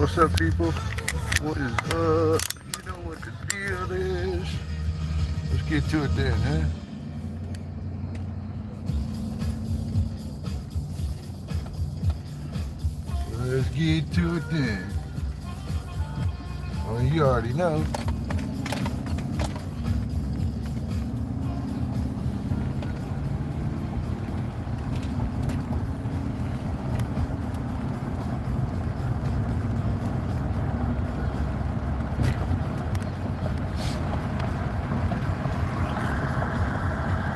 What's up, people? What is up? You know what the deal is. Let's get to it then, huh? Let's get to it then. Well, you already know.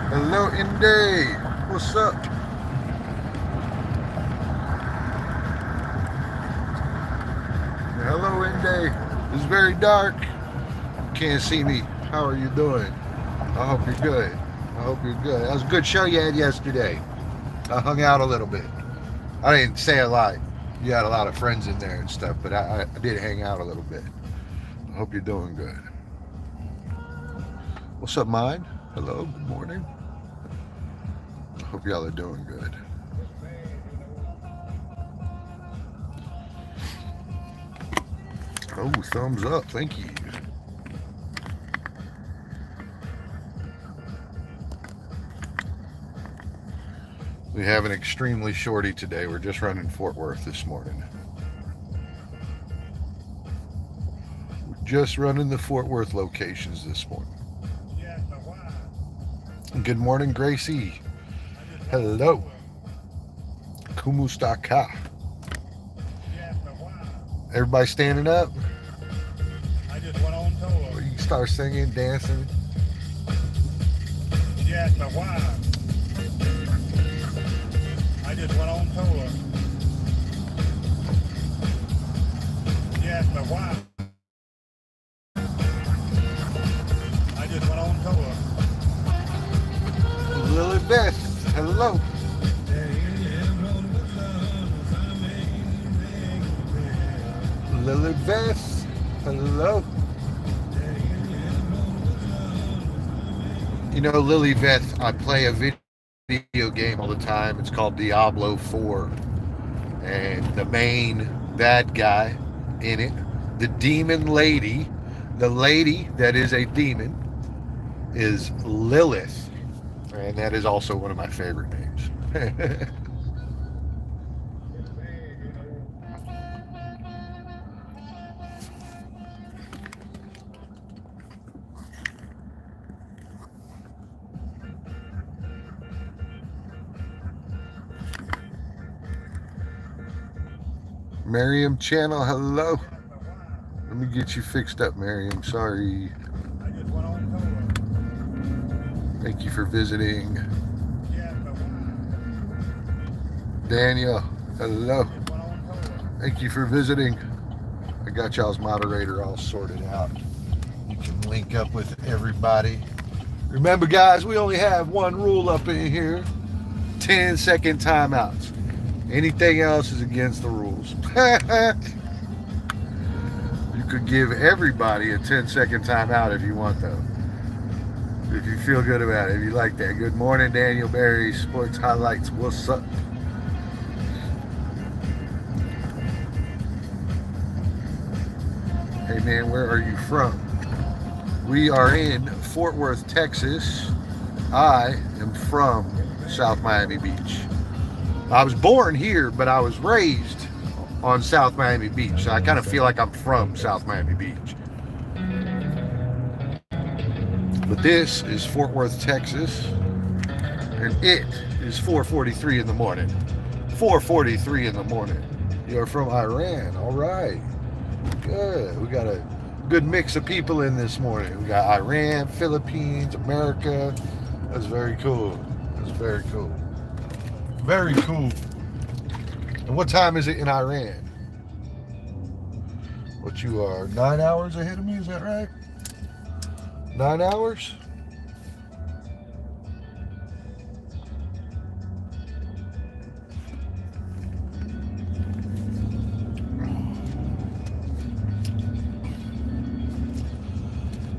Hello, Inday. What's up? Hello, Inday. It's very dark. You can't see me. How are you doing? I hope you're good. I hope you're good. That was a good show you had yesterday. I hung out a little bit. I didn't say a lot. You had a lot of friends in there and stuff, but I did hang out a little bit. I hope you're doing good. What's up, Mind? Hello, good morning. I hope y'all are doing good. Oh, thumbs up. Thank you. We have an extremely shorty today. We're just running Fort Worth this morning. We're just running the Fort Worth locations this morning. Good morning, Gracie. Hello. Kumustaka. Everybody standing up? I just went on tour. You can start singing, dancing. She asked me why. I just went on tour. She asked me why. I just went on tour. Lily Beth, hello. Lily Beth, hello. You know, Lily Beth, I play a video game all the time. It's called Diablo 4. And the main bad guy in it, the demon lady, the lady that is a demon, is Lilith. And that is also one of my favorite names. Miriam Channel, hello. Let me get you fixed up, Miriam. Sorry. I just went on tour. Thank you for visiting. She asked me why. Daniel, hello. I just went on tour. Thank you for visiting. I got y'all's moderator all sorted out. You can link up with everybody. Remember, guys, we only have one rule up in here: 10-second timeouts. Anything else is against the rules. You could give everybody a 10-second timeout if you want, though. If you feel good about it, if you like that. Good morning, Daniel Berry, Sports Highlights. What's up? Hey, man, where are you from? We are in Fort Worth, Texas. I am from South Miami Beach. I was born here, but I was raised on South Miami Beach. So I kind of feel like I'm from South Miami Beach. But this is Fort Worth, Texas, and it is 4:43 in the morning. 4:43 in the morning. You're from Iran. All right. Good. We got a good mix of people in this morning. We got Iran, Philippines, America. That's very cool. That's very cool. Very cool. And what time is it in Iran? What, you are 9 hours ahead of me, is that right? 9 hours?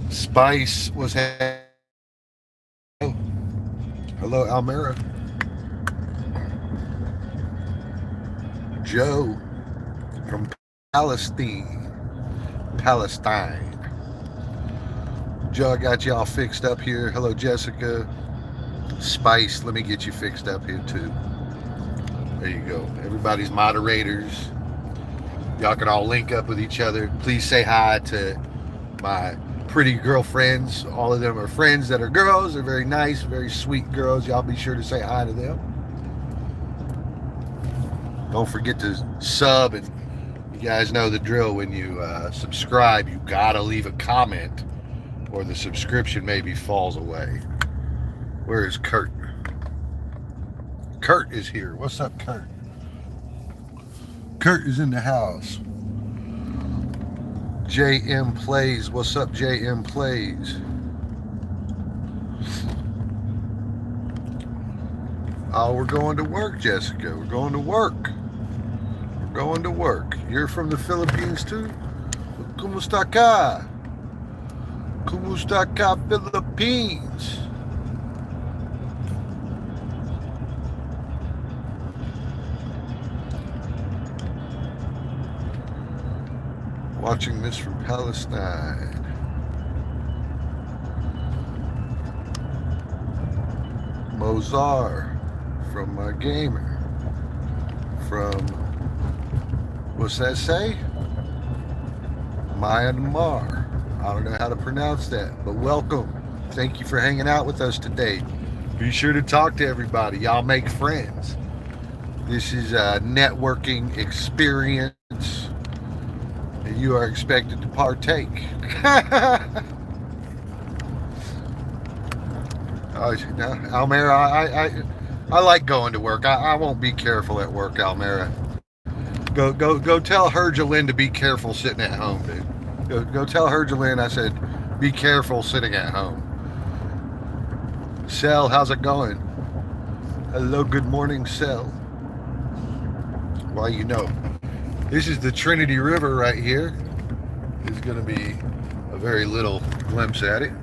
Spice was hello, Almera. Joe from Palestine. Joe, I got y'all fixed up here. Hello, Jessica. Spice, let me get you fixed up here too. There you go. Everybody's moderators. Y'all can all link up with each other. Please say hi to my pretty girlfriends. All of them are friends that are girls. They're very nice, very sweet girls. Y'all be sure to say hi to them. Don't forget to sub, and you guys know the drill. When you subscribe, you gotta leave a comment or the subscription maybe falls away. Where is Kurt? Kurt is here. What's up, Kurt? Kurt is in the house. JM Plays. What's up, JM Plays? Oh, we're going to work, Jessica. We're going to work. We're going to work. You're from the Philippines too? Kumusta ka? Kumusta ka, Philippines? Watching this from Palestine. Mozar from my gamer. From, what's that say? Myanmar. I don't know how to pronounce that, but welcome. Thank you for hanging out with us today. Be sure to talk to everybody. Y'all make friends. This is a networking experience. You are expected to partake. Almera, I like going to work. I won't be careful at work, Almera. Go tell Hergelyn to be careful sitting at home, dude. Go tell Hergelyn I said be careful sitting at home. Sel, how's it going? Hello, good morning, Sel. Well, you know, this is the Trinity River right here. There's going to be a very little glimpse at it.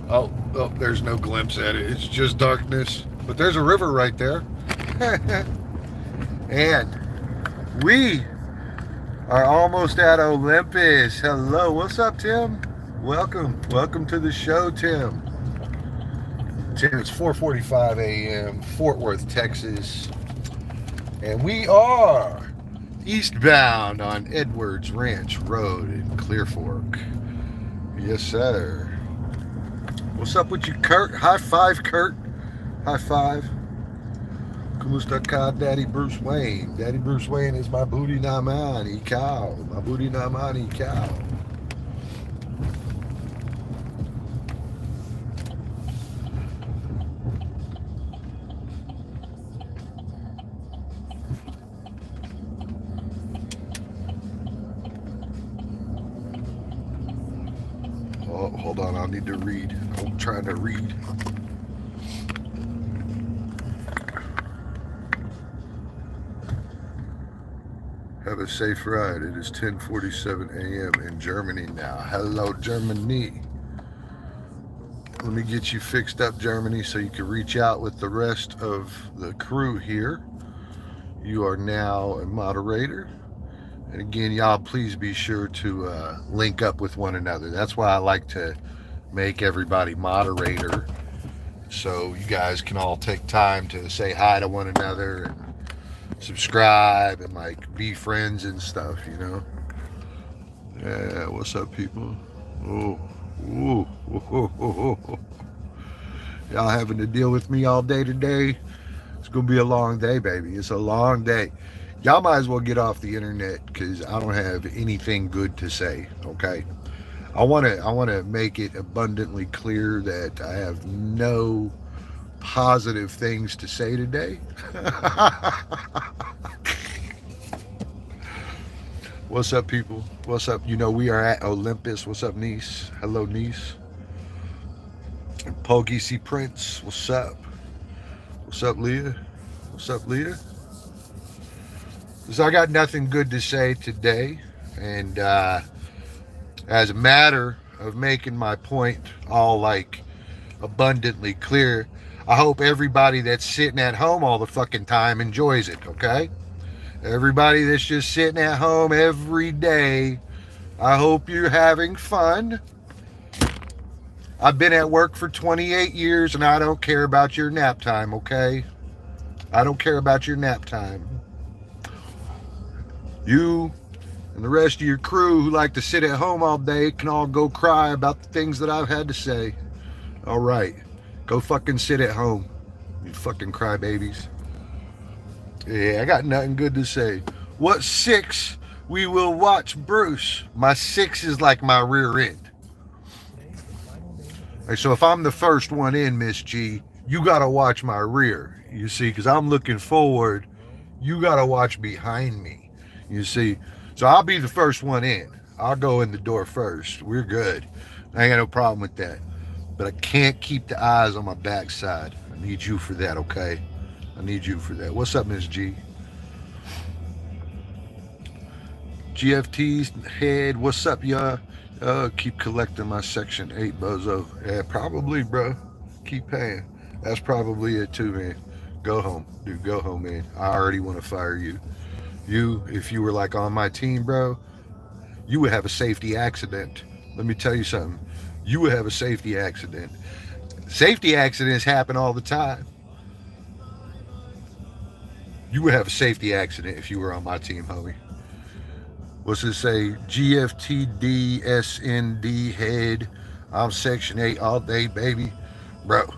Oh, there's no glimpse at it. It's just darkness. But there's a river right there. And we are almost at Olympus. Hello, what's up, Tim? Welcome to the show, Tim. Tim, it's 4:45 a.m., Fort Worth, Texas. And we are eastbound on Edwards Ranch Road in Clear Fork. Yes, sir. What's up with you, Kurt? High five, Kurt. High five. Kumusta ka, Daddy Bruce Wayne? Daddy Bruce Wayne is my booty naman, ikaw. My booty naman, ikaw. Oh, hold on, I need to read. I'm trying to read. Have a safe ride. It is 10:47 a.m. in Germany now. Hello, Germany. Let me get you fixed up, Germany, so you can reach out with the rest of the crew here. You are now a moderator. And again, y'all, please be sure to link up with one another. That's why I like to make everybody moderator, so you guys can all take time to say hi to one another and subscribe and like be friends and stuff, you know. Yeah, what's up, people? Oh. Y'all having to deal with me all day today? It's gonna be a long day, baby. It's a long day. Y'all might as well get off the internet because I don't have anything good to say. Okay, I want to make it abundantly clear that I have no positive things to say today. What's up, people? What's up? You know, we are at Olympus. What's up, Niece? Hello, Niece. And Pogi C. Prince. What's up? What's up, Leah? What's up, Leah? So I got nothing good to say today. And as a matter of making my point all like abundantly clear, I hope everybody that's sitting at home all the fucking time enjoys it, okay? Everybody that's just sitting at home every day, I hope you're having fun. I've been at work for 28 years and I don't care about your nap time, okay? I don't care about your nap time. You and the rest of your crew who like to sit at home all day can all go cry about the things that I've had to say. All right, go fucking sit at home, you fucking crybabies. Yeah, I got nothing good to say. What six we will watch Bruce? My six is like my rear end. Today's the final day of the Hey, so if I'm the first one in, Miss G, you gotta watch my rear. You see, because I'm looking forward. You gotta watch behind me. You see, so I'll be the first one in. I'll go in the door first. We're good. I ain't got no problem with that. But I can't keep the eyes on my backside. I need you for that, okay? I need you for that. What's up, Miss G? GFT's head. What's up, y'all? Keep collecting my Section 8 bozo. Yeah, probably, bro. Keep paying. That's probably it, too, man. Go home. Dude, go home, man. I already want to fire you. You, if you were like on my team, bro, you would have a safety accident. Let me tell you something. You would have a safety accident. Safety accidents happen all the time. You would have a safety accident if you were on my team, homie. What's it say? GFTDSND head. I'm Section 8 all day, baby. Bro,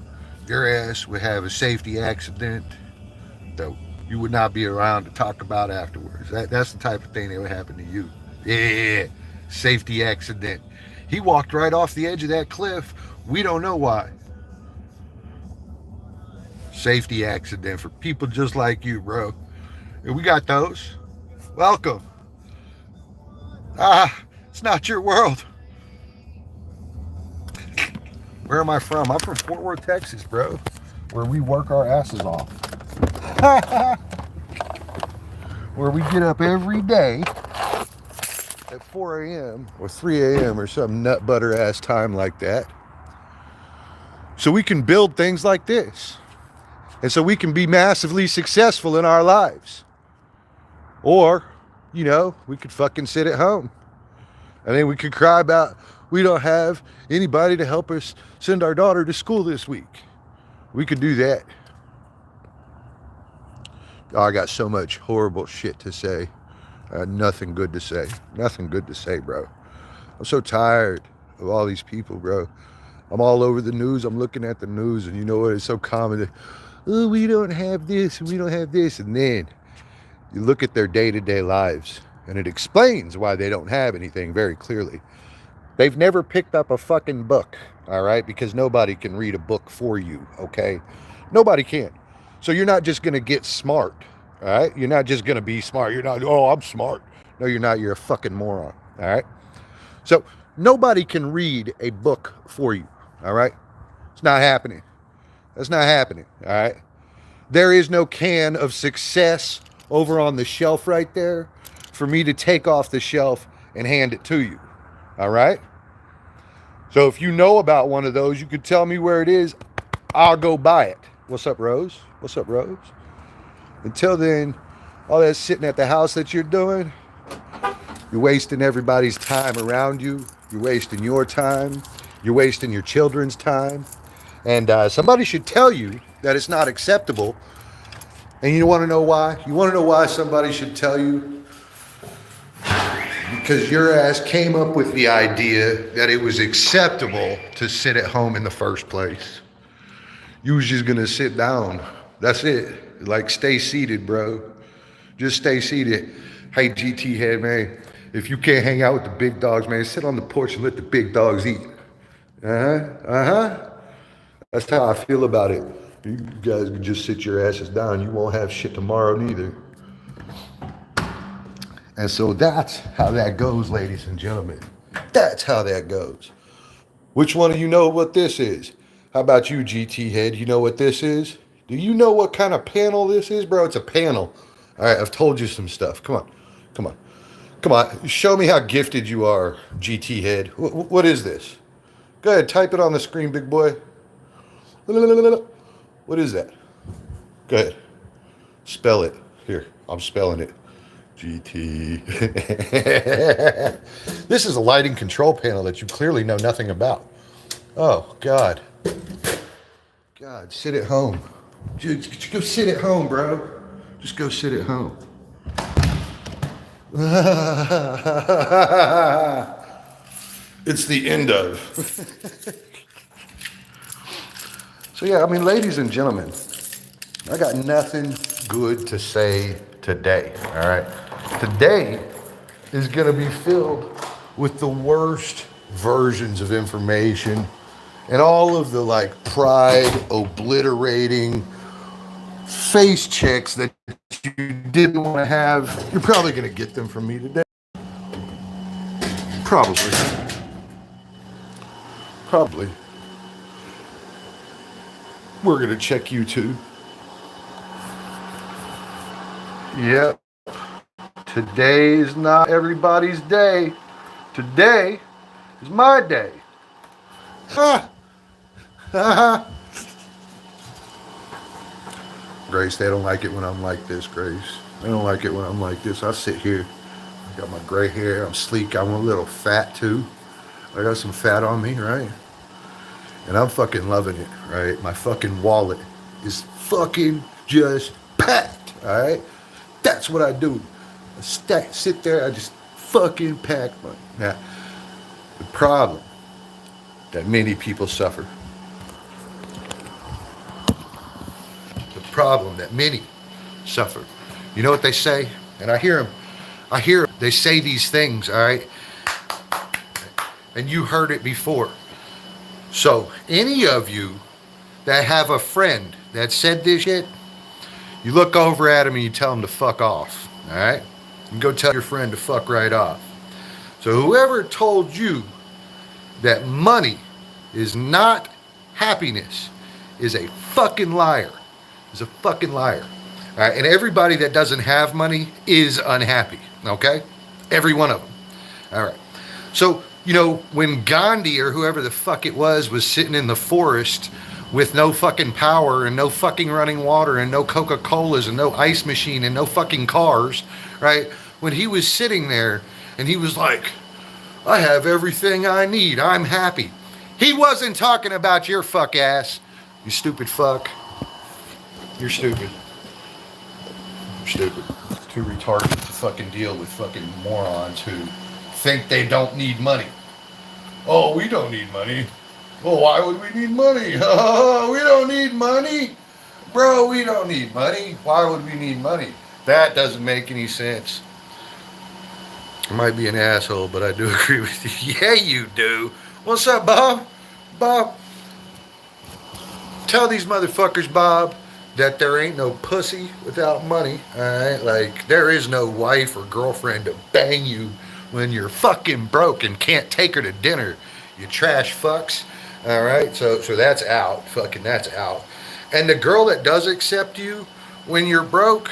your ass would have a safety accident that you would not be around to talk about afterwards. That's the type of thing that would happen to you. Yeah, safety accident. He walked right off the edge of that cliff. We don't know why. Safety accident for people just like you, bro. And we got those. Welcome. It's not your world. Where am I from? I'm from Fort Worth, Texas, bro. Where we work our asses off. Where we get up every day at 4 a.m. or 3 a.m. or some nut butter ass time like that. So we can build things like this. And so we can be massively successful in our lives. Or, we could fucking sit at home. And then we could cry about we don't have anybody to help us send our daughter to school this week. We could do that. Oh, I got so much horrible shit to say. Nothing good to say. Nothing good to say, bro. I'm so tired of all these people, bro. I'm all over the news. I'm looking at the news, and you know what? It's so common. Oh, we don't have this, and we don't have this. And then you look at their day-to-day lives, and it explains why they don't have anything very clearly. They've never picked up a fucking book, all right? Because nobody can read a book for you, okay? Nobody can. So you're not just going to get smart, all right? You're not just going to be smart. You're not, oh, I'm smart. No, you're not. You're a fucking moron, all right? So nobody can read a book for you, all right? It's not happening. That's not happening, all right? There is no can of success over on the shelf right there for me to take off the shelf and hand it to you, all right? So if you know about one of those, you could tell me where it is. I'll go buy it. What's up, Rose? What's up, Rose? Until then, all that sitting at the house that you're doing, you're wasting everybody's time around you. You're wasting your time. You're wasting your children's time. And somebody should tell you that it's not acceptable. And you want to know why? You want to know why somebody should tell you? Because your ass came up with the idea that it was acceptable to sit at home in the first place. You was just going to sit down. That's it. Like, stay seated, bro. Just stay seated. Hey, GT head, man, if you can't hang out with the big dogs, man, sit on the porch and let the big dogs eat. That's how I feel about it. You guys can just sit your asses down. You won't have shit tomorrow neither. And so that's how that goes, ladies and gentlemen. That's how that goes. Which one of you know what this is? How about you, GT head? You know what this is? Do you know what kind of panel this is, bro? It's a panel. All right, I've told you some stuff. Come on. Come on. Come on. Show me how gifted you are, GT head. What is this? Go ahead, type it on the screen, big boy. What is that? Go ahead. Spell it. Here, I'm spelling it. GT. This is a lighting control panel that you clearly know nothing about. Oh, God. God, sit at home. Just go sit at home, bro. Just go sit at home. It's the end of. So, yeah, I mean, ladies and gentlemen, I got nothing good to say today, all right? Today is going to be filled with the worst versions of information and all of the like pride obliterating face checks that you didn't want to have. You're probably going to get them from me today. Probably. We're going to check you too. Yep. Today is not everybody's day. Today is my day. Ha! Ha! Grace, they don't like it when I'm like this, Grace. They don't like it when I'm like this. I sit here. I got my gray hair. I'm sleek. I'm a little fat too. I got some fat on me, right? And I'm fucking loving it, right? My fucking wallet is fucking just packed, all right? That's what I do. Sit there, I just fucking pack money. Now, the problem that many people suffer, you know what they say? And I hear they say these things, all right? And you heard it before. So, any of you that have a friend that said this shit, you look over at him and you tell him to fuck off, all right? You go tell your friend to fuck right off. So whoever told you that money is not happiness is a fucking liar. Is a fucking liar. All right? And everybody that doesn't have money is unhappy, okay? Every one of them. All right. So, you know, when Gandhi or whoever the fuck it was sitting in the forest with no fucking power and no fucking running water and no Coca-Colas and no ice machine and no fucking cars, right? When he was sitting there and he was like, I have everything I need. I'm happy. He wasn't talking about your fuck ass. You stupid fuck. You're stupid. You're stupid. It's too retarded to fucking deal with fucking morons who think they don't need money. Oh, we don't need money. Well, why would we need money? Oh, we don't need money. Bro, we don't need money. Why would we need money? That doesn't make any sense. I might be an asshole, but I do agree with you. Yeah, you do. What's up, Bob? Bob, tell these motherfuckers, Bob, that there ain't no pussy without money, all right? Like, there is no wife or girlfriend to bang you when you're fucking broke and can't take her to dinner, you trash fucks, all right? So that's out. Fucking that's out. And the girl that does accept you when you're broke,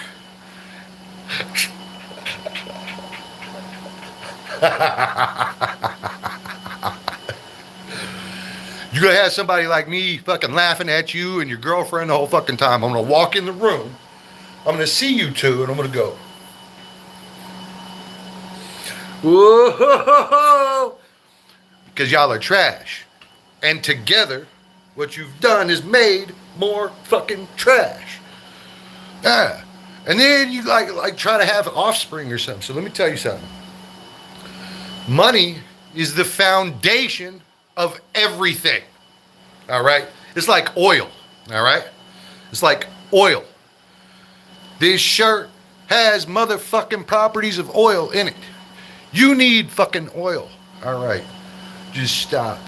you're gonna have somebody like me fucking laughing at you and your girlfriend the whole fucking time. I'm gonna walk in the room, I'm gonna see you two, and I'm gonna go, whoa, because y'all are trash. And together, what you've done is made more fucking trash. Yeah. And then you like try to have offspring or something. So let me tell you something. Money is the foundation of everything. All right? It's like oil. All right? It's like oil. This shirt has motherfucking properties of oil in it. You need fucking oil. All right. Just stop.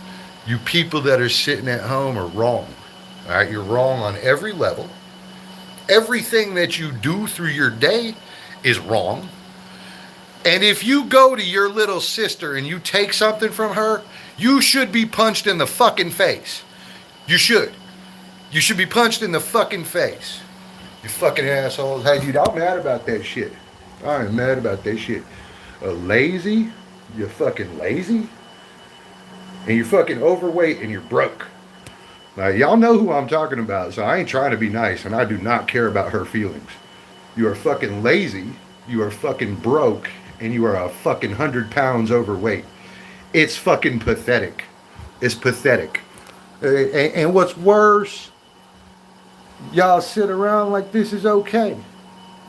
You people that are sitting at home are wrong. All right? You're wrong on every level. Everything that you do through your day is wrong. And if you go to your little sister and you take something from her, you should be punched in the fucking face. You should. You should be punched in the fucking face. You fucking assholes. Hey, dude, I'm mad about that shit. I am mad about that shit. Lazy? You're fucking lazy? And you're fucking overweight and you're broke. Now, y'all know who I'm talking about, so I ain't trying to be nice, and I do not care about her feelings. You are fucking lazy, You are fucking broke and you are a fucking 100 pounds overweight. It's fucking pathetic. It's pathetic. And what's worse, y'all sit around like this is okay.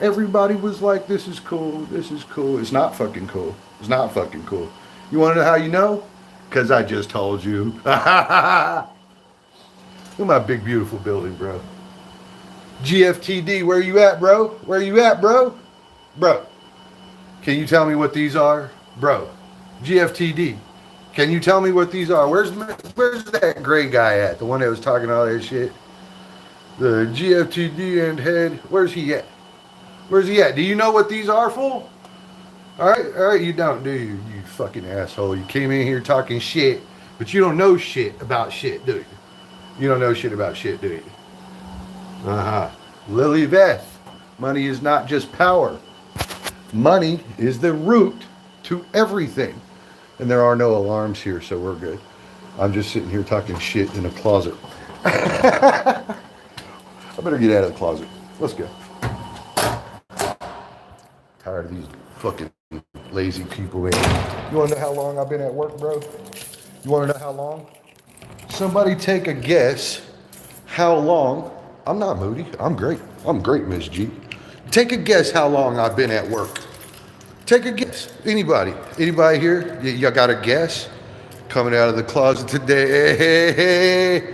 Everybody was like, this is cool, this is cool. It's not fucking cool. It's not fucking cool. You want to know how you know? Because I just told you. Look at my big, beautiful building, bro. GFTD, where you at, bro? Where you at, bro? Bro, can you tell me what these are? Bro, GFTD. Can you tell me what these are? Where's that gray guy at? The one that was talking all that shit? The GFTD and head. Where's he at? Where's he at? Do you know what these are, fool? All right, you don't, do you? You fucking asshole. You came in here talking shit, but you don't know shit about shit, do you? You don't know shit about shit, do you? Uh-huh. Lily Beth. Money is not just power. Money is the root to everything. And there are no alarms here, so we're good. I'm just sitting here talking shit in a closet. I better get out of the closet. Let's go. Tired of these fucking lazy people, man. You want to know how long I've been at work, bro? You want to know how long? Somebody take a guess how long. I'm not moody. I'm great. I'm great, Miss G. Take a guess how long I've been at work. Take a guess. Anybody? Anybody here? Y'all got a guess? Coming out of the closet today.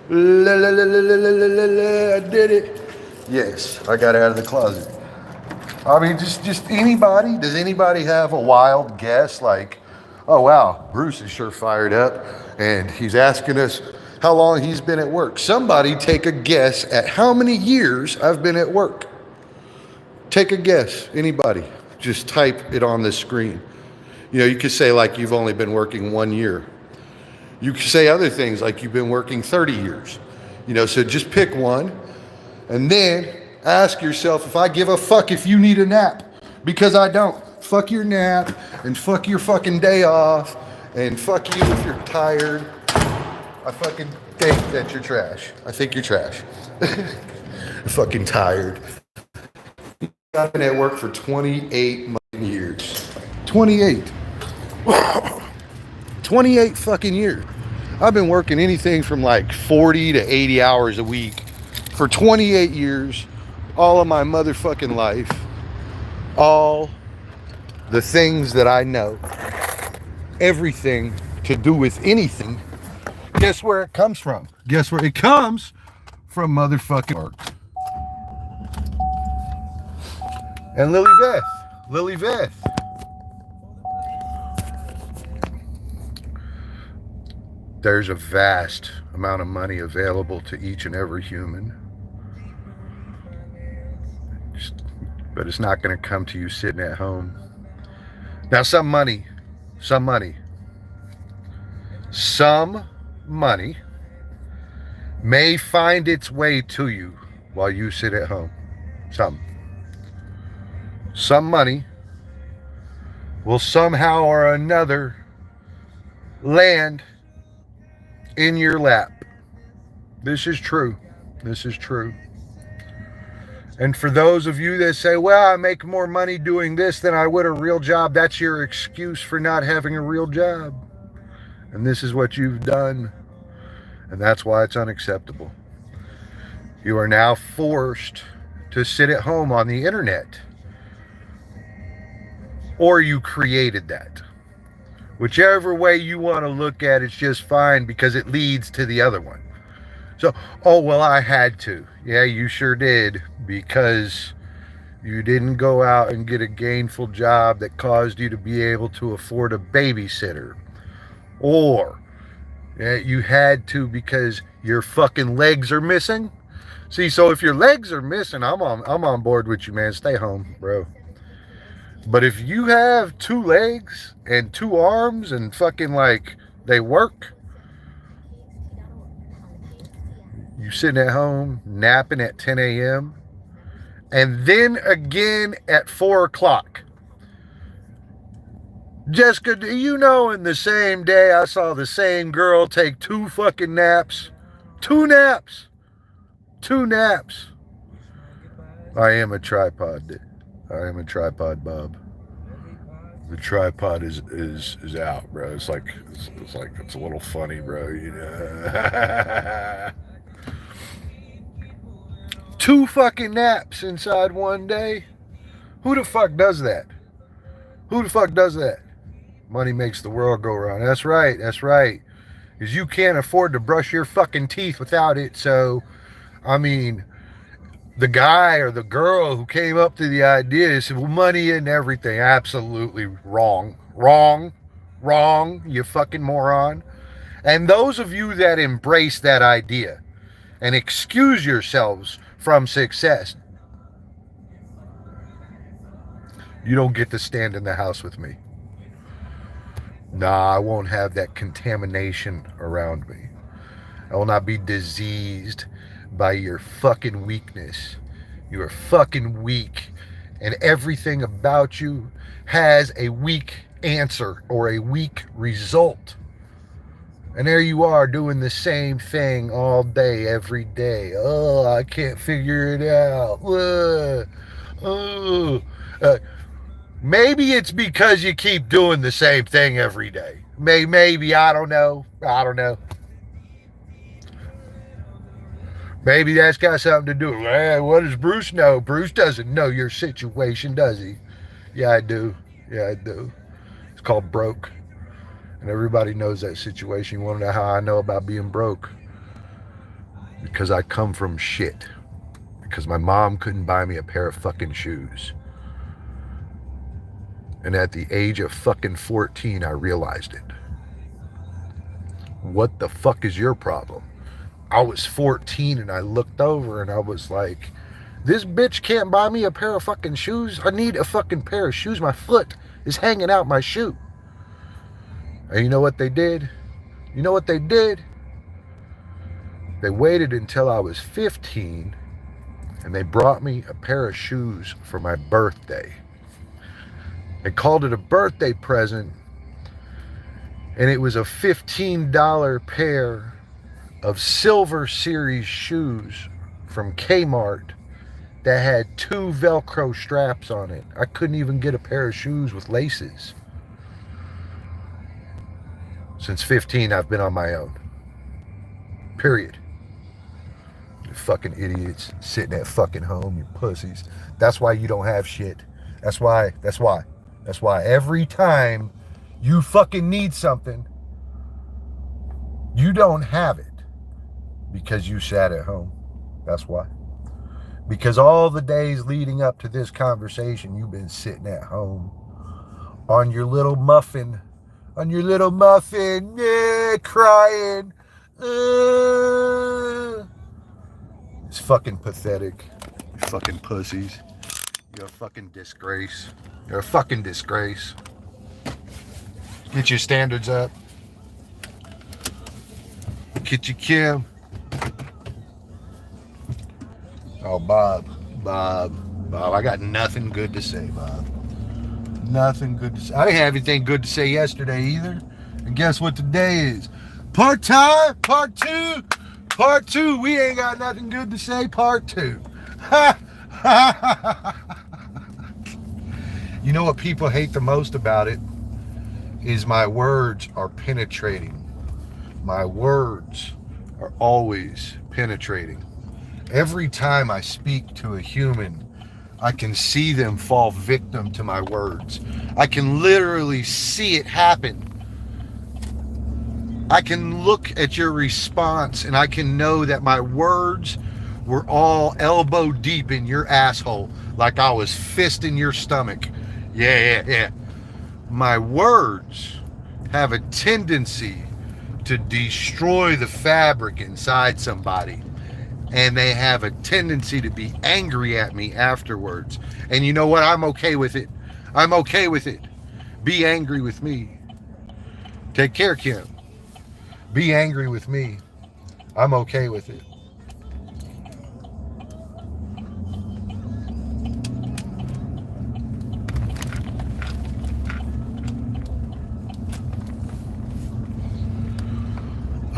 La, la, la, la, la, la, la, la. I did it. Yes, I got out of the closet. I mean, just anybody. Does anybody have a wild guess? Like, oh wow, Bruce is sure fired up, and he's asking us how long he's been at work. Somebody take a guess at how many years I've been at work. Take a guess. Anybody? Just type it on the screen. You know, you could say like you've only been working 1 year. You could say other things like you've been working 30 years. You know, so just pick one and then ask yourself, if I give a fuck if you need a nap, because I don't. Fuck your nap and fuck your fucking day off and fuck you if you're tired. I fucking think that you're trash. I think you're trash. Fucking tired. I've been at work for 28 years. 28. 28 fucking years. I've been working anything from like 40 to 80 hours a week for 28 years, all of my motherfucking life, all the things that I know, everything to do with anything. Guess where it comes from? Guess where it comes from? Motherfucking work. And Lily Beth. There's a vast amount of money available to each and every human. But it's not going to come to you sitting at home. Now, some money may find its way to you while you sit at home. Some money will somehow or another land in your lap. This is true. This is true. And for those of you that say, well, I make more money doing this than I would a real job, that's your excuse for not having a real job. And this is what you've done. And that's why it's unacceptable. You are now forced to sit at home on the internet. Or you created that. Whichever way you want to look at it's just fine, because it leads to the other one. So, oh, well, I had to. Yeah, you sure did, because you didn't go out and get a gainful job that caused you to be able to afford a babysitter. Or you had to because your fucking legs are missing. See, so if your legs are missing, I'm on board with you, man. Stay home, bro. But if you have 2 legs and 2 arms and fucking like they work, you sitting at home napping at 10 a.m. and then again at 4 o'clock. Jessica, do you know in the same day I saw the same girl take 2 fucking naps? 2 naps. 2 naps. I am a tripod, dude. I am a tripod, Bob. The tripod is out, bro. It's like it's a little funny, bro. You know. 2 fucking naps inside one day. Who the fuck does that? Who the fuck does that? Money makes the world go round. That's right. That's right. Because you can't afford to brush your fucking teeth without it. So, I mean, the guy or the girl who came up to the idea said, well, money isn't everything. Absolutely wrong. Wrong. Wrong, you fucking moron. And those of you that embrace that idea and excuse yourselves from success, you don't get to stand in the house with me. Nah, I won't have that contamination around me. I will not be diseased by your fucking weakness. You are fucking weak, and everything about you has a weak answer or a weak result. And there you are doing the same thing all day, every day. Oh, I can't figure it out. Maybe it's because you keep doing the same thing every day. Maybe, I don't know. Maybe that's got something to do. What does Bruce know? Bruce doesn't know your situation, does he? Yeah, I do. It's called broke. And everybody knows that situation. You want to know how I know about being broke? Because I come from shit. Because my mom couldn't buy me a pair of fucking shoes. And at the age of fucking 14, I realized it. What the fuck is your problem? I was 14 and I looked over and I was like, this bitch can't buy me a pair of fucking shoes. I need a fucking pair of shoes. My foot is hanging out my shoe. And you know what they did? They waited until I was 15 and they brought me a pair of shoes for my birthday. They called it a birthday present, and it was a $15 pair of Silver Series shoes from Kmart that had 2 Velcro straps on it. I couldn't even get a pair of shoes with laces. Since 15, I've been on my own. Period. You fucking idiots sitting at fucking home, you pussies. That's why you don't have shit. That's why. Every time you fucking need something, you don't have it because you sat at home. That's why. Because all the days leading up to this conversation, you've been sitting at home on your little muffin, crying. It's fucking pathetic. You fucking pussies. You're a fucking disgrace. Get your standards up. Get your Kim. Oh, Bob. I got nothing good to say, Bob. Nothing good to say. I didn't have anything good to say yesterday either. And guess what today is? Part 2. We ain't got nothing good to say. Part 2. You know what people hate the most about it is my words are penetrating. My words are always penetrating. Every time I speak to a human, I can see them fall victim to my words. I can literally see it happen. I can look at your response and I can know that my words were all elbow deep in your asshole, like I was fisting your stomach. Yeah. My words have a tendency to destroy the fabric inside somebody. And they have a tendency to be angry at me afterwards. And you know what? I'm okay with it. Be angry with me. Take care, Kim. Be angry with me. I'm okay with it.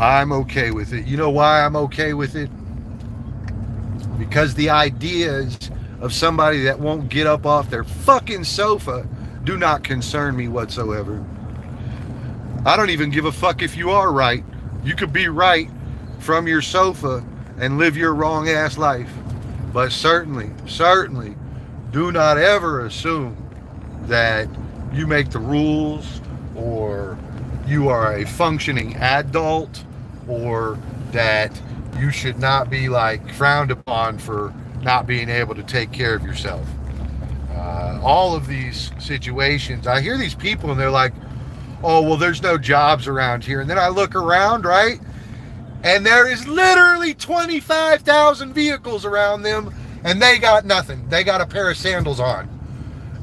I'm okay with it. You know why I'm okay with it? Because the ideas of somebody that won't get up off their fucking sofa do not concern me whatsoever. I don't even give a fuck if you are right. You could be right from your sofa and live your wrong ass life. But certainly do not ever assume that you make the rules, or you are a functioning adult, or that you should not be like frowned upon for not being able to take care of yourself. All of these situations, I hear these people and they're like, oh, well, there's no jobs around here. And then I look around, right? And there is literally 25,000 vehicles around them, and they got nothing. They got a pair of sandals on.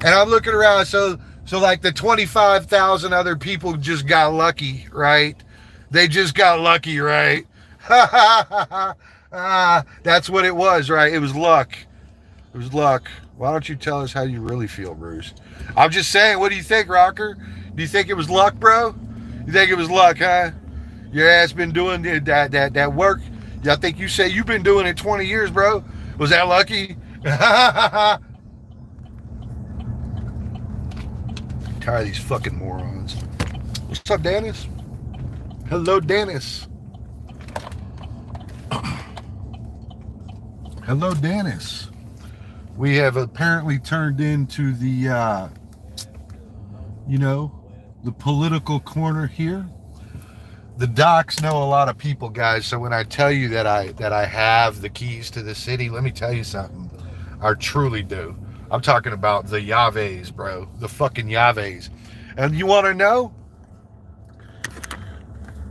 And I'm looking around, so like the 25,000 other people just got lucky, right? They just got lucky, right? That's what it was, right? It was luck. It was luck. Why don't you tell us how you really feel, Bruce? I'm just saying, what do you think, Rocker? Do you think it was luck, bro? You think it was luck, huh? Your ass been doing that work. I think you say you've been doing it 20 years, bro. Was that lucky? Tired of these fucking morons. What's up, Dennis? Hello, Dennis. Hello, Dennis. We have apparently turned into the, the political corner here. The docs know a lot of people, guys. So when I tell you that I have the keys to the city, let me tell you something. I truly do. I'm talking about the Yaves, bro. The fucking Yaves. And you want to know?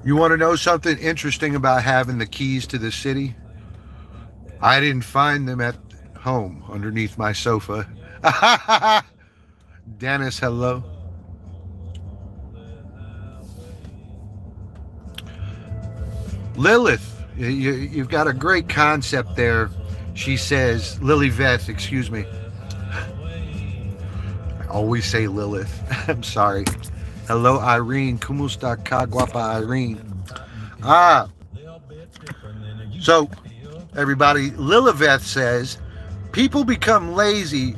You want to know something interesting about having the keys to the city? I didn't find them at home underneath my sofa. Dennis, hello. Lilith, you've got a great concept there. She says, Liliveth, excuse me. I always say Lilith. I'm sorry. Hello, Irene. ¿Cómo está acá, guapa Irene? So, everybody, Liliveth says, people become lazy.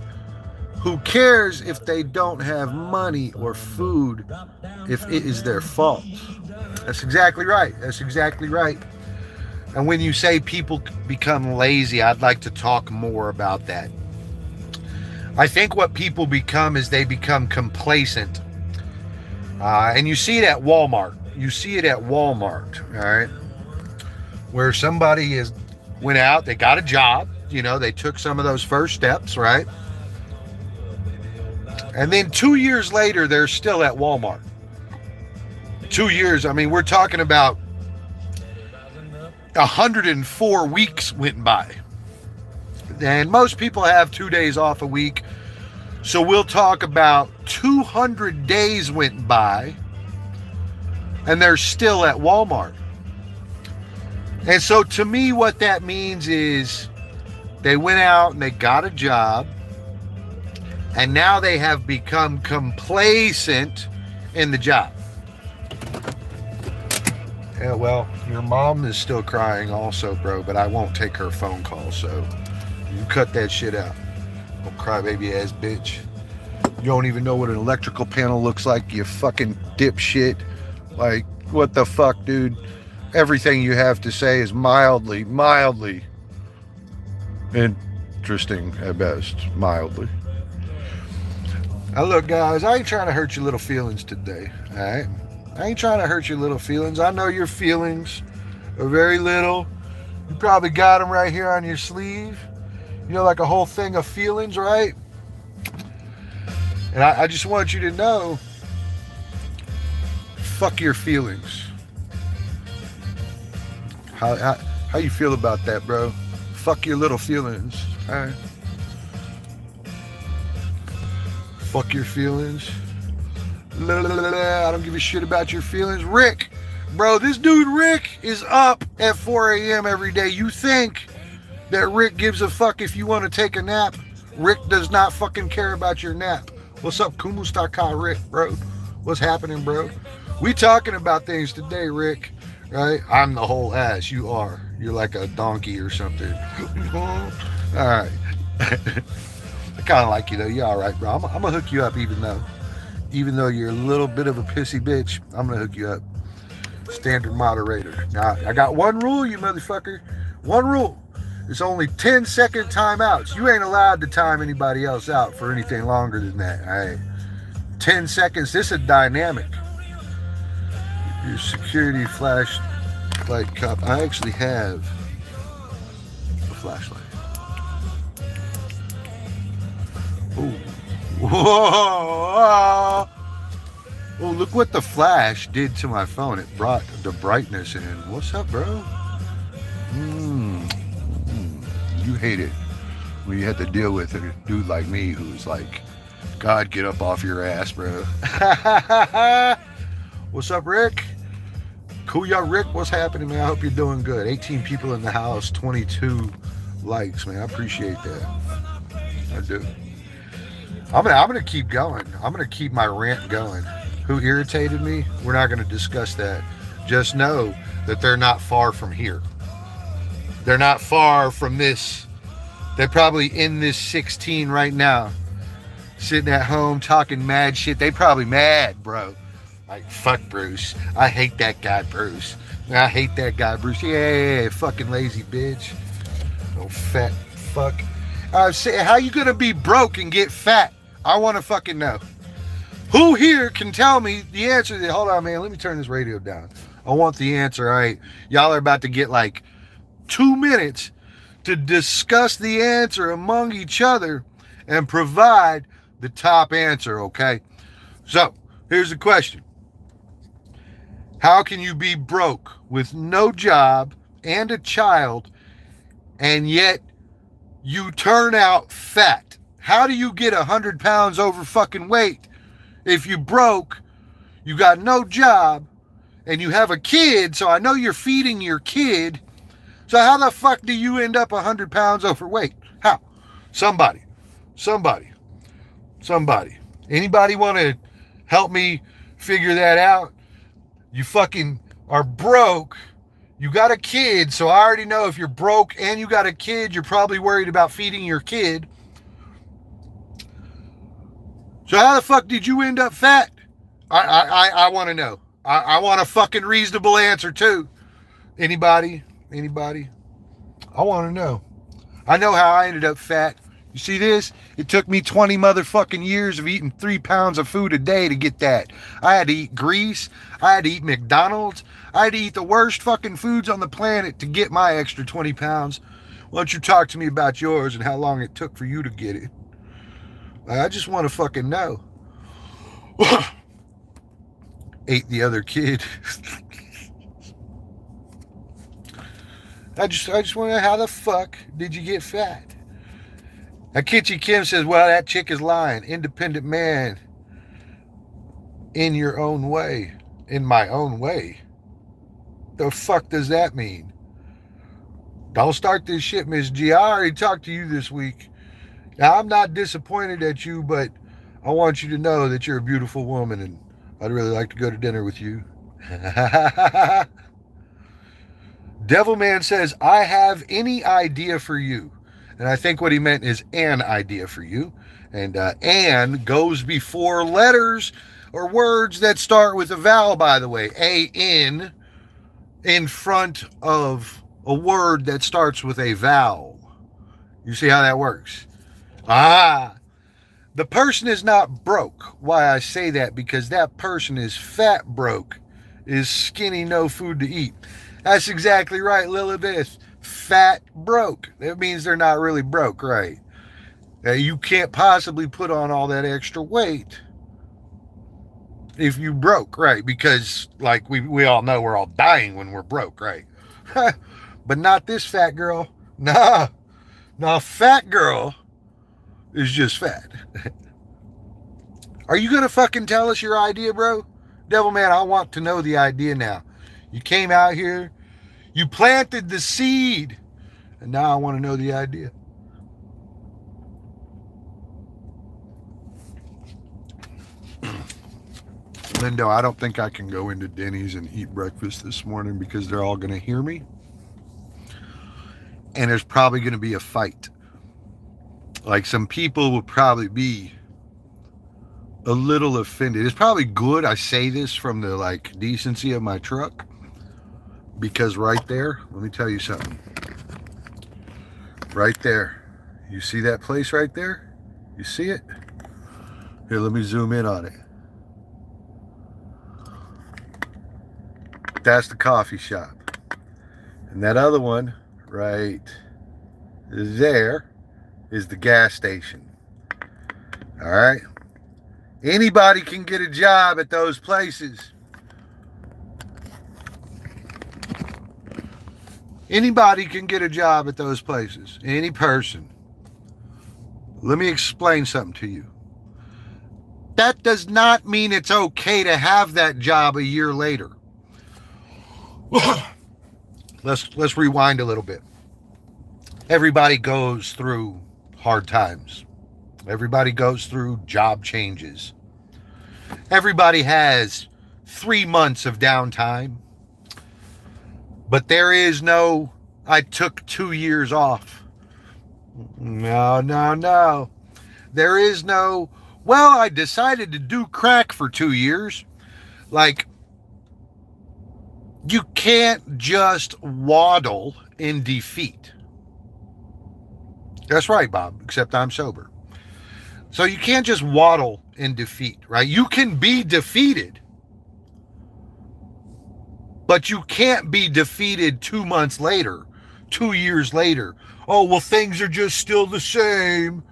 Who cares if they don't have money or food if it is their fault? That's exactly right. That's exactly right. And when you say people become lazy, I'd like to talk more about that. I think what people become is they become complacent. And you see it at Walmart. You see it at Walmart, all right? Where somebody went out, they got a job, they took some of those first steps, right? And then 2 years later, they're still at Walmart. 2 years, I mean, we're talking about 104 weeks went by. And most people have 2 days off a week. So we'll talk about 200 days went by and they're still at Walmart. And so to me, what that means is they went out and they got a job, and now they have become complacent in the job. Yeah, well, your mom is still crying also, bro, but I won't take her phone call, so you cut that shit out. Oh, crybaby ass bitch. You don't even know what an electrical panel looks like, you fucking dipshit. Like, what the fuck, dude? Everything you have to say is mildly interesting at best. Mildly. Now look, guys, I ain't trying to hurt your little feelings today, all right? I ain't trying to hurt your little feelings. I know your feelings are very little. You probably got them right here on your sleeve. Like a whole thing of feelings, right? And I just want you to know, fuck your feelings. How you feel about that, bro? Fuck your little feelings, all right? Fuck your feelings. I don't give a shit about your feelings. Rick, bro, this dude Rick is up at 4 a.m. every day. You think that Rick gives a fuck if you want to take a nap? Rick does not fucking care about your nap. What's up, Kumustaka, Rick, bro? What's happening, bro? We talking about things today, Rick, right? I'm the whole ass. You are. You're like a donkey or something. All right. I kind of like you though. You're all right, bro. I'm gonna hook you up, even though you're a little bit of a pissy bitch. I'm gonna hook you up. Standard moderator. Now I got one rule, you motherfucker. One rule. It's only 10-second timeouts. You ain't allowed to time anybody else out for anything longer than that. All right. 10 seconds. This is dynamic. Your security flashlight cup. I actually have a flashlight. Oh. Whoa. Oh, look what the flash did to my phone. It brought the brightness in. What's up, bro? You hate it when you have to deal with a dude like me who's like, God, get up off your ass, bro. What's up, Rick? Kuya Rick, what's happening, man? I hope you're doing good. 18 people in the house, 22 likes, man. I appreciate that. I do. I'm gonna keep going. I'm gonna keep my rant going. Who irritated me? We're not gonna discuss that. Just know that they're not far from here. They're not far from this. They're probably in this 16 right now, sitting at home talking mad shit. They probably mad, bro. Like, fuck Bruce. I hate that guy, Bruce. I hate that guy, Bruce. Yeah, fucking lazy bitch. Oh, fat fuck. How you gonna be broke and get fat? I want to fucking know. Who here can tell me the answer to that? Hold on, man. Let me turn this radio down. I want the answer. All right. Y'all are about to get like 2 minutes to discuss the answer among each other and provide the top answer, okay? So, here's the question. How can you be broke with no job and a child and yet you turn out fat? How do you get 100 pounds over fucking weight if you broke, you got no job, and you have a kid? So I know you're feeding your kid. So how the fuck do you end up 100 pounds overweight? How? Somebody. Anybody want to help me figure that out? You fucking are broke. You got a kid, so I already know if you're broke and you got a kid, you're probably worried about feeding your kid. So how the fuck did you end up fat? I want to know. I want a fucking reasonable answer too. Anybody? I want to know. I know how I ended up fat. You see this? It took me 20 motherfucking years of eating 3 pounds of food a day to get that. I had to eat grease. I had to eat McDonald's. I had to eat the worst fucking foods on the planet to get my extra 20 pounds. Why don't you talk to me about yours and how long it took for you to get it? I just want to fucking know. Ate the other kid. I just want to know, how the fuck did you get fat? Now, Kitchy Kim says, well, that chick is lying. Independent man in your own way. In my own way. The fuck does that mean? Don't start this shit, Miss G. I already talked to you this week. Now, I'm not disappointed at you, but I want you to know that you're a beautiful woman and I'd really like to go to dinner with you. Devilman says, I have any idea for you. And I think what he meant is an idea for you. And an goes before letters or words that start with a vowel, by the way. A-N in front of a word that starts with a vowel. You see how that works? The person is not broke. Why I say that? Because that person is fat broke, is skinny, no food to eat. That's exactly right, Lilibeth. Fat broke. That means they're not really broke, right? You can't possibly put on all that extra weight if you broke, right? Because, like, we all know we're all dying when we're broke, right? But not this fat girl. Nah, fat girl is just fat. Are you going to fucking tell us your idea, bro? Devilman, I want to know the idea now. You came out here, you planted the seed, and now I want to know the idea. Lindo, I don't think I can go into Denny's and eat breakfast this morning because they're all going to hear me. And there's probably going to be a fight. Like some people would probably be a little offended. It's probably good I say this from the like decency of my truck, because right there, let me tell you something. Right there. You see that place right there? You see it? Here, let me zoom in on it. That's the coffee shop. And that other one right there is the gas station. All right? Anybody can get a job at those places. Anybody can get a job at those places. Any person. Let me explain something to you. That does not mean it's okay to have that job a year later. Let's rewind a little bit. Everybody goes through hard times. Everybody goes through job changes. Everybody has 3 months of downtime. But there is no, I took 2 years off. No. There is no, well, I decided to do crack for 2 years. Like, you can't just waddle in defeat. That's right, Bob, except I'm sober. So you can't just waddle in defeat, right? You can be defeated, but you can't be defeated 2 months later, 2 years later. Oh, well, things are just still the same.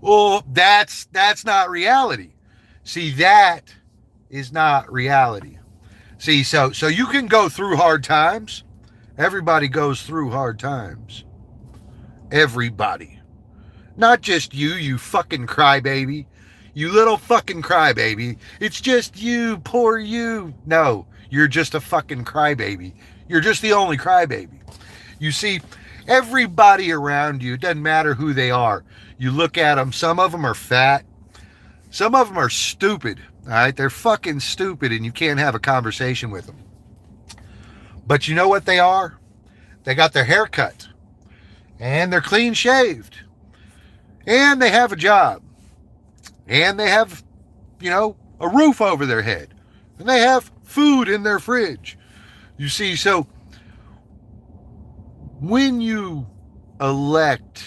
Oh, that's not reality. See, that is not reality. See, so you can go through hard times. Everybody goes through hard times. Everybody. Not just you fucking crybaby. You little fucking crybaby. It's just you, poor you. No, you're just a fucking crybaby. You're just the only crybaby. You see, everybody around you, it doesn't matter who they are. You look at them, some of them are fat. Some of them are stupid, all right? They're fucking stupid and you can't have a conversation with them. But you know what they are? They got their hair cut. And they're clean shaved. And they have a job. And they have, a roof over their head. And they have food in their fridge. You see, so when you elect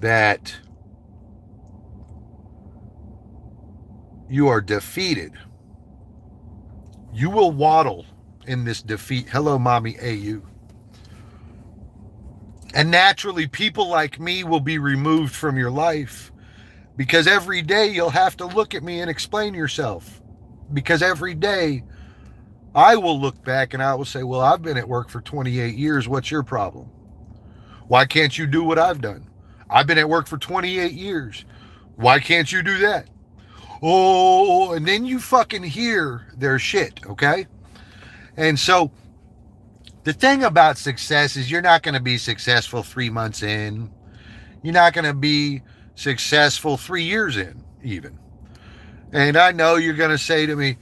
that you are defeated, you will waddle in this defeat. Hello, mommy AU. And naturally, people like me will be removed from your life, because every day you'll have to look at me and explain yourself. Because every day I will look back and I will say, well, I've been at work for 28 years. What's your problem? Why can't you do what I've done? I've been at work for 28 years. Why can't you do that? Oh, and then you fucking hear their shit, okay? And so the thing about success is you're not going to be successful 3 months in. You're not going to be successful 3 years in, even. And I know you're going to say to me,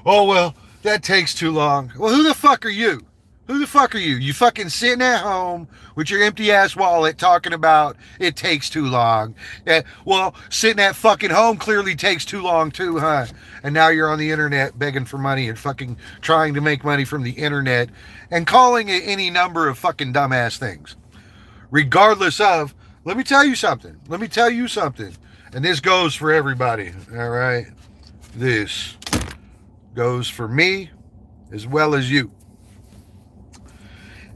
oh, well, that takes too long. Well, who the fuck are you? Who the fuck are you? You fucking sitting at home with your empty ass wallet talking about it takes too long. Yeah, well, sitting at fucking home clearly takes too long too, huh? And now you're on the internet begging for money and fucking trying to make money from the internet and calling it any number of fucking dumbass things. Regardless of, let me tell you something. And this goes for everybody, all right? This goes for me as well as you.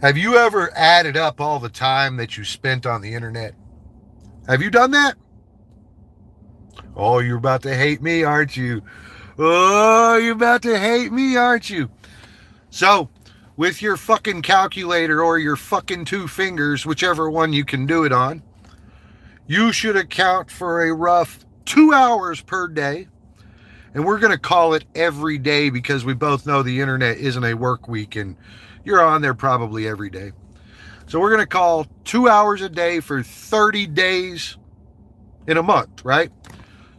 Have you ever added up all the time that you spent on the internet? Have you done that? Oh, you're about to hate me, aren't you? Oh, you're about to hate me, aren't you? So, with your fucking calculator or your fucking 2 fingers, whichever one you can do it on, you should account for a rough 2 hours per day. And we're going to call it every day because we both know the internet isn't a work week and you're on there probably every day. So we're going to call 2 hours a day for 30 days in a month, right?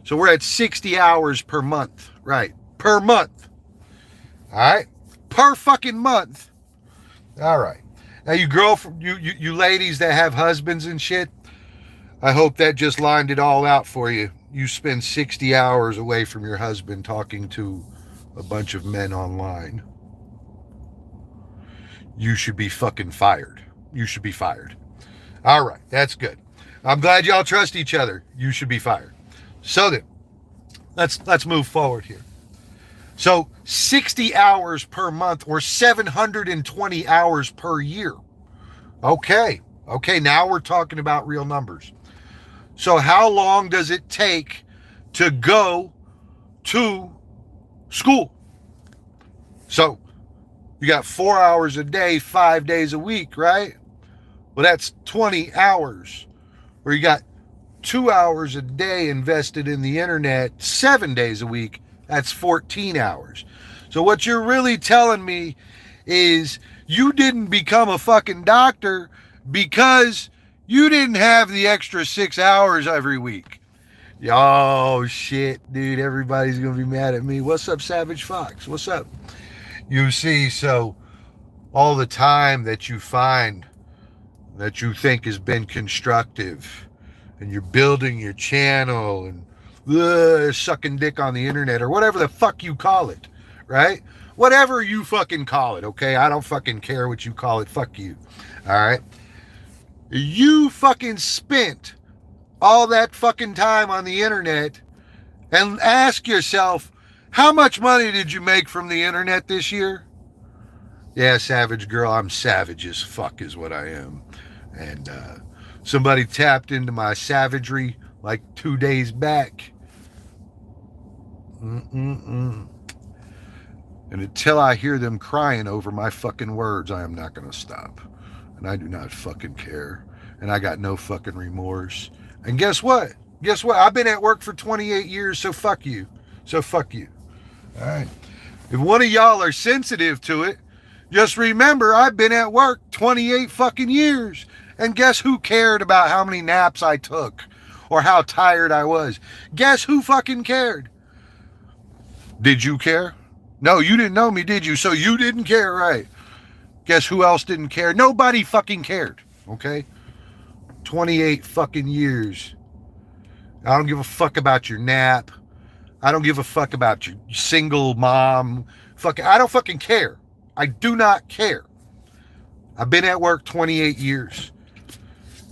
So we're at 60 hours per month, right? Per month. All right? Per fucking month. All right. Now you ladies that have husbands and shit, I hope that just lined it all out for you. You spend 60 hours away from your husband talking to a bunch of men online. You should be fucking fired. You should be fired. All right, that's good. I'm glad y'all trust each other. You should be fired. So then, let's move forward here. So 60 hours per month or 720 hours per year. Okay, now we're talking about real numbers. So how long does it take to go to school? So you got 4 hours a day, 5 days a week, right? Well, that's 20 hours. Or you got 2 hours a day invested in the internet, 7 days a week. That's 14 hours. So what you're really telling me is you didn't become a fucking doctor because you didn't have the extra 6 hours every week. Oh, shit, dude. Everybody's going to be mad at me. What's up, Savage Fox? What's up? You see, so all the time that you find that you think has been constructive and you're building your channel and sucking dick on the internet or whatever the fuck you call it, right? Whatever you fucking call it, okay? I don't fucking care what you call it. Fuck you. All right? You fucking spent all that fucking time on the internet and ask yourself, how much money did you make from the internet this year? Yeah, savage girl, I'm savage as fuck is what I am. And somebody tapped into my savagery like 2 days back. And until I hear them crying over my fucking words, I am not going to stop. And I do not fucking care. And I got no fucking remorse. And guess what? I've been at work for 28 years, so fuck you. All right. If one of y'all are sensitive to it, just remember I've been at work 28 fucking years. And guess who cared about how many naps I took or how tired I was? Guess who fucking cared? Did you care? No, you didn't know me, did you? So you didn't care, right? Guess who else didn't care? Nobody fucking cared, okay? 28 fucking years. I don't give a fuck about your nap. I don't give a fuck about your single mom. I don't fucking care. I do not care. I've been at work 28 years.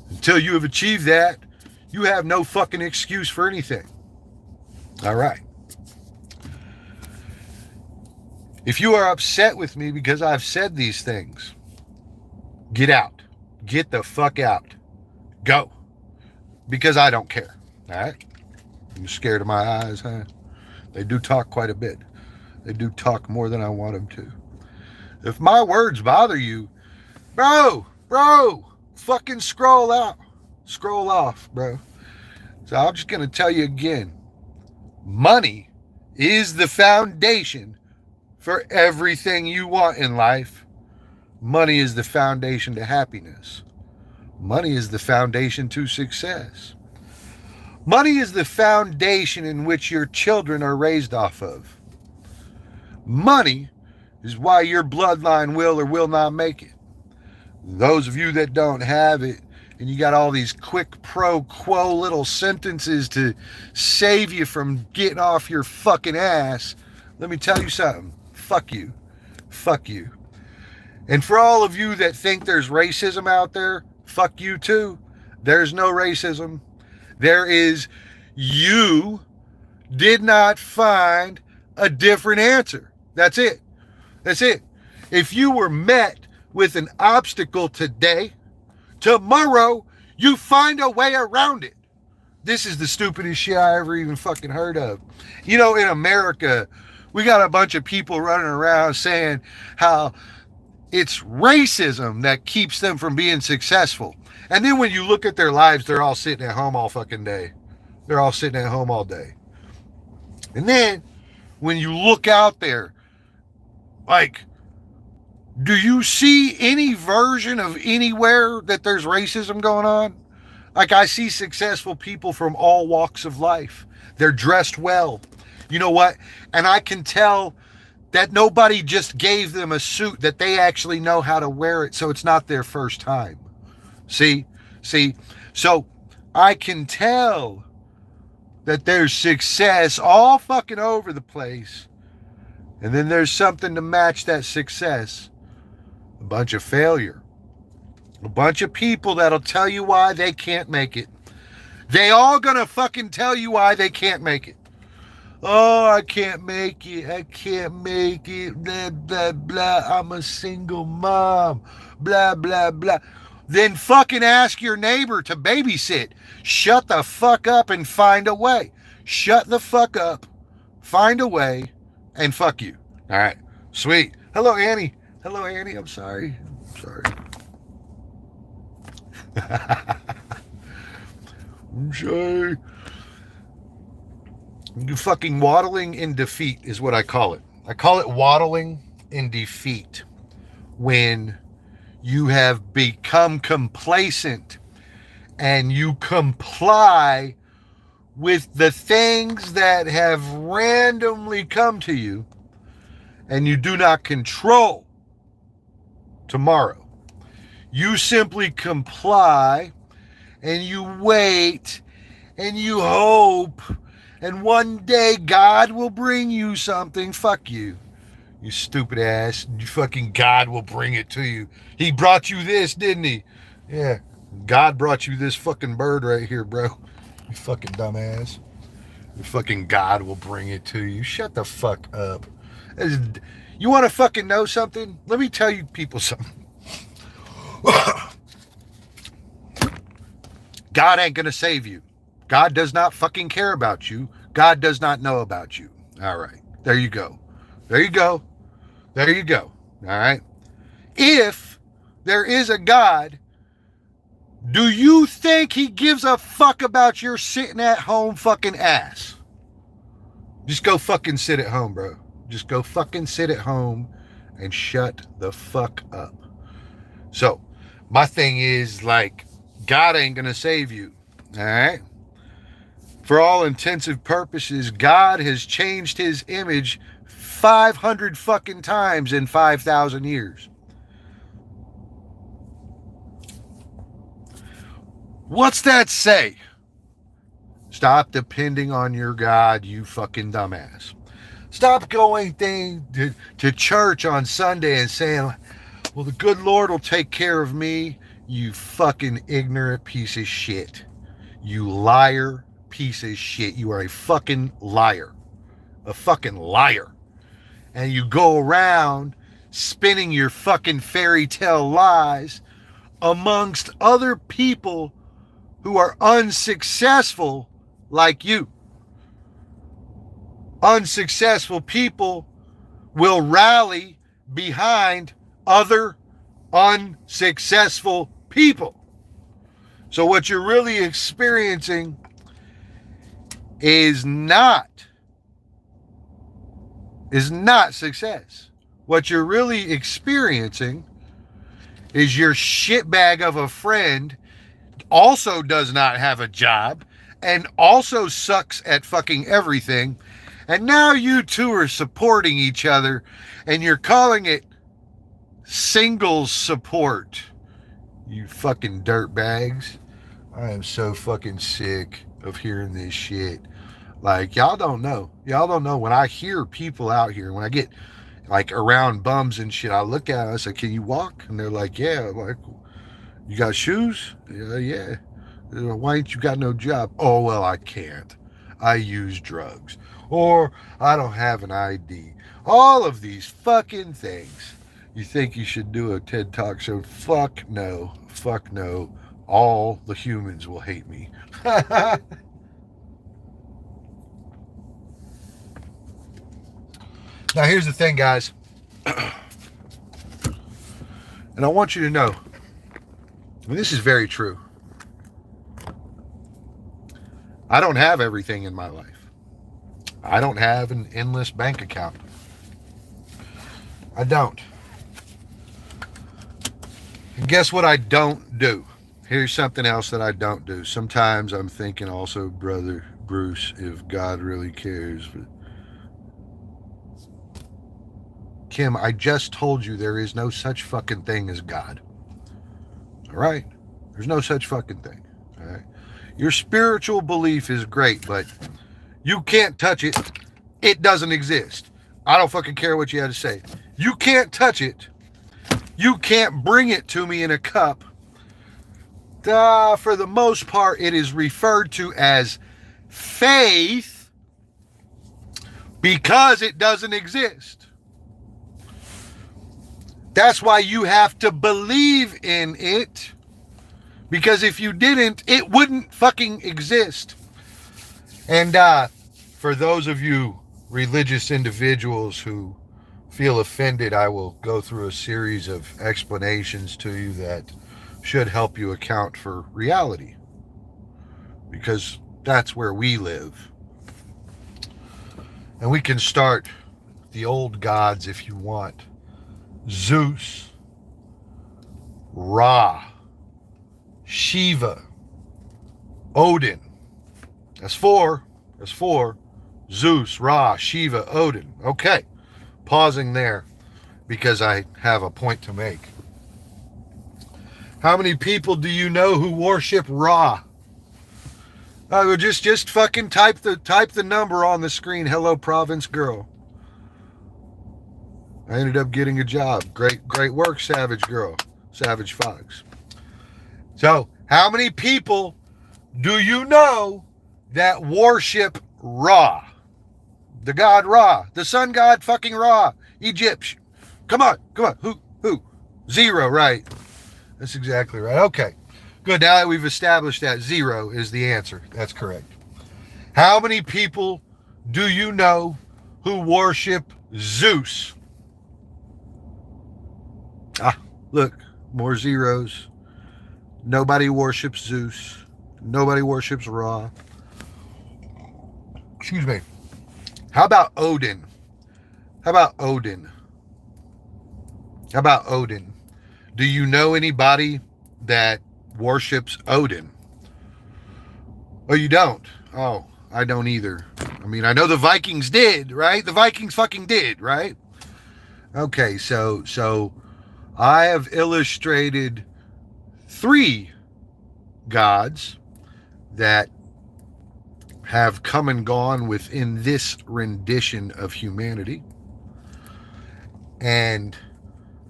Until you have achieved that, you have no fucking excuse for anything. All right. If you are upset with me because I've said these things, get out. Get the fuck out. Go. Because I don't care. All right? I'm scared of my eyes, huh? They do talk quite a bit. They do talk more than I want them to. If my words bother you, bro, fucking scroll out. Scroll off, bro. So I'm just going to tell you again. Money is the foundation for everything you want in life. Money is the foundation to happiness. Money is the foundation to success. Money is the foundation in which your children are raised off of. Money is why your bloodline will or will not make it. Those of you that don't have it, and you got all these quick pro quo little sentences to save you from getting off your fucking ass, let me tell you something. Fuck you. Fuck you. And for all of you that think there's racism out there, fuck you too. There's no racism. There is, you did not find a different answer. That's it. That's it. If you were met with an obstacle today, tomorrow you find a way around it. This is the stupidest shit I ever even fucking heard of. You know, in America, we got a bunch of people running around saying how it's racism that keeps them from being successful. And then when you look at their lives, they're all sitting at home all fucking day. They're all sitting at home all day. And then when you look out there, like, do you see any version of anywhere that there's racism going on? Like, I see successful people from all walks of life. They're dressed well. You know what? And I can tell that nobody just gave them a suit, that they actually know how to wear it, so it's not their first time. See? So I can tell that there's success all fucking over the place. And then there's something to match that success. A bunch of failure. A bunch of people that'll tell you why they can't make it. They all gonna fucking tell you why they can't make it. Oh, I can't make it. I can't make it. Blah, blah, blah. I'm a single mom. Blah, blah, blah. Then fucking ask your neighbor to babysit. Shut the fuck up and find a way. Shut the fuck up, find a way, and fuck you. All right. Sweet. Hello, Annie. Hello, Annie. I'm sorry. I'm sorry. You fucking waddling in defeat is what I call it. I call it waddling in defeat when you have become complacent and you comply with the things that have randomly come to you and you do not control tomorrow. You simply comply and you wait and you hope, and one day God will bring you something. Fuck you, you stupid ass. You fucking God will bring it to you. He brought you this, didn't he? Yeah, God brought you this fucking bird right here, bro. You fucking dumbass. Your fucking God will bring it to you. Shut the fuck up. You want to fucking know something? Let me tell you people something. God ain't gonna save you. God does not fucking care about you. God does not know about you. All right. There you go. There you go. There you go. All right. If there is a God, do you think he gives a fuck about your sitting at home fucking ass? Just go fucking sit at home, bro. Just go fucking sit at home and shut the fuck up. So, my thing is, like, God ain't gonna save you. All right? For all intensive purposes, God has changed his image 500 fucking times in 5,000 years. What's that say? Stop depending on your God, you fucking dumbass. Stop going to church on Sunday and saying, well, the good Lord will take care of me. You fucking ignorant piece of shit. You liar piece of shit. You are a fucking liar. A fucking liar. And you go around spinning your fucking fairy tale lies amongst other people who are unsuccessful like you. Unsuccessful people will rally behind other unsuccessful people. So what you're really experiencing is not success. What you're really experiencing is your shitbag of a friend also does not have a job and also sucks at fucking everything. And now you two are supporting each other and you're calling it singles support. You fucking dirtbags. I am so fucking sick of hearing this shit. Like, y'all don't know. Y'all don't know. When I hear people out here, when I get like around bums and shit, I look at them, I say, can you walk? And they're like, yeah. I'm like, you got shoes? Yeah. Why ain't you got no job? Oh, well, I can't. I use drugs. Or I don't have an ID. All of these fucking things. You think you should do a TED Talk show? Fuck no. Fuck no. All the humans will hate me. Now, here's the thing, guys. And I want you to know, and this is very true. I don't have everything in my life. I don't have an endless bank account. I don't. And guess what I don't do? Here's something else that I don't do. Sometimes I'm thinking also, Brother Bruce, if God really cares. But Kim, I just told you there is no such fucking thing as God. All right? There's no such fucking thing. All right? Your spiritual belief is great, but you can't touch it. It doesn't exist. I don't fucking care what you had to say. You can't touch it. You can't bring it to me in a cup. For the most part, it is referred to as faith because it doesn't exist. That's why you have to believe in it, because if you didn't, it wouldn't fucking exist. And for those of you religious individuals who feel offended, I will go through a series of explanations to you that should help you account for reality, because that's where we live. And we can start the old gods if you want. Zeus, Ra, Shiva, Odin. That's four. Zeus, Ra, Shiva, Odin. Okay. Pausing there because I have a point to make. How many people do you know who worship Ra? Just fucking type the number on the screen. Hello, Province Girl. I ended up getting a job. Great work, Savage Girl. Savage Fox. So, how many people do you know that worship Ra? The god Ra. The sun god fucking Ra. Egyptian. Come on. Who? Zero, right? That's exactly right. Okay. Good. Now that we've established that zero is the answer. That's correct. How many people do you know who worship Zeus? Look, more zeros. Nobody worships Zeus. Nobody worships Ra. Excuse me. How about Odin? Do you know anybody that worships Odin? Oh, you don't? Oh, I don't either. I mean, I know the Vikings did, right? The Vikings fucking did, right? Okay, so I have illustrated 3 gods that have come and gone within this rendition of humanity. And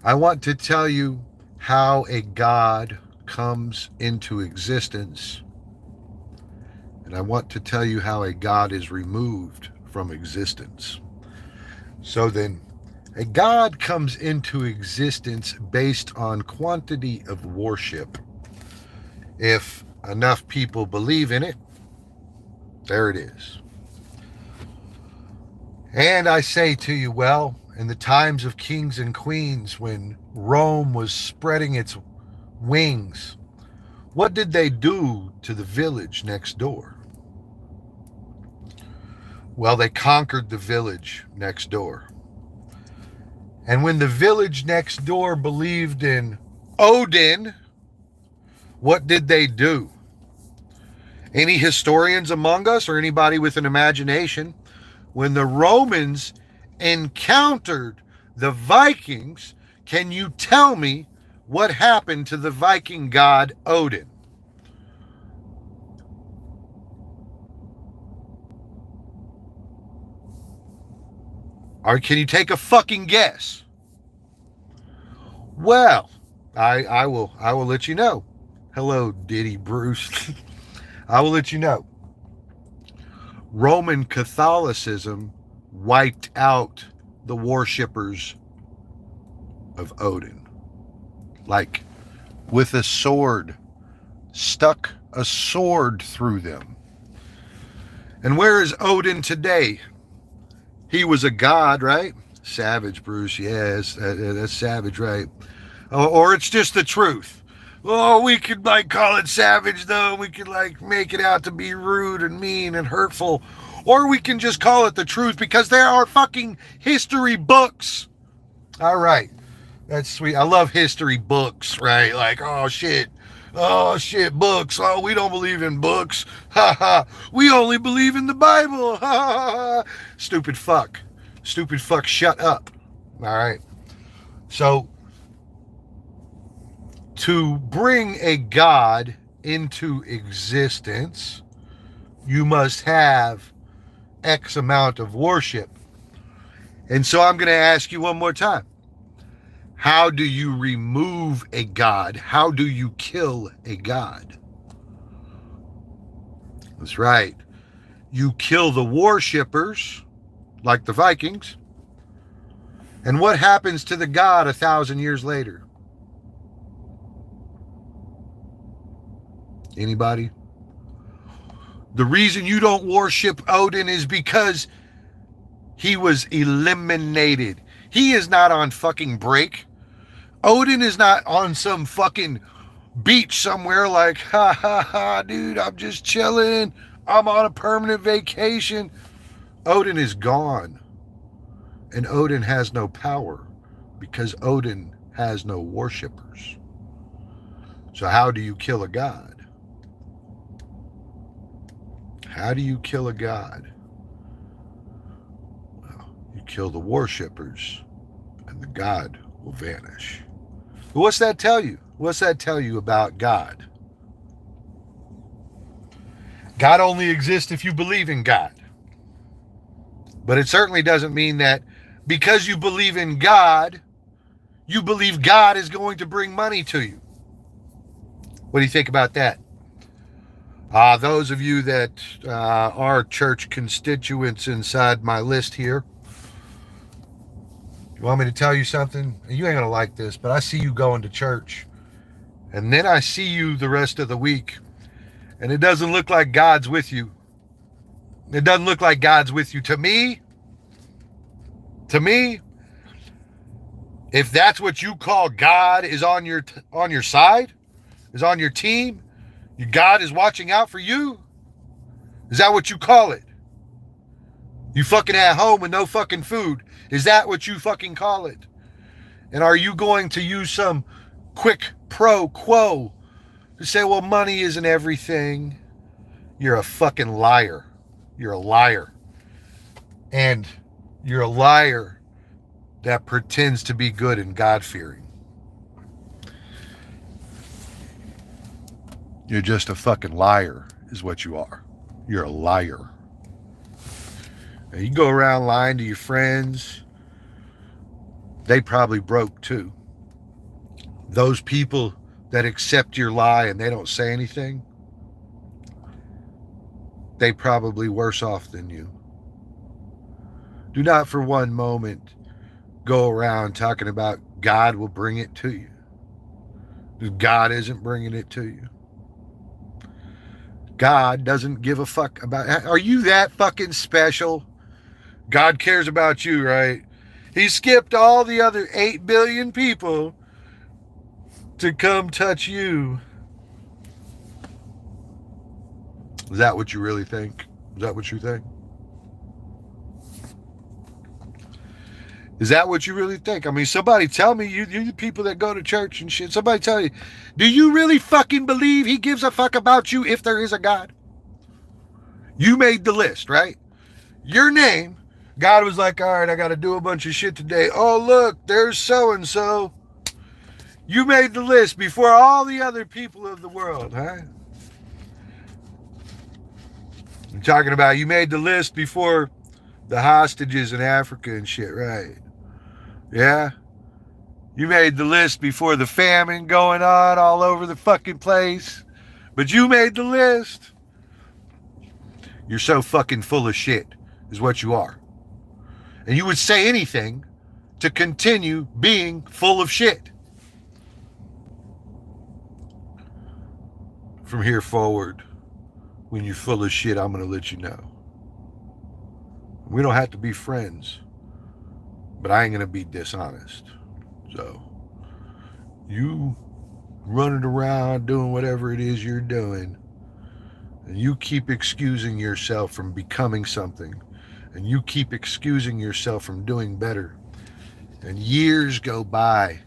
I want to tell you how a god comes into existence. And I want to tell you how a god is removed from existence. So then, a god comes into existence based on quantity of worship. If enough people believe in it, there it is. And I say to you, well, in the times of kings and queens, when Rome was spreading its wings, what did they do to the village next door? Well, they conquered the village next door. And when the village next door believed in Odin, what did they do? Any historians among us or anybody with an imagination? When the Romans encountered the Vikings, can you tell me what happened to the Viking god Odin? Or can you take a fucking guess? Well, I will let you know. Hello, Diddy Bruce. I will let you know. Roman Catholicism wiped out the worshippers of Odin. Like with a sword, stuck a sword through them. And where is Odin today? He was a god, right? Savage, Bruce. Yes, that's savage, right? Or it's just the truth. Oh, we could call it savage, though. We could make it out to be rude and mean and hurtful. Or we can just call it the truth because there are fucking history books. All right. That's sweet. I love history books, right? Oh shit, books. Oh, we don't believe in books. Ha ha. We only believe in the Bible. Ha ha ha. Stupid fuck, shut up. All right. So, to bring a god into existence, you must have X amount of worship. And so I'm going to ask you one more time. How do you remove a god? How do you kill a god? That's right. You kill the worshippers, like the Vikings. And what happens to the god 1,000 years later? Anybody? The reason you don't worship Odin is because he was eliminated. He is not on fucking break. Odin is not on some fucking beach somewhere like, ha ha ha, dude, I'm just chilling. I'm on a permanent vacation. Odin is gone. And Odin has no power because Odin has no worshipers. So how do you kill a god? How do you kill a god? Well, you kill the worshipers and the god will vanish. But what's that tell you? What's that tell you about God? God only exists if you believe in God. But it certainly doesn't mean that because you believe in God, you believe God is going to bring money to you. What do you think about that? Those of you that are church constituents inside my list here, you want me to tell you something? You ain't going to like this, but I see you going to church. And then I see you the rest of the week. And it doesn't look like God's with you. It doesn't look like God's with you. To me, if that's what you call God is on your side, is on your team, God is watching out for you, is that what you call it? You fucking at home with no fucking food. Is that what you fucking call it? And are you going to use some quick pro quo to say, well, money isn't everything? You're a fucking liar. You're a liar. And you're a liar that pretends to be good and God-fearing. You're just a fucking liar is what you are. You're a liar. And you go around lying to your friends. They probably broke too. Those people that accept your lie and they don't say anything, they probably worse off than you. Do not for one moment go around talking about God will bring it to you. God isn't bringing it to you. God doesn't give a fuck about. Are you that fucking special? God cares about you, right? He skipped all the other 8 billion people to come touch you. Is that what you really think? Is that what you think? Is that what you really think? I mean, somebody tell me, you the people that go to church and shit, somebody tell you, do you really fucking believe he gives a fuck about you if there is a God? You made the list, right? Your name, God was like, all right, I got to do a bunch of shit today. Oh, look, there's so-and-so. You made the list before all the other people of the world, huh? I'm talking about you made the list before the hostages in Africa and shit, right? Yeah? You made the list before the famine going on all over the fucking place. But you made the list. You're so fucking full of shit, is what you are. And you would say anything to continue being full of shit. From here forward, when you're full of shit, I'm going to let you know. We don't have to be friends, but I ain't going to be dishonest. So, you running around doing whatever it is you're doing, and you keep excusing yourself from becoming something, and you keep excusing yourself from doing better, and years go by,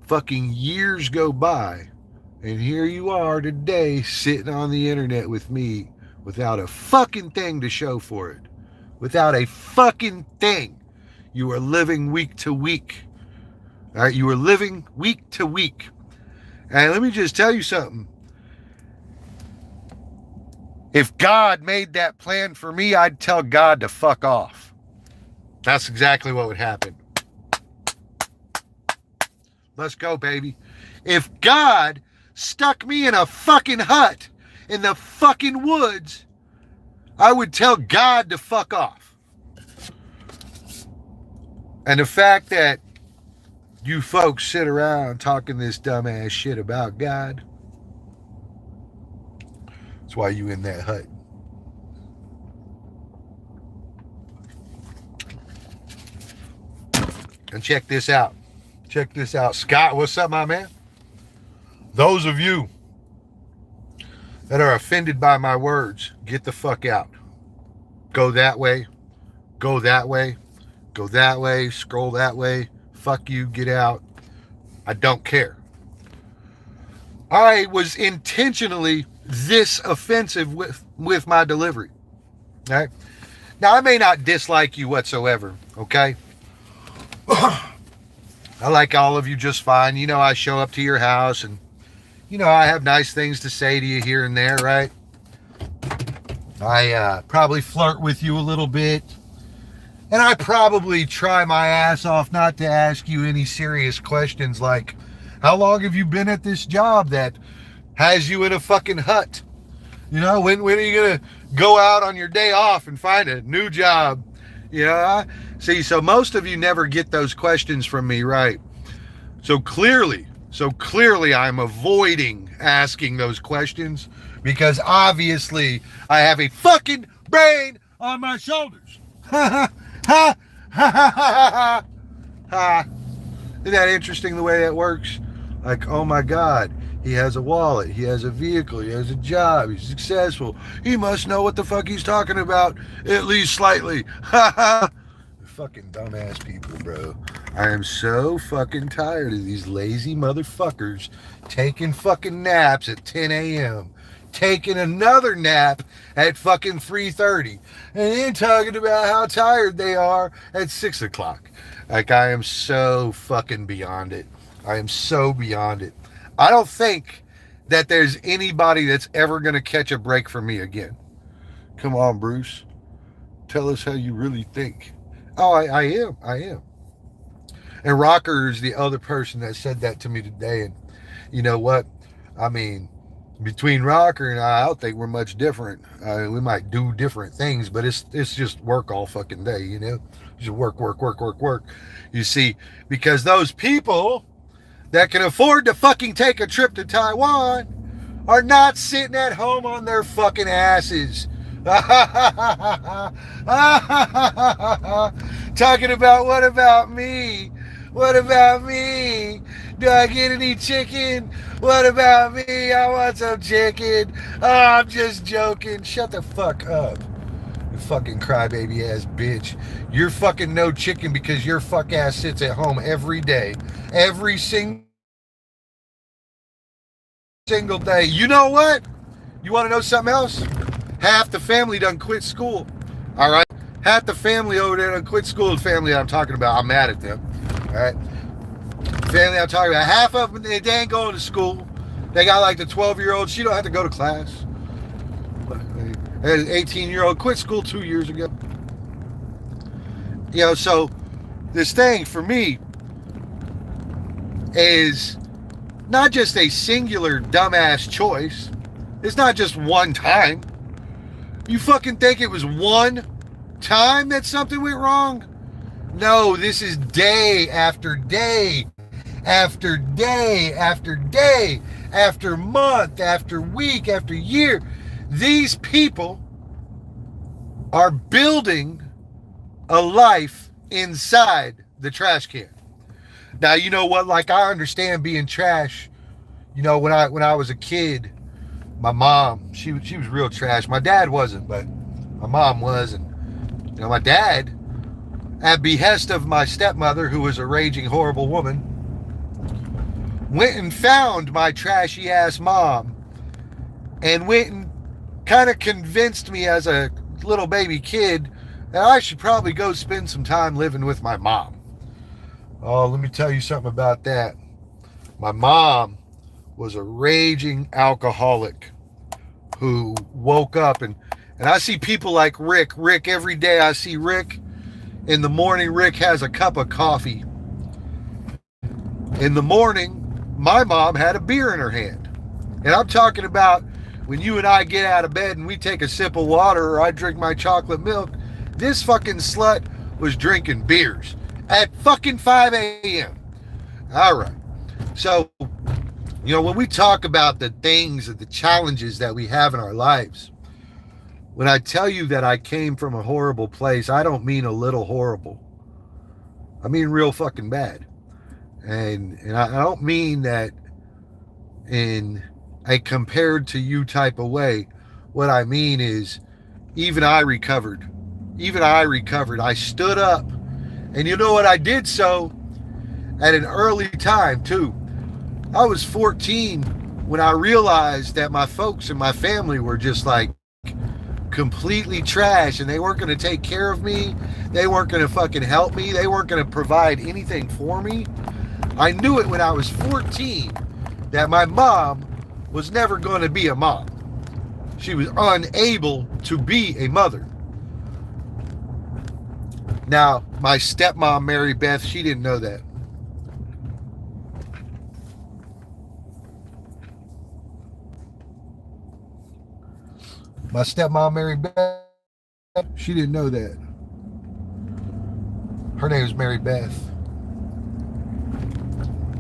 fucking years go by, and here you are today sitting on the internet with me without a fucking thing to show for it. Without a fucking thing. You are living week to week. All right, you were living week to week. And let me just tell you something. If God made that plan for me, I'd tell God to fuck off. That's exactly what would happen. Let's go, baby. If God stuck me in a fucking hut in the fucking woods, I would tell God to fuck off. And the fact that you folks sit around talking this dumbass shit about God, that's why you in that hut. And check this out. Check this out. Scott, what's up, my man? Those of you that are offended by my words, get the fuck out. Go that way. Go that way. Go that way. Scroll that way. Fuck you. Get out. I don't care. I was intentionally this offensive with my delivery. Okay? Now, I may not dislike you whatsoever. Okay? I like all of you just fine. You know, I show up to your house and, you know, I have nice things to say to you here and there, right? I probably flirt with you a little bit. And I probably try my ass off not to ask you any serious questions like, how long have you been at this job that has you in a fucking hut? You know, when are you going to go out on your day off and find a new job? You know, see, so most of you never get those questions from me, right? So clearly I'm avoiding asking those questions because obviously I have a fucking brain on my shoulders. Ha ha ha ha ha ha. Isn't that interesting the way that works? Like, oh my God, he has a wallet, he has a vehicle, he has a job, he's successful. He must know what the fuck he's talking about, at least slightly. Ha ha. Fucking dumbass people, bro. I am so fucking tired of these lazy motherfuckers taking fucking naps at 10 a.m. Taking another nap at fucking 3:30. And then talking about how tired they are at 6 o'clock. Like, I am so fucking beyond it. I am so beyond it. I don't think that there's anybody that's ever going to catch a break from me again. Come on, Bruce. Tell us how you really think. Oh, I am. And Rocker is the other person that said that to me today. And you know what? I mean, between Rocker and I don't think we're much different. We might do different things, but it's just work all fucking day, you know? Just work. You see, because those people that can afford to fucking take a trip to Taiwan are not sitting at home on their fucking asses. Talking about, what about me? What about me? Do I get any chicken? What about me? I want some chicken. Oh, I'm just joking. Shut the fuck up. You fucking crybaby ass bitch. You're fucking no chicken because your fuck ass sits at home every day. Every single day. You know what? You want to know something else? Half the family done quit school. All right? Half the family over there done quit school. The family I'm talking about, I'm mad at them. All right? Family I'm talking about, half of them, they ain't going to school. They got like the 12-year-old. She don't have to go to class. An 18-year-old quit school 2 years ago. You know, so this thing for me is not just a singular dumbass choice. It's not just one time. You fucking think it was one time that something went wrong? No, this is day after day after day after day after month after week after year. These people are building a life inside the trash can. Now, you know what? Like, I understand being trash. You know, when I was a kid, my mom, she was real trash. My dad wasn't, but my mom was. And, you know, my dad, at behest of my stepmother, who was a raging, horrible woman, went and found my trashy ass mom and went and kind of convinced me as a little baby kid that I should probably go spend some time living with my mom. Oh, let me tell you something about that. My mom was a raging alcoholic who woke up and I see people like Rick every day. I see Rick in the morning. Rick has a cup of coffee. In the morning, my mom had a beer in her hand. And I'm talking about when you and I get out of bed and we take a sip of water or I drink my chocolate milk, this fucking slut was drinking beers at fucking 5 a.m. All right. So, when we talk about the things and the challenges that we have in our lives, when I tell you that I came from a horrible place, I don't mean a little horrible. I mean real fucking bad. And I don't mean that in a compared to you type of way. What I mean is even I recovered. Even I recovered. I stood up. And you know what? I did so at an early time too. I was 14 when I realized that my folks and my family were just like completely trash and they weren't going to take care of me. They weren't going to fucking help me. They weren't going to provide anything for me. I knew it when I was 14 that my mom was never going to be a mom. She was unable to be a mother. Now, my stepmom, Mary Beth, she didn't know that. My stepmom, Mary Beth, she didn't know that. Her name was Mary Beth.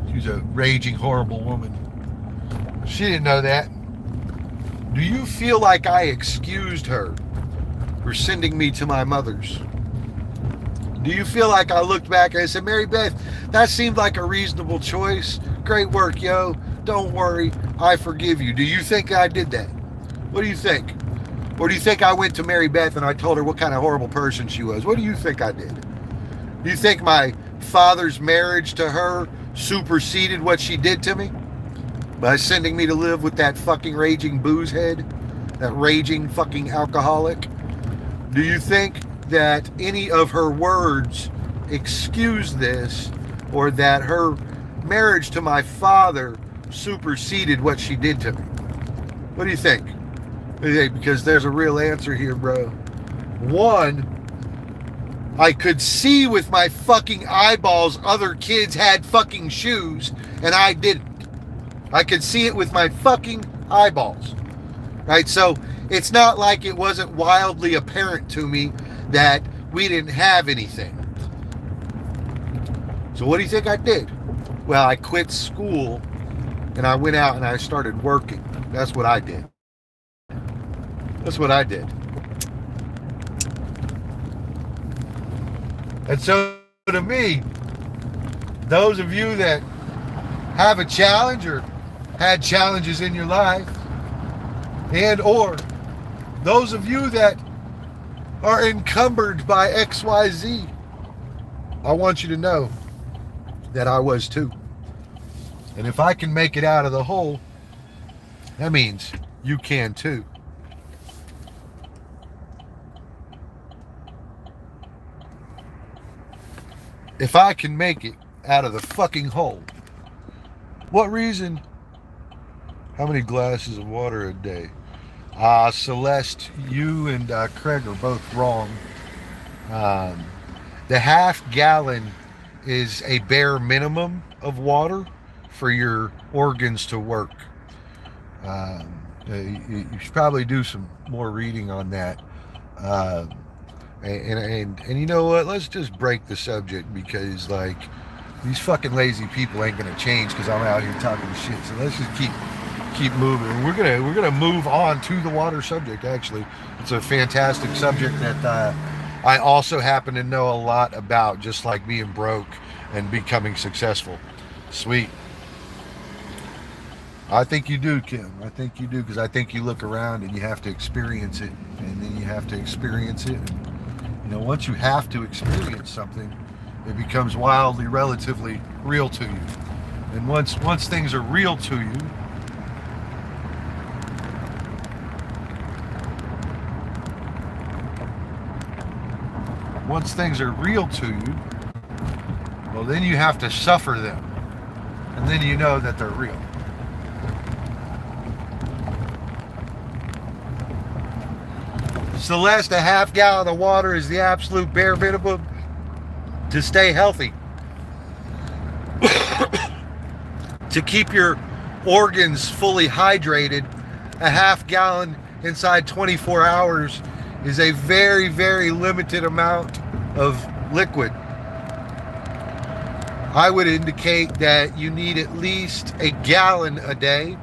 She was a raging, horrible woman. She didn't know that. Do you feel like I excused her for sending me to my mother's? Do you feel like I looked back and I said, Mary Beth, that seemed like a reasonable choice. Great work, yo. Don't worry. I forgive you. Do you think I did that? What do you think? Or do you think I went to Mary Beth and I told her what kind of horrible person she was? What do you think I did? Do you think my father's marriage to her superseded what she did to me? By sending me to live with that fucking raging booze head? That raging fucking alcoholic? Do you think that any of her words excuse this, or that her marriage to my father superseded what she did to me? What do you think? Because there's a real answer here, bro. One, I could see with my fucking eyeballs other kids had fucking shoes and I didn't. I could see it with my fucking eyeballs. Right? So it's not like it wasn't wildly apparent to me that we didn't have anything. So what do you think I did? Well, I quit school and I went out and I started working. That's what I did. That's what I did. And so to me, those of you that have a challenge or had challenges in your life, and or those of you that are encumbered by XYZ, I want you to know that I was too. And if I can make it out of the hole, that means you can too. If I can make it out of the fucking hole, what reason? How many glasses of water a day? Celeste, you and Craig are both wrong. The half gallon is a bare minimum of water for your organs to work. You should probably do some more reading on that. And you know what? Let's just break the subject because like these fucking lazy people ain't gonna change because I'm out here talking shit. So let's just keep moving. And we're gonna move on to the water subject. Actually, it's a fantastic subject that I also happen to know a lot about, just like being broke and becoming successful. Sweet. I think you do, Kim. I think you do, because I think you look around and you have to experience it, and then you have to experience it. And, once you have to experience something, it becomes wildly, relatively real to you. And once things are real to you, well, then you have to suffer them. And then you know that they're real. Celeste, a half gallon of water is the absolute bare minimum to stay healthy. To keep your organs fully hydrated, a half gallon inside 24 hours is a very, very limited amount of liquid. I would indicate that you need at least a gallon a day,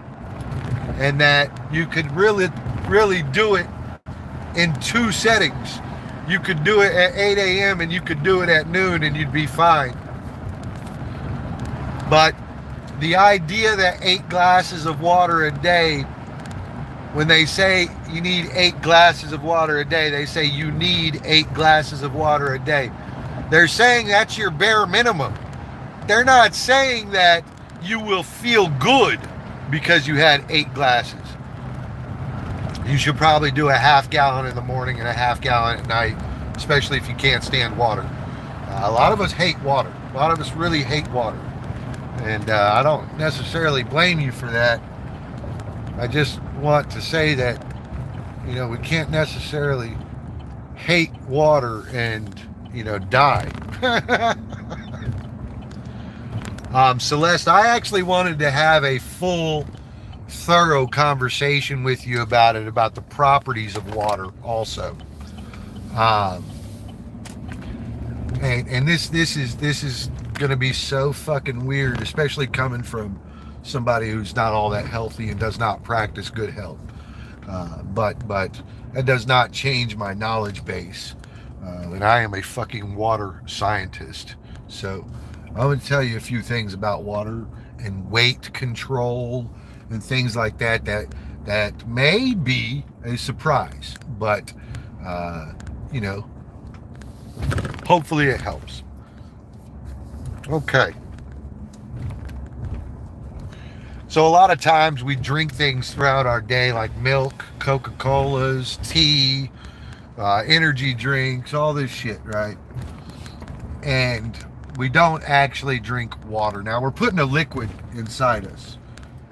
and that you could really do it in 2 settings. You could do it at 8 a.m. and you could do it at noon and you'd be fine. But the idea that 8 glasses of water a day, when they say you need 8 glasses of water a day, they say you need 8 glasses of water a day. They're saying that's your bare minimum. They're not saying that you will feel good because you had 8 glasses. You should probably do a half gallon in the morning and a half gallon at night, especially if you can't stand water. A lot of us hate water. A lot of us really hate water. And I don't necessarily blame you for that. I just want to say that, you know, we can't necessarily hate water and, you know, die. Celeste, I actually wanted to have a full, thorough conversation with you about it, about the properties of water also. And this is going to be so fucking weird, especially coming from somebody who's not all that healthy and does not practice good health. But that does not change my knowledge base. And I am a fucking water scientist. So I'm going to tell you a few things about water and weight control and things like that may be a surprise, but you know, hopefully it helps. Okay. So a lot of times we drink things throughout our day like milk, Coca-Colas, tea, energy drinks, all this shit, right? And we don't actually drink water. Now we're putting a liquid inside us.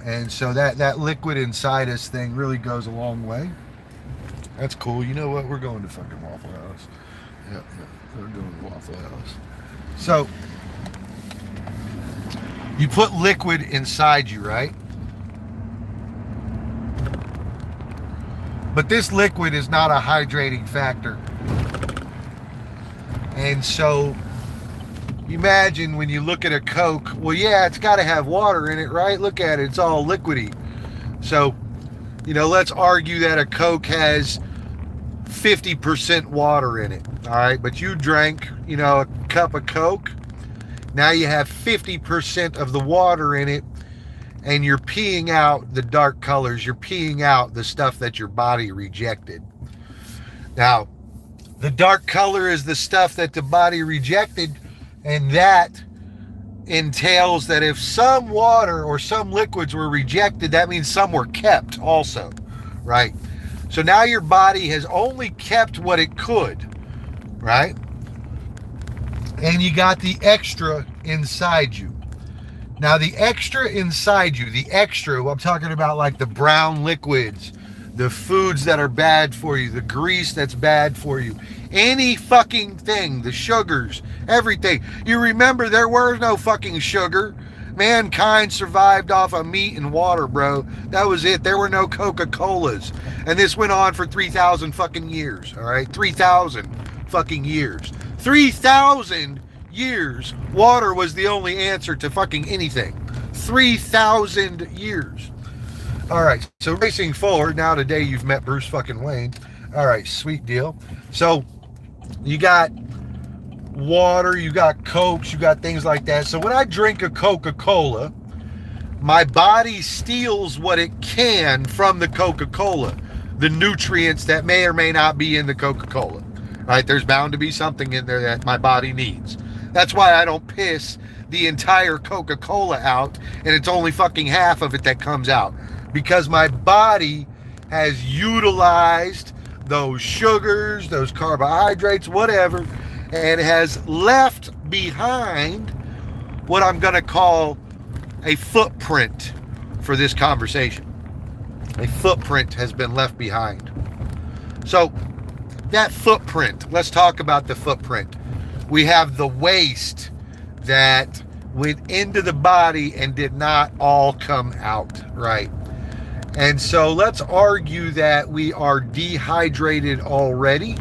And so that liquid inside us thing really goes a long way. That's cool. You know what? We're going to fucking Waffle House. Yeah, we're doing Waffle House. So you put liquid inside you, right? But this liquid is not a hydrating factor. And so imagine when you look at a Coke, well, yeah, it's got to have water in it, right? Look at it. It's all liquidy. So, you know, let's argue that a Coke has 50% water in it, all right? But you drank, you know, a cup of Coke. Now you have 50% of the water in it, and you're peeing out the dark colors. You're peeing out the stuff that your body rejected. Now, the dark color is the stuff that the body rejected, and that entails that if some water or some liquids were rejected, that means some were kept also, right? So now your body has only kept what it could, right? And you got the extra inside you. Now the extra inside you, I'm talking about like the brown liquids, the foods that are bad for you, the grease that's bad for you, any fucking thing, the sugars, everything. You remember there was no fucking sugar. Mankind survived off of meat and water, bro. That was it. There were no Coca-Colas. And this went on for 3,000 fucking years, all right? 3,000 fucking years. 3,000 years, water was the only answer to fucking anything. 3,000 years. All right, so racing forward, now today you've met Bruce fucking Wayne. All right, sweet deal. So you got water, you got Cokes, you got things like that. So when I drink a Coca-Cola, my body steals what it can from the Coca-Cola, the nutrients that may or may not be in the Coca-Cola. Right? There's bound to be something in there that my body needs. That's why I don't piss the entire Coca-Cola out and it's only fucking half of it that comes out. Because my body has utilized those sugars, those carbohydrates, whatever, and has left behind what I'm going to call a footprint for this conversation. A footprint has been left behind. So that footprint, let's talk about the footprint. We have the waste that went into the body and did not all come out, right? And so let's argue that we are dehydrated already,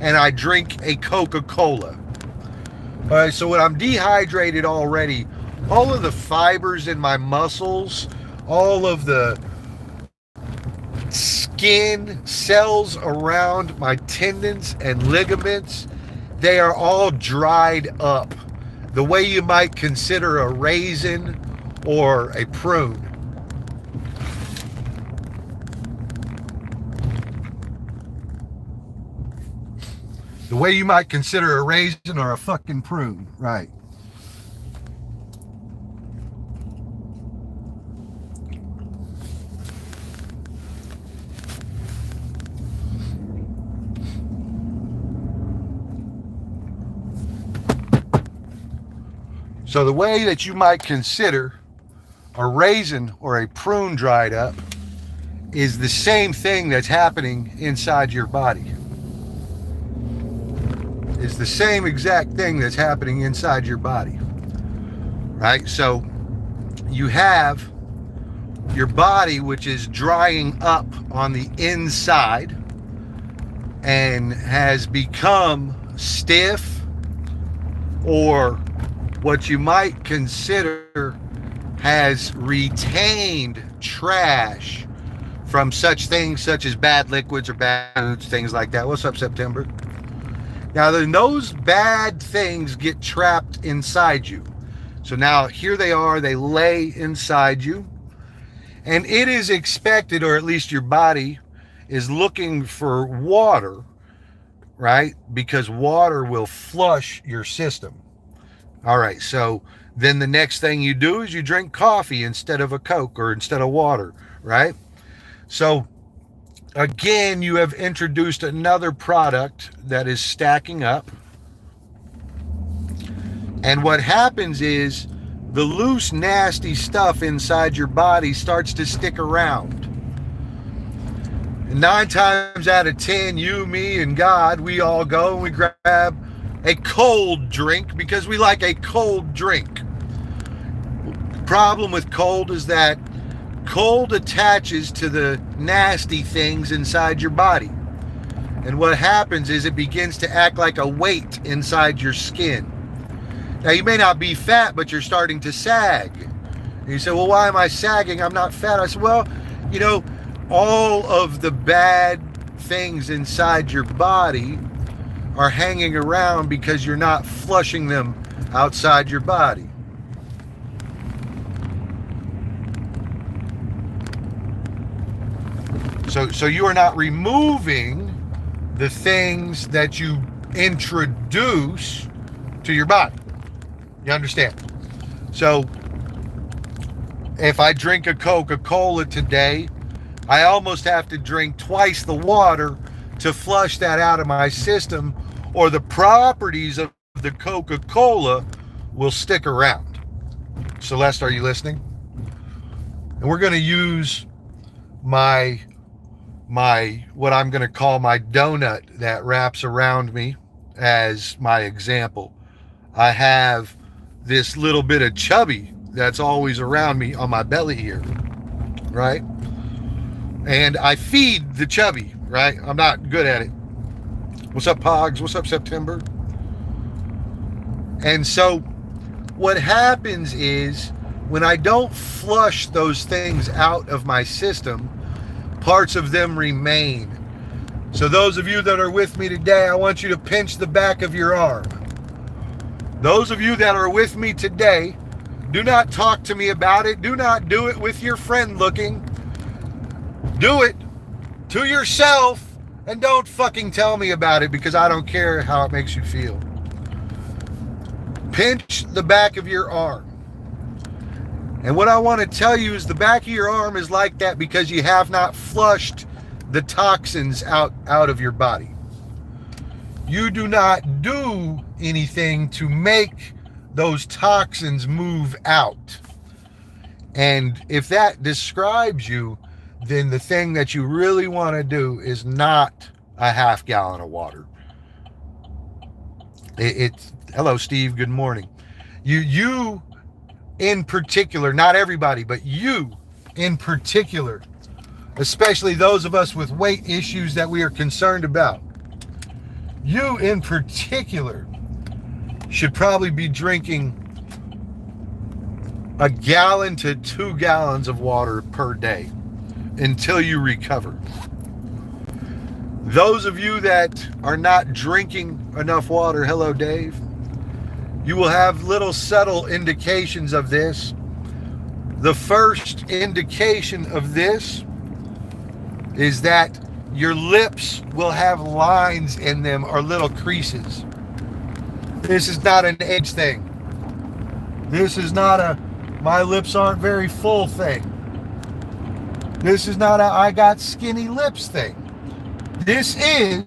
and I drink a Coca-Cola. All right, so when I'm dehydrated already, all of the fibers in my muscles, all of the skin cells around my tendons and ligaments, they are all dried up, the way you might consider a raisin or a prune. The way you might consider a raisin or a fucking prune, right? So the way that you might consider a raisin or a prune dried up is the same thing that's happening inside your body. Is the same exact thing that's happening inside your body, right? So you have your body, which is drying up on the inside and has become stiff, or what you might consider has retained trash from such things such as bad liquids or bad foods, things like that. What's up, September? Now, then those bad things get trapped inside you. So now here they are, they lay inside you. And it is expected, or at least your body is looking for water, right? Because water will flush your system. All right, so then the next thing you do is you drink coffee instead of a Coke or instead of water, right? So again, you have introduced another product that is stacking up. And what happens is the loose, nasty stuff inside your body starts to stick around. And 9 times out of 10, you, me, and God, we all go and we grab a cold drink because we like a cold drink. The problem with cold is that cold attaches to the nasty things inside your body. And what happens is it begins to act like a weight inside your skin. Now, you may not be fat, but you're starting to sag. And you say, well, why am I sagging? I'm not fat. I said, well, you know, all of the bad things inside your body are hanging around because you're not flushing them outside your body. So you are not removing the things that you introduce to your body. You understand? So if I drink a Coca-Cola today, I almost have to drink twice the water to flush that out of my system, or the properties of the Coca-Cola will stick around. Celeste, are you listening? And we're going to use my what I'm going to call my donut that wraps around me as my example. I have this little bit of chubby that's always around me on my belly here, right? And I feed the chubby, right? I'm not good at it. What's up, Pogs? What's up, September? And so what happens is when I don't flush those things out of my system, parts of them remain. So those of you that are with me today, I want you to pinch the back of your arm. Those of you that are with me today, do not talk to me about it. Do not do it with your friend looking. Do it to yourself, and don't fucking tell me about it, because I don't care how it makes you feel. Pinch the back of your arm. And what I want to tell you is the back of your arm is like that because you have not flushed the toxins out of your body. You do not do anything to make those toxins move out. And if that describes you, then the thing that you really want to do is not a half gallon of water. It's hello, Steve. Good morning. You in particular, not everybody, but you in particular, especially those of us with weight issues that we are concerned about, you in particular should probably be drinking a gallon to 2 gallons of water per day until you recover. Those of you that are not drinking enough water, hello, Dave, you will have little subtle indications of this. The first indication of this is that your lips will have lines in them or little creases. This is not an age thing. This is not a my lips aren't very full thing. This is not a I got skinny lips thing. This is,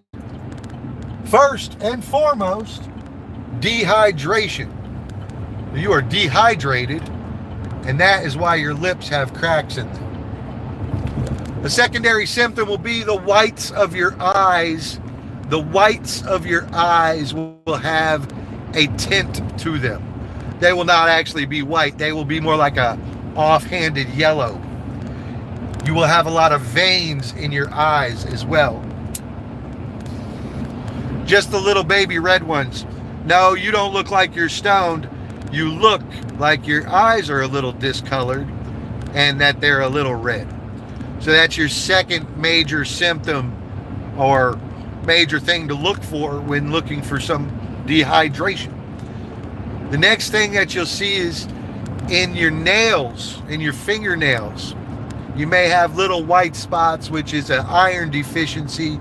first and foremost, dehydration. You are dehydrated, and that is why your lips have cracks in them. The secondary symptom will be the whites of your eyes. The whites of your eyes will have a tint to them. They will not actually be white. They will be more like a off-handed yellow. You will have a lot of veins in your eyes as well. Just the little baby red ones. No, you don't look like you're stoned. You look like your eyes are a little discolored and that they're a little red. So that's your second major symptom or major thing to look for when looking for some dehydration. The next thing that you'll see is in your nails, in your fingernails. You may have little white spots, which is an iron deficiency.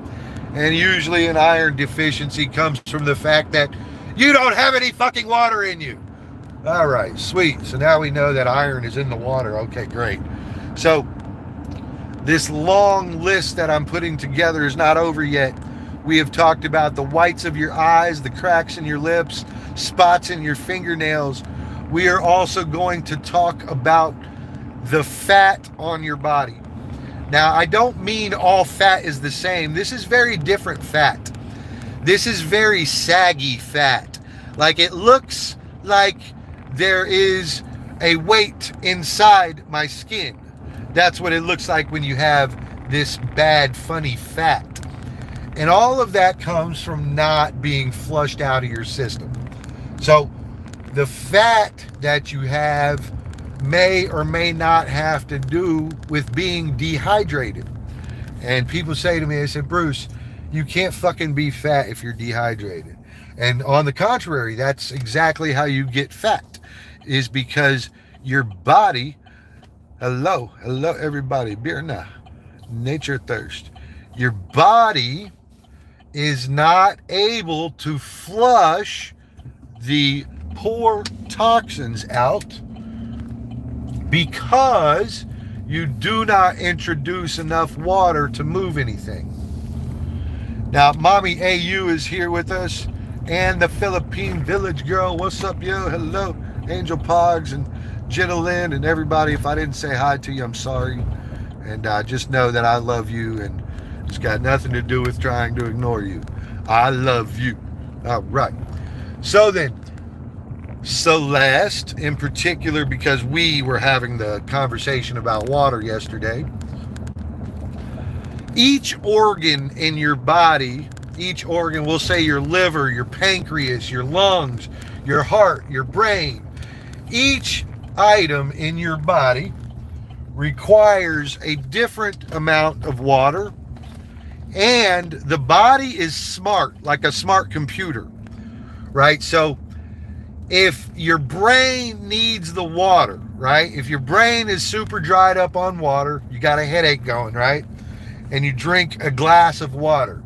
And usually an iron deficiency comes from the fact that you don't have any fucking water in you. All right, sweet. So now we know that iron is in the water. Okay, great. So this long list that I'm putting together is not over yet. We have talked about the whites of your eyes, the cracks in your lips, spots in your fingernails. We are also going to talk about the fat on your body. Now, I don't mean all fat is the same. This is very different fat. This is very saggy fat. Like it looks like there is a weight inside my skin. That's what it looks like when you have this bad, funny fat. And all of that comes from not being flushed out of your system. So the fat that you have may or may not have to do with being dehydrated. And people say to me, they said, Bruce, you can't fucking be fat if you're dehydrated. And on the contrary, that's exactly how you get fat, is because your body, hello everybody, beer now, nature thirst. Your body is not able to flush the poor toxins out because you do not introduce enough water to move anything. Now, Mommy AU is here with us, and the Philippine Village Girl. What's up, yo? Hello, Angel Pogs and Jenna Lynn and everybody. If I didn't say hi to you, I'm sorry. And just know that I love you, and it's got nothing to do with trying to ignore you. I love you. All right. So then, Celeste in particular, because we were having the conversation about water yesterday, each organ in your body, each organ, we'll say your liver, your pancreas, your lungs, your heart, your brain, each item in your body requires a different amount of water. And the body is smart, like a smart computer, right? So if your brain needs the water, right? If your brain is super dried up on water, you got a headache going, right? And you drink a glass of water.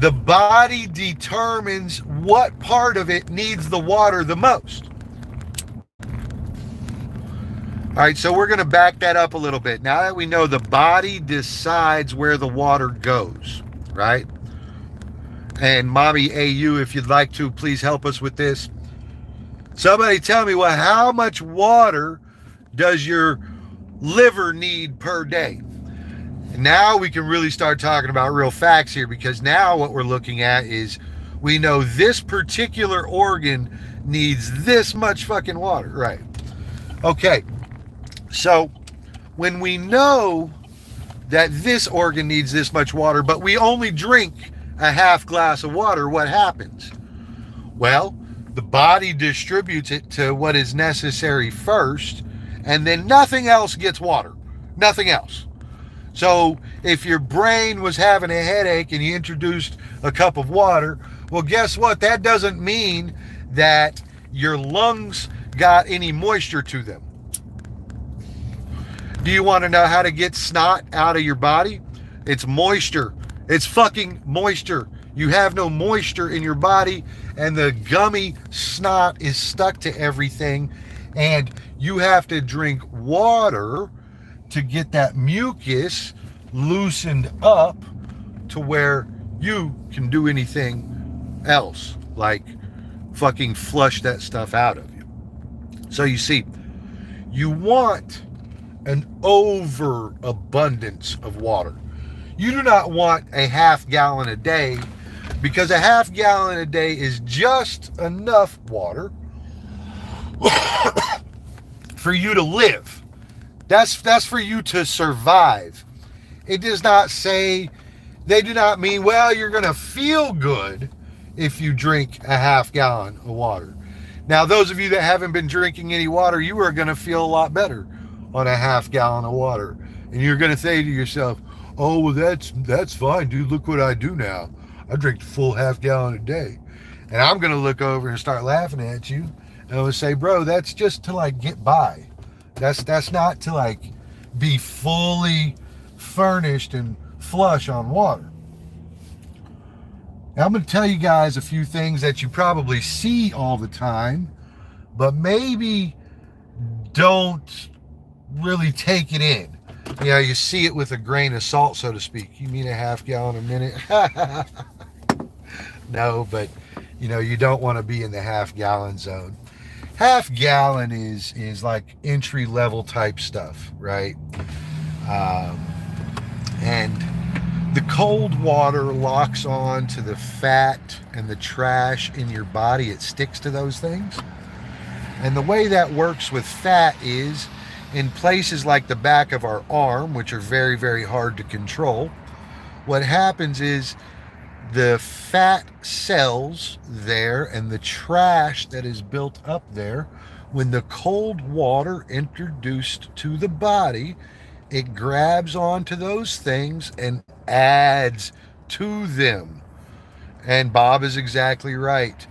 The body determines what part of it needs the water the most. All right, so we're going to back that up a little bit. Now that we know the body decides where the water goes, right? And Mommy AU, if you'd like to, please help us with this. Somebody tell me, well, how much water does your liver need per day? Now we can really start talking about real facts here, because now what we're looking at is we know this particular organ needs this much fucking water, right? Okay, so when we know that this organ needs this much water, but we only drink a half glass of water, what happens? Well, the body distributes it to what is necessary first, and then nothing else gets water. Nothing else. So if your brain was having a headache and you introduced a cup of water, well, guess what? That doesn't mean that your lungs got any moisture to them. Do you want to know how to get snot out of your body? It's moisture. It's fucking moisture. You have no moisture in your body, and the gummy snot is stuck to everything, and you have to drink water to get that mucus loosened up to where you can do anything else, like fucking flush that stuff out of you. So you see, you want an overabundance of water. You do not want a half gallon a day, because a half gallon a day is just enough water for you to live. That's for you to survive. It does not say, they do not mean, well, you're going to feel good if you drink a half gallon of water. Now, those of you that haven't been drinking any water, you are going to feel a lot better on a half gallon of water. And you're going to say to yourself, oh, well, that's fine, dude. Look what I do now. I drink a full half gallon a day. And I'm going to look over and start laughing at you. And I'm going to say, bro, that's just to like get by. That's not to like be fully furnished and flush on water. Now I'm going to tell you guys a few things that you probably see all the time, but maybe don't really take it in. You know, you see it with a grain of salt, so to speak. You mean a half gallon a minute? No, but you know, you don't want to be in the half gallon zone. Half gallon is like entry level type stuff, right? And the cold water locks on to the fat and the trash in your body. It sticks to those things. And the way that works with fat is in places like the back of our arm, which are very, very hard to control. What happens is the fat cells there and the trash that is built up there, when the cold water introduced to the body, it grabs onto those things and adds to them. And Bob is exactly right.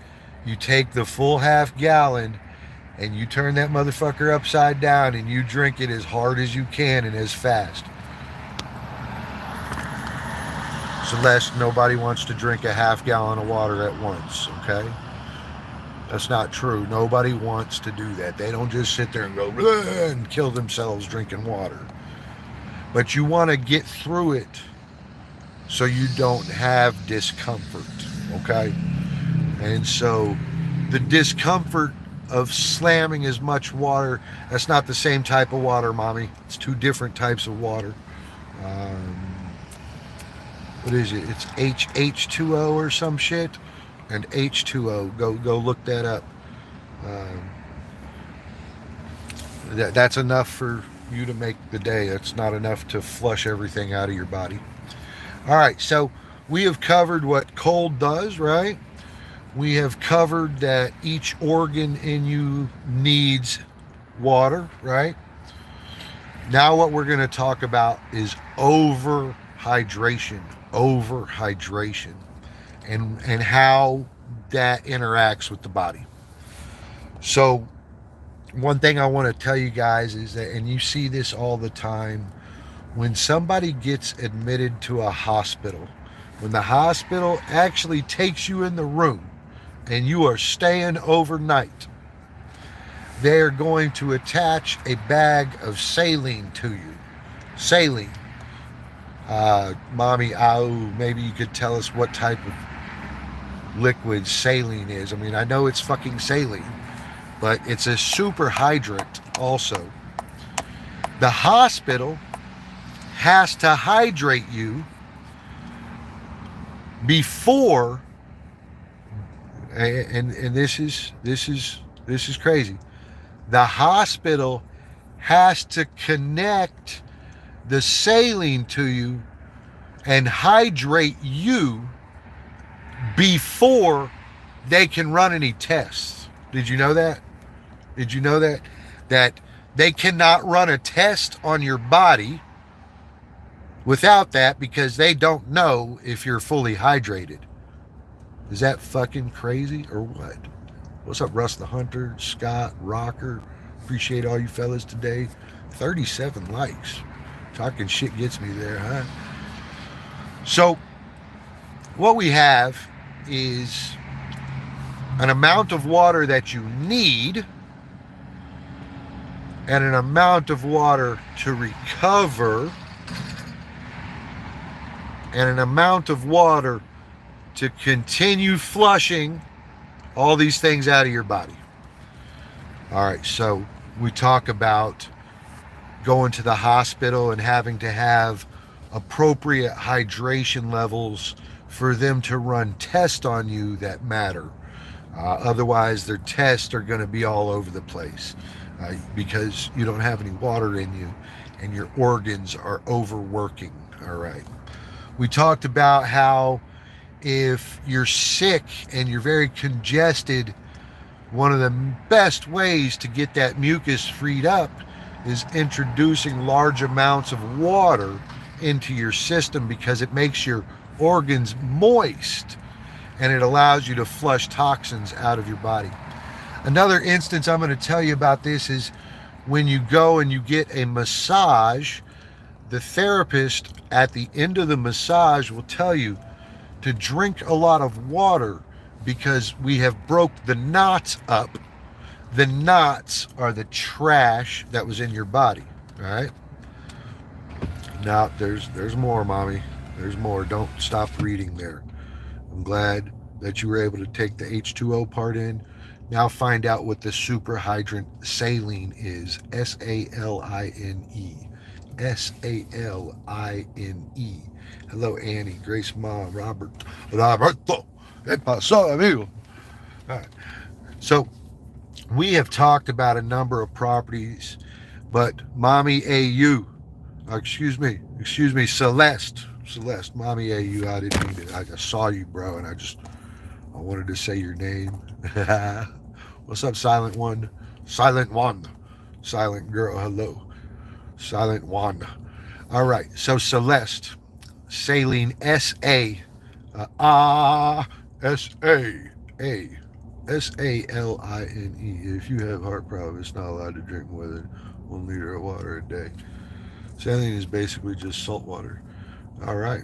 You take the full half gallon and you turn that motherfucker upside down and you drink it as hard as you can and as fast. Celeste, nobody wants to drink a half gallon of water at once, okay? That's not true. Nobody wants to do that. They don't just sit there and go and kill themselves drinking water. But you want to get through it so you don't have discomfort, okay? And so the discomfort of slamming as much water, that's not the same type of water, mommy. It's two different types of water. What is it? It's H2O or some shit, and H2O. Go look that up. That's enough for you to make the day. That's not enough to flush everything out of your body. All right, so we have covered what cold does, right? We have covered that each organ in you needs water, right? Now what we're going to talk about is overhydration, and how that interacts with the body. So one thing I want to tell you guys is that, and you see this all the time, when somebody gets admitted to a hospital, when the hospital actually takes you in the room and you are staying overnight, they are going to attach a bag of saline to you. Saline. Mommy, maybe you could tell us what type of liquid saline is. I mean, I know it's fucking saline, but it's a super hydrant also. The hospital has to hydrate you before, and this is crazy. The hospital has to connect the saline to you and hydrate you before they can run any tests. Did you know that? Did you know that? That they cannot run a test on your body without that because they don't know if you're fully hydrated. Is that fucking crazy or what? What's up, Russ the Hunter, Scott, Rocker? Appreciate all you fellas today. 37 likes. Talking shit gets me there, huh? So, what we have is an amount of water that you need and an amount of water to recover and an amount of water to continue flushing all these things out of your body. All right, so we talk about going to the hospital and having to have appropriate hydration levels for them to run tests on you that matter. Otherwise, their tests are going to be all over the place because you don't have any water in you and your organs are overworking. All right. We talked about how if you're sick and you're very congested, one of the best ways to get that mucus freed up is introducing large amounts of water into your system because it makes your organs moist and it allows you to flush toxins out of your body. Another instance I'm going to tell you about this is when you go and you get a massage, the therapist at the end of the massage will tell you to drink a lot of water because we have broke the knots up. The knots are the trash that was in your body, all right? Now, there's more, Mommy. There's more. Don't stop reading there. I'm glad that you were able to take the H2O part in. Now find out what the superhydrant saline is. S-A-L-I-N-E. S-A-L-I-N-E. Hello, Annie, Grace, Mom, Roberto. ¿Qué pasó, amigo? All right. So, we have talked about a number of properties, but Mommy AU, excuse me, Celeste, Mommy AU, I didn't mean it. I just saw you, bro, and I wanted to say your name. What's up, Silent One? Silent One. Silent Girl, hello. Silent One. All right, so Celeste, saline, S-A, S-A-A. S-A-L-I-N-E. If you have heart problems, it's not allowed to drink more than 1 liter of water a day. Saline is basically just salt water. All right.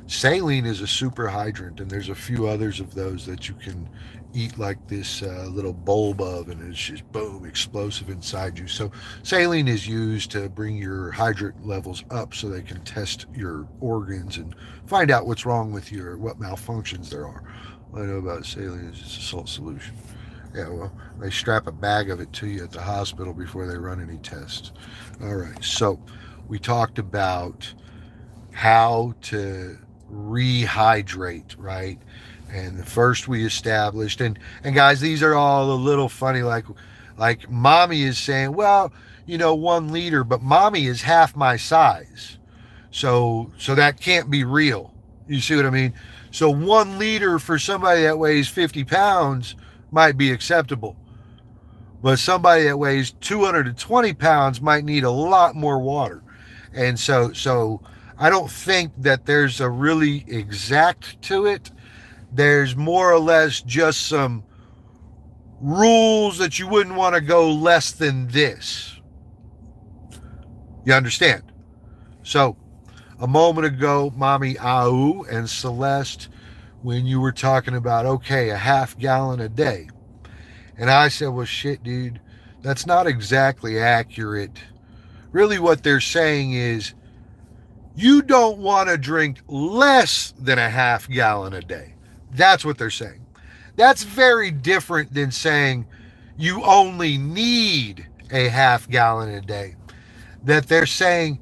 Saline is a super hydrant, and there's a few others of those that you can eat like this little bulb of, and it's just boom, explosive inside you. So saline is used to bring your hydrate levels up so they can test your organs and find out what's wrong with you or what malfunctions there are. All I know about saline is it's a salt solution. Yeah, well, they strap a bag of it to you at the hospital before they run any tests. All right, so we talked about how to rehydrate, right? And first we established, and guys, these are all a little funny, like Mommy is saying, well, 1 liter, but Mommy is half my size. So that can't be real. You see what I mean? So 1 liter for somebody that weighs 50 pounds might be acceptable. But somebody that weighs 220 pounds might need a lot more water. And so I don't think that there's a really exact to it. There's more or less just some rules that you wouldn't want to go less than this. You understand? So a moment ago, Mommy Au and Celeste, when you were talking about, okay, a half gallon a day. And I said, well, shit, dude, that's not exactly accurate. Really what they're saying is you don't want to drink less than a half gallon a day. That's what they're saying. That's very different than saying you only need a half gallon a day. That they're saying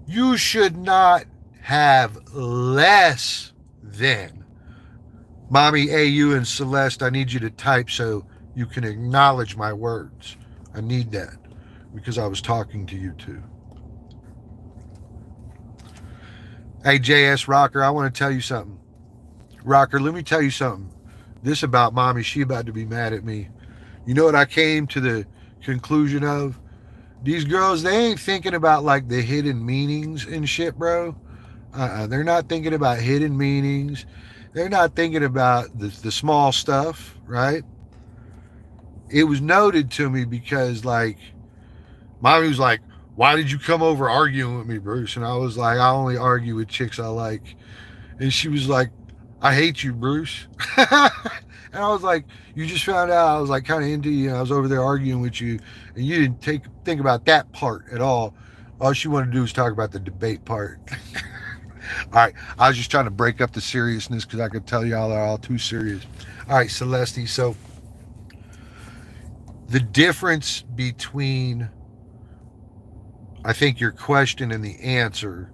you should not have less than. Mommy, AU, and Celeste, I need you to type so you can acknowledge my words. I need that because I was talking to you too. Hey, JS Rocker, I want to tell you something. Rocker, let me tell you something. This about Mommy, she about to be mad at me. You know what I came to the conclusion of? These girls, they ain't thinking about like the hidden meanings and shit, bro. They're not thinking about hidden meanings. They're not thinking about the small stuff, right? It was noted to me because, like, Mommy was like, why did you come over arguing with me, Bruce? And I was like, I only argue with chicks I like. And she was like, I hate you, Bruce. And I was like, you just found out I was like kind of into you. And I was over there arguing with you. And you didn't think about that part at all. All she wanted to do was talk about the debate part. All right. I was just trying to break up the seriousness because I could tell y'all are all too serious. All right, Celeste. So the difference between, I think, your question and the answer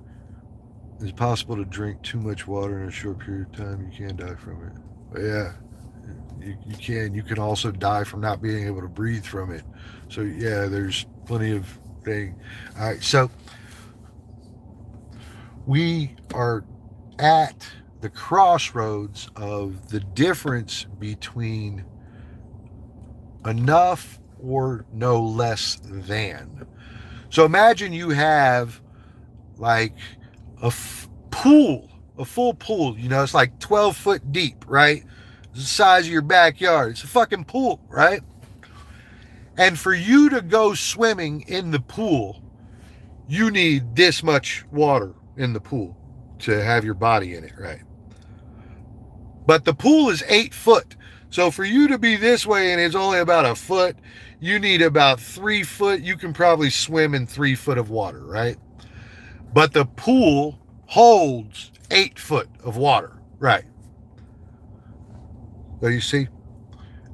is it possible to drink too much water in a short period of time. You can die from it. But yeah, you can. You can also die from not being able to breathe from it. So yeah, there's plenty of thing. All right, so we are at the crossroads of the difference between enough or no less than. So imagine you have like a pool, a full pool, you know, it's like 12 foot deep, right? It's the size of your backyard. It's a fucking pool, right? And for you to go swimming in the pool, you need this much water in the pool to have your body in it, right? But the pool is 8 foot. So for you to be this way and it's only about a foot, you need about 3 foot. You can probably swim in 3 foot of water, right? But the pool holds 8 foot of water, right? So you see?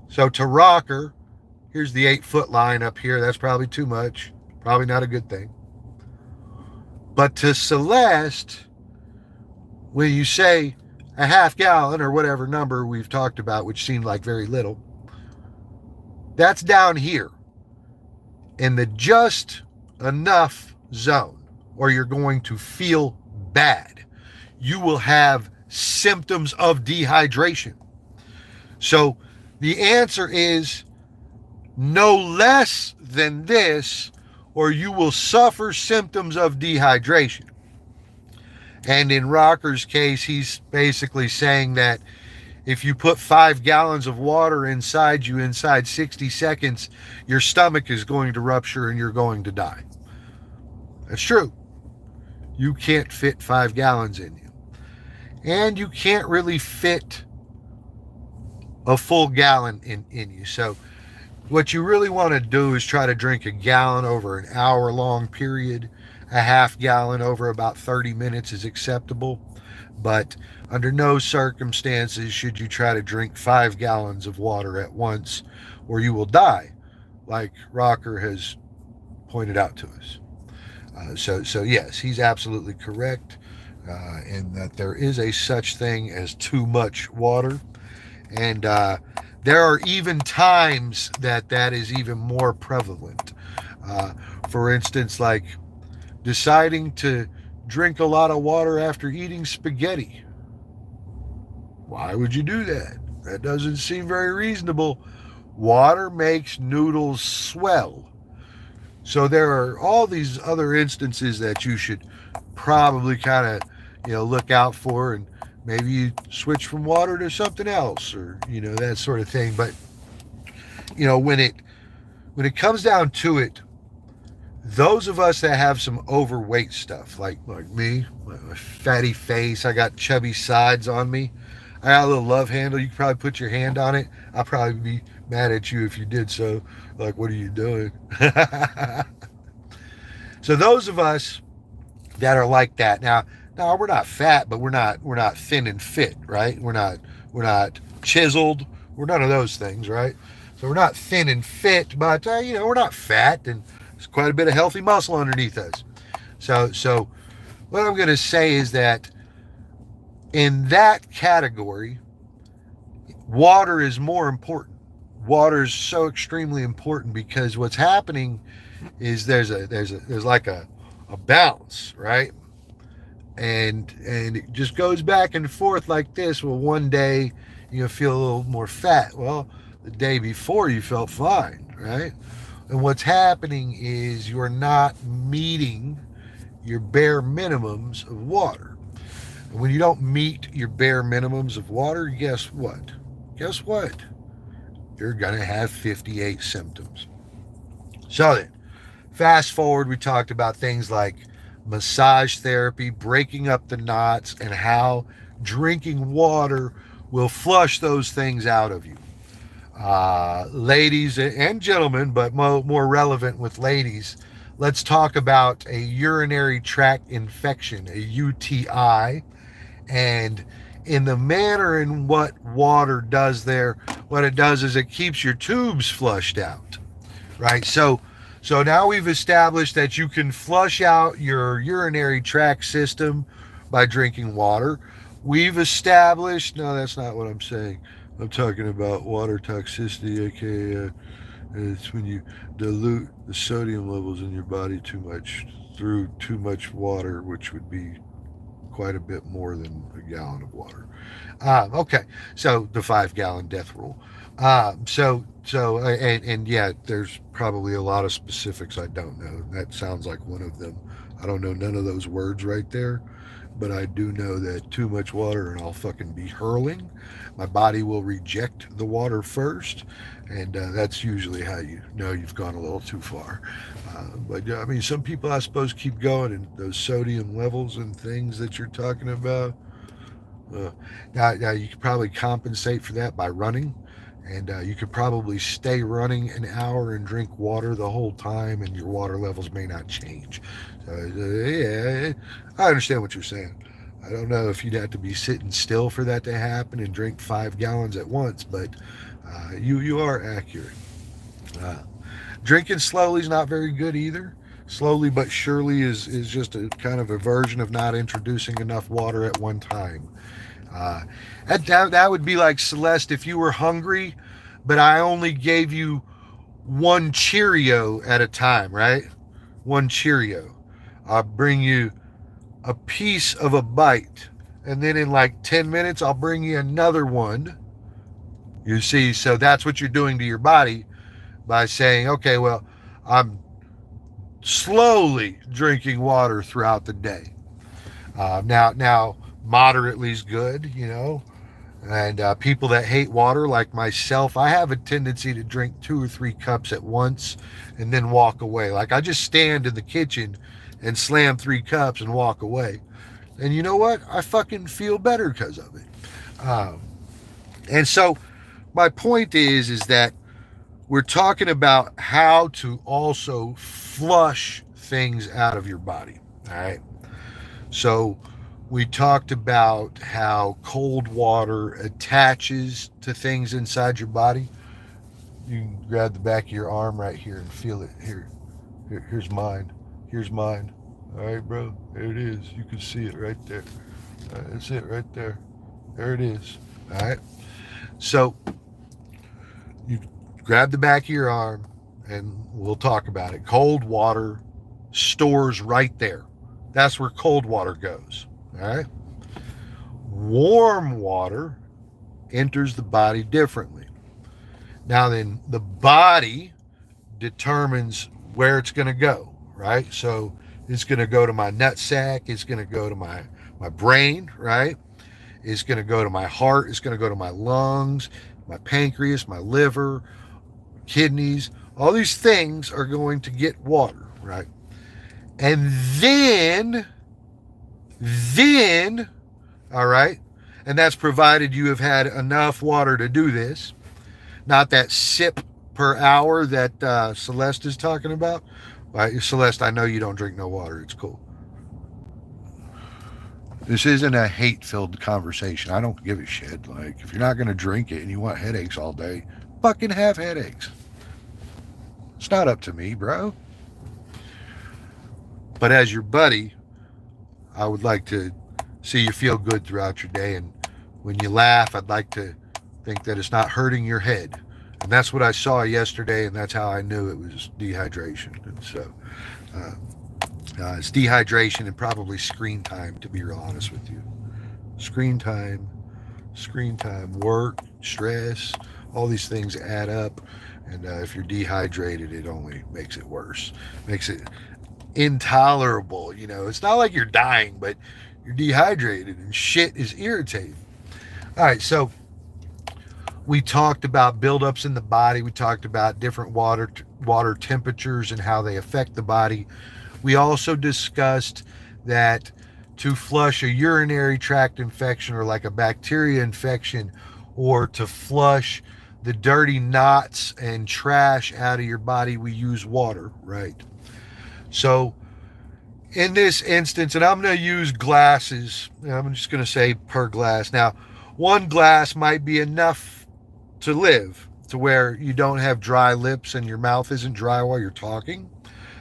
So to Rocker, here's the 8 foot line up here. That's probably too much. Probably not a good thing. But to Celeste, when you say a half gallon or whatever number we've talked about, which seemed like very little, that's down here in the just enough zone, or you're going to feel bad. You will have symptoms of dehydration. So the answer is no less than this, or you will suffer symptoms of dehydration. And in Rocker's case, he's basically saying that if you put 5 gallons of water inside you inside 60 seconds, your stomach is going to rupture and you're going to die. That's true. You can't fit 5 gallons in you. And you can't really fit a full gallon in you. So what you really want to do is try to drink a gallon over an hour-long period. A half gallon over about 30 minutes is acceptable. But under no circumstances should you try to drink 5 gallons of water at once, or you will die, like Rocker has pointed out to us. So yes, he's absolutely correct in that there is a such thing as too much water. And there are even times that is even more prevalent. For instance, like deciding to drink a lot of water after eating spaghetti. Why would you do that? That doesn't seem very reasonable. Water makes noodles swell. So there are all these other instances that you should probably kind of, look out for, and maybe you switch from water to something else, or, that sort of thing. But, when it comes down to it, those of us that have some overweight stuff, like me, my fatty face, I got chubby sides on me, I got a little love handle. You could probably put your hand on it. I'll probably be mad at you if you did so. Like, what are you doing? So those of us that are like that, now we're not fat, but we're not thin and fit, right? We're not chiseled. We're none of those things, right? So we're not thin and fit, but we're not fat, and there's quite a bit of healthy muscle underneath us. So what I'm going to say is that in that category, water is more important. Water is so extremely important because what's happening is there's like a bounce, right? And it just goes back and forth like this. Well, one day you feel a little more fat. Well, the day before you felt fine, right? And what's happening is you're not meeting your bare minimums of water. And when you don't meet your bare minimums of water, guess what? Guess what? You're going to have 58 symptoms. So then, fast forward, we talked about things like massage therapy, breaking up the knots, and how drinking water will flush those things out of you. Ladies and gentlemen, but more relevant with ladies, let's talk about a urinary tract infection, a UTI, and in the manner in what water does there, what it does is it keeps your tubes flushed out, right? So now we've established that you can flush out your urinary tract system by drinking water. We've established, no, that's not what I'm saying. I'm talking about water toxicity, aka it's when you dilute the sodium levels in your body too much through too much water, which would be quite a bit more than a gallon of water. Okay, so the 5 gallon death rule. And yeah, there's probably a lot of specifics I don't know. That sounds like one of them. I don't know none of those words right there, but I do know that too much water and I'll fucking be hurling. My body will reject the water first, and that's usually how you know you've gone a little too far. But yeah, I mean, some people I suppose keep going, and those sodium levels and things that you're talking about. Uh, now you could probably compensate for that by running, and you could probably stay running an hour and drink water the whole time, and your water levels may not change. So yeah, I understand what you're saying. I don't know if you'd have to be sitting still for that to happen and drink 5 gallons at once, but you are accurate. Uh, Drinking slowly is not very good either. Slowly but surely is just a kind of a version of not introducing enough water at one time. Uh, that would be like Celeste if you were hungry, but I only gave you one Cheerio at a time, right? One Cheerio. I'll bring you a piece of a bite, and then in like 10 minutes, I'll bring you another one. You see, so that's what you're doing to your body by saying, okay, well, I'm slowly drinking water throughout the day. Now, moderately is good, And people that hate water, like myself, I have a tendency to drink 2 or 3 cups at once and then walk away. Like I just stand in the kitchen and slam 3 cups and walk away. And you know what? I fucking feel better because of it. And so my point is that we're talking about how to also flush things out of your body. All right. So we talked about how cold water attaches to things inside your body. You can grab the back of your arm right here and feel it. Here's mine. Here's mine. All right, bro. There it is. You can see it right there. That's it right there. There it is. All right. So you grab the back of your arm and we'll talk about it. Cold water stores right there. That's where cold water goes. All right. Warm water enters the body differently. Now, then, the body determines where it's going to go, right? So it's going to go to my nutsack. It's going to go to my brain, right? It's going to go to my heart. It's going to go to my lungs, my pancreas, my liver, kidneys. All these things are going to get water, right? And then, all right, and that's provided you have had enough water to do this, not that sip per hour that Celeste is talking about. Right, Celeste, I know you don't drink no water. It's cool. This isn't a hate-filled conversation. I don't give a shit. Like, if you're not going to drink it and you want headaches all day, fucking have headaches. It's not up to me, bro. But as your buddy, I would like to see you feel good throughout your day. And when you laugh, I'd like to think that it's not hurting your head. And that's what I saw yesterday, and that's how I knew it was dehydration. And so it's dehydration and probably screen time, to be real honest with you. Screen time, work, stress, all these things add up. And if you're dehydrated, it only makes it worse. Makes it intolerable. You know, it's not like you're dying, but you're dehydrated and shit is irritating. All right, so we talked about buildups in the body. We talked about different water temperatures and how they affect the body. We also discussed that to flush a urinary tract infection or like a bacteria infection, or to flush the dirty knots and trash out of your body, we use water, right? So in this instance, and I'm going to use glasses, I'm just going to say per glass. Now, one glass might be enough to live, to where you don't have dry lips and your mouth isn't dry while you're talking.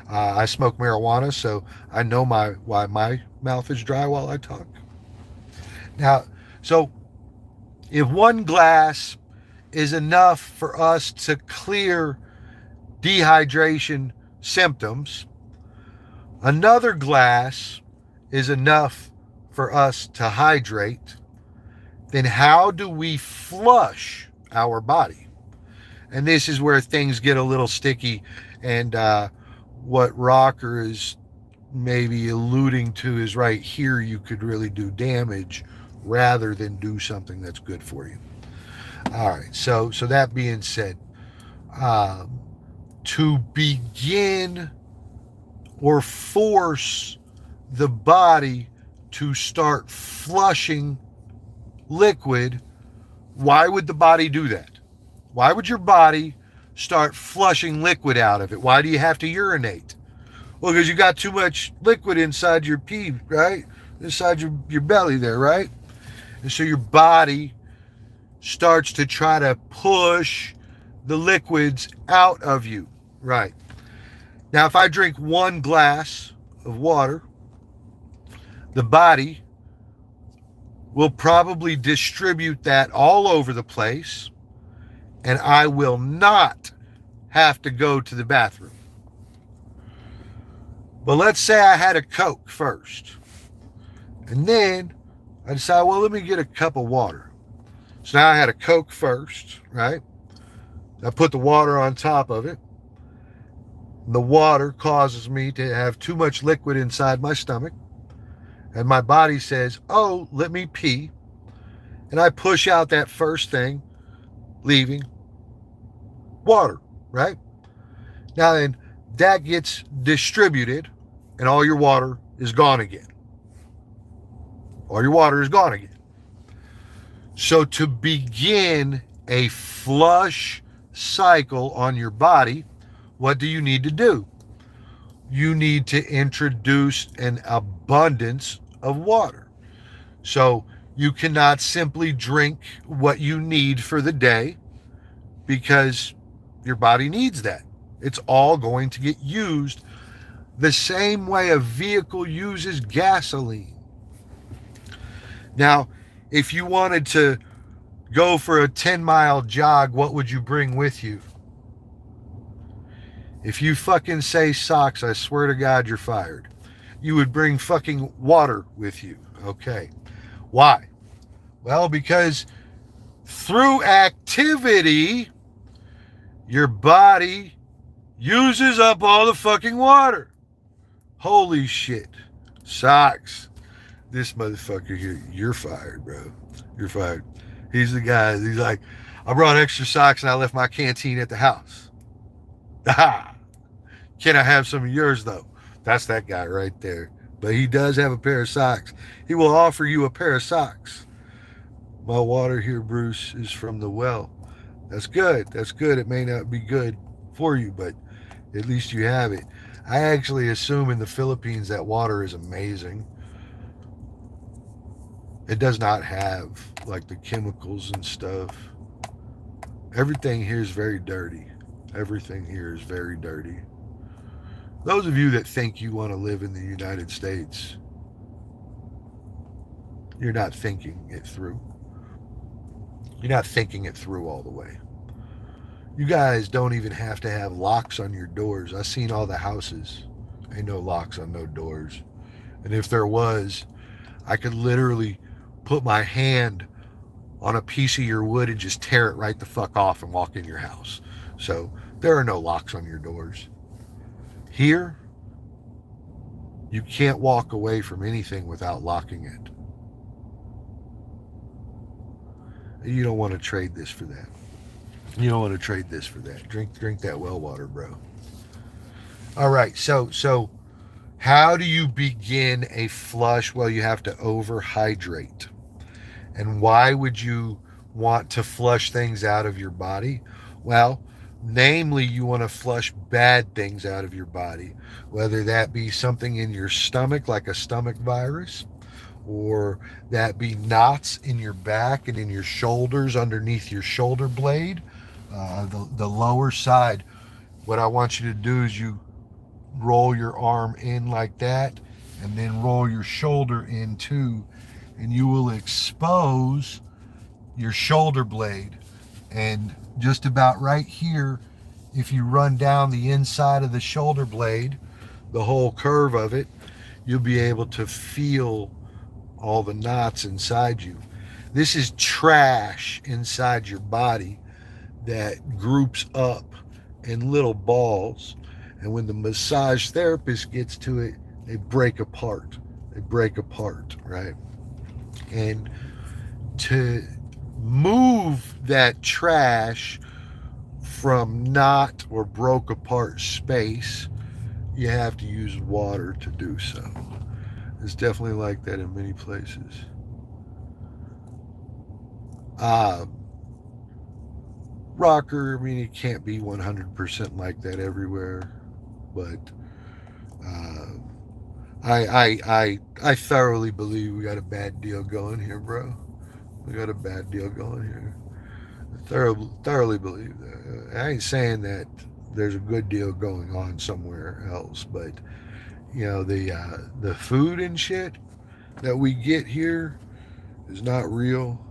I smoke marijuana, so I know why my mouth is dry while I talk. Now, so if one glass is enough for us to clear dehydration symptoms, another glass is enough for us to hydrate, then how do we flush our body? And this is where things get a little sticky, and what Rocker is maybe alluding to is right here, you could really do damage rather than do something that's good for you. All right, so that being said, to begin or force the body to start flushing liquid, why would the body do that? Why would your body start flushing liquid out of it? Why do you have to urinate? Well, because you got too much liquid inside your pee, right? Inside your belly there, right? And so your body starts to try to push the liquids out of you, right? Now, if I drink one glass of water, the body will probably distribute that all over the place, and I will not have to go to the bathroom. But let's say I had a Coke first, and then I decided, well, let me get a cup of water. So now I had a Coke first, right? I put the water on top of it. The water causes me to have too much liquid inside my stomach, and my body says, oh, let me pee. And I push out that first thing, leaving water, right? Now then, that gets distributed, and all your water is gone again. All your water is gone again. So to begin a flush cycle on your body, what do you need to do? You need to introduce an abundance of water. So you cannot simply drink what you need for the day, because your body needs that. It's all going to get used the same way a vehicle uses gasoline. Now, if you wanted to go for a 10-mile jog, what would you bring with you? If you fucking say socks, I swear to God, you're fired. You would bring fucking water with you. Okay. Why? Well, because through activity, your body uses up all the fucking water. Holy shit. Socks. This motherfucker here, you're fired, bro. You're fired. He's the guy, he's like, I brought extra socks and I left my canteen at the house. Aha. Can I have some of yours, though? That's that guy right there. But he does have a pair of socks. He will offer you a pair of socks. My water here, Bruce, is from the well. That's good. That's good. It may not be good for you, but at least you have it. I actually assume in the Philippines that water is amazing. It does not have like the chemicals and stuff Everything here is very dirty. Everything here is very dirty. Those of you that think you want to live in the United States, you're not thinking it through. You're not thinking it through all the way. You guys don't even have to have locks on your doors. I've seen all the houses. Ain't no locks on no doors. And if there was, I could literally put my hand on a piece of your wood and just tear it right the fuck off and walk in your house. So there are no locks on your doors. Here, you can't walk away from anything without locking it. You don't want to trade this for that. You don't want to trade this for that. Drink that well water, bro. All right, so how do you begin a flush? Well, you have to overhydrate. And why would you want to flush things out of your body? Well, namely, you want to flush bad things out of your body, whether that be something in your stomach, like a stomach virus, or that be knots in your back and in your shoulders underneath your shoulder blade, the lower side. What I want you to do is you roll your arm in like that and then roll your shoulder in too, and you will expose your shoulder blade. And just about right here, if you run down the inside of the shoulder blade, the whole curve of it, you'll be able to feel all the knots inside you. This is trash inside your body that groups up in little balls. And when the massage therapist gets to it, they break apart. They break apart, right? And to move that trash from knot or broke apart space, you have to use water to do so. It's definitely like that in many places. Rocker, I mean, it can't be 100% like that everywhere, but I thoroughly believe we got a bad deal going here, bro. We got a bad deal going here. I thoroughly believe that. I ain't saying that there's a good deal going on somewhere else, but the food and shit that we get here is not real.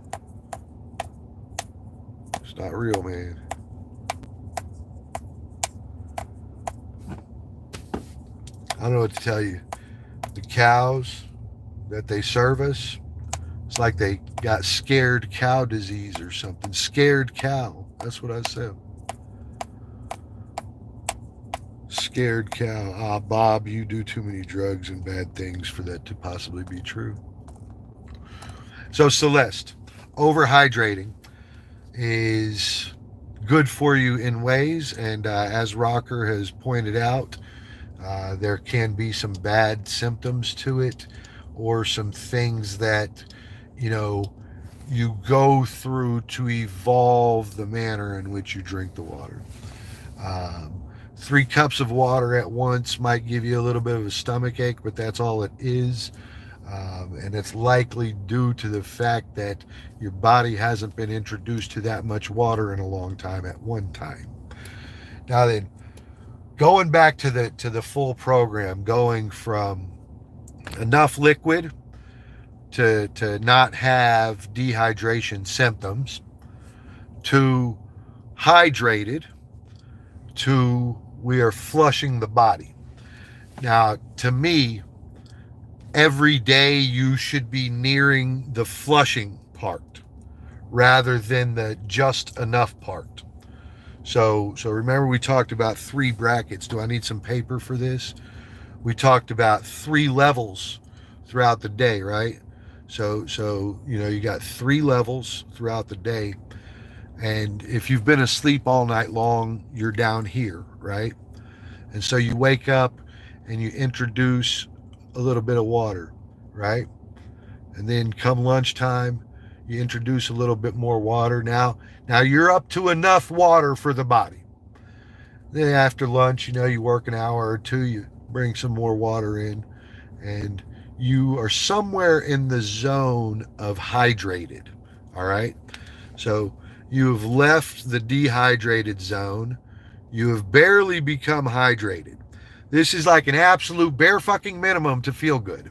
It's not real, man. I don't know what to tell you. The cows that they serve us, it's like they got scared cow disease or something. Scared cow. That's what I said. Scared cow. Ah, Bob, you do too many drugs and bad things for that to possibly be true. So, Celeste, overhydrating is good for you in ways, and as Rocker has pointed out, there can be some bad symptoms to it, or some things that you go through to evolve the manner in which you drink the water. 3 cups of water at once might give you a little bit of a stomach ache, but that's all it is. And it's likely due to the fact that your body hasn't been introduced to that much water in a long time at one time. Now then, going back to the full program, going from enough liquid to not have dehydration symptoms, to hydrated, to we are flushing the body. Now, to me, every day you should be nearing the flushing part rather than the just enough part. So remember, we talked about 3 brackets. Do I need some paper for this? We talked about 3 levels throughout the day, right? So you got 3 levels throughout the day. And if you've been asleep all night long, you're down here, right? And so you wake up and you introduce a little bit of water, right? And then come lunchtime, you introduce a little bit more water. Now you're up to enough water for the body. Then after lunch, you work an hour or 2, you bring some more water in, and you are somewhere in the zone of hydrated. All right. So, You have left the dehydrated zone. You have barely become hydrated. This is like an absolute bare fucking minimum to feel good.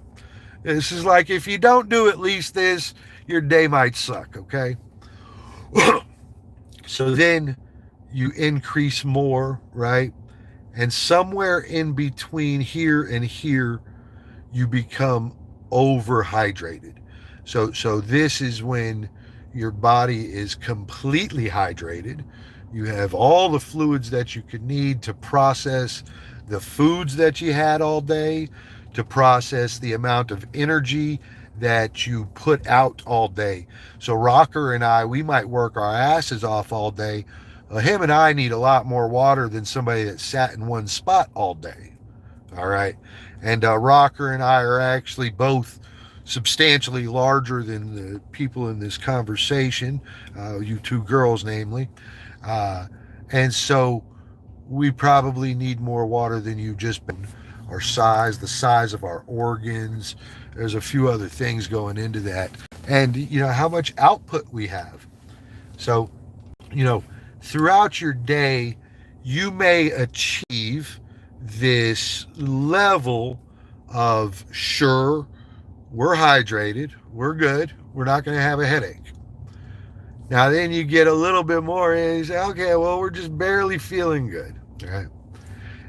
This is like if you don't do at least this, your day might suck, okay? So then you increase more, right? And somewhere in between here and here, you become overhydrated. So this is when your body is completely hydrated. You have all the fluids that you could need to process the foods that you had all day, to process the amount of energy that you put out all day. So Rocker and I, we might work our asses off all day. Him and I need a lot more water than somebody that sat in one spot all day. All right. And Rocker and I are actually both substantially larger than the people in this conversation, you two girls, namely. And so we probably need more water than you just been. Our size, the size of our organs. There's a few other things going into that. And, how much output we have. So, throughout your day, you may achieve this level of, sure, we're hydrated, we're good, we're not going to have a headache. Now then you get a little bit more and you say, okay, well, we're just barely feeling good, right?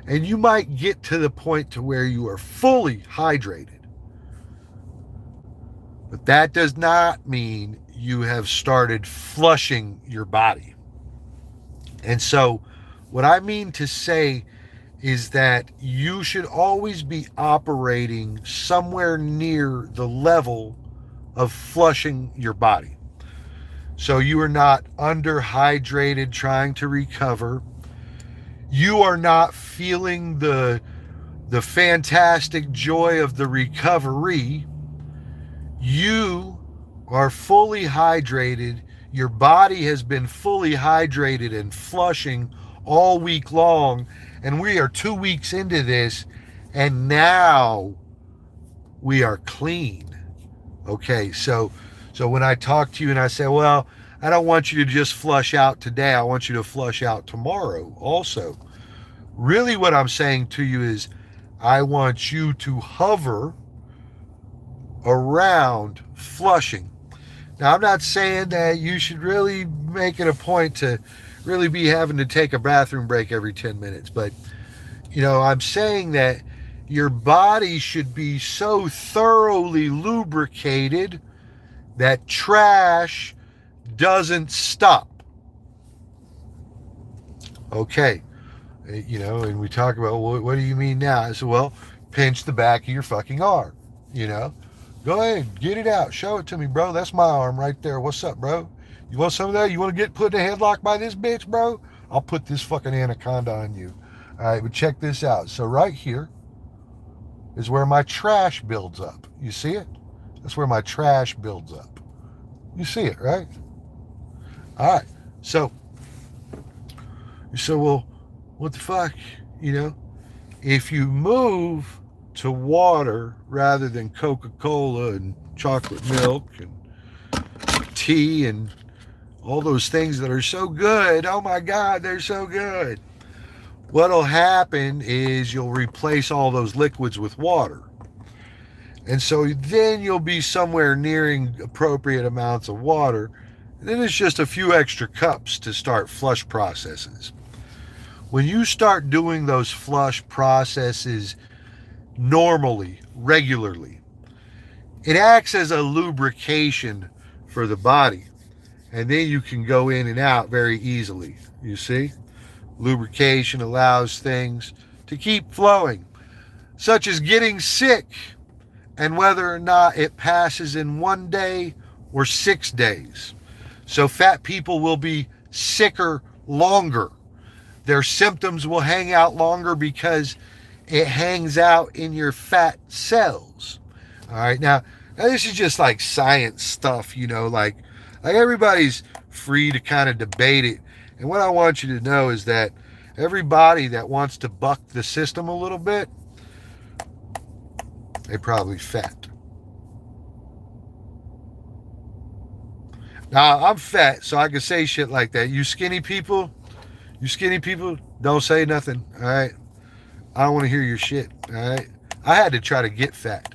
And you might get to the point to where you are fully hydrated. But that does not mean you have started flushing your body. And so what I mean to say is that you should always be operating somewhere near the level of flushing your body. So you are not underhydrated trying to recover. You are not feeling the fantastic joy of the recovery. You are fully hydrated. Your body has been fully hydrated and flushing all week long. And we are 2 weeks into this, and now we are clean. Okay, so when I talk to you and I say, well, I don't want you to just flush out today, I want you to flush out tomorrow also. Really what I'm saying to you is I want you to hover around flushing. Now, I'm not saying that you should really make it a point to really be having to take a bathroom break every 10 minutes, but I'm saying that your body should be so thoroughly lubricated that trash doesn't stop. Okay. And we talk about, well, what do you mean now? I said, well, pinch the back of your fucking arm, Go ahead, get it out. Show it to me, bro. That's my arm right there. What's up, bro? You want some of that? You want to get put in a headlock by this bitch, bro? I'll put this fucking anaconda on you. All right, but check this out. So right here is where my trash builds up. You see it? That's where my trash builds up. You see it, right? All right. So you say, well, what the fuck? If you move to water rather than Coca-Cola and chocolate milk and tea and all those things that are so good, oh my God, they're so good. What'll happen is you'll replace all those liquids with water. And so then you'll be somewhere nearing appropriate amounts of water. And then it's just a few extra cups to start flush processes. When you start doing those flush processes normally, regularly, it acts as a lubrication for the body. And then you can go in and out very easily. You see? Lubrication allows things to keep flowing, such as getting sick, and whether or not it passes in 1 day or 6 days. So fat people will be sicker longer. Their symptoms will hang out longer because it hangs out in your fat cells. All right. Now this is just like science stuff, like everybody's free to kind of debate it. And what I want you to know is that everybody that wants to buck the system a little bit, they're probably fat. Now, I'm fat, so I can say shit like that. You skinny people, don't say nothing, all right? I don't want to hear your shit, all right? I had to try to get fat.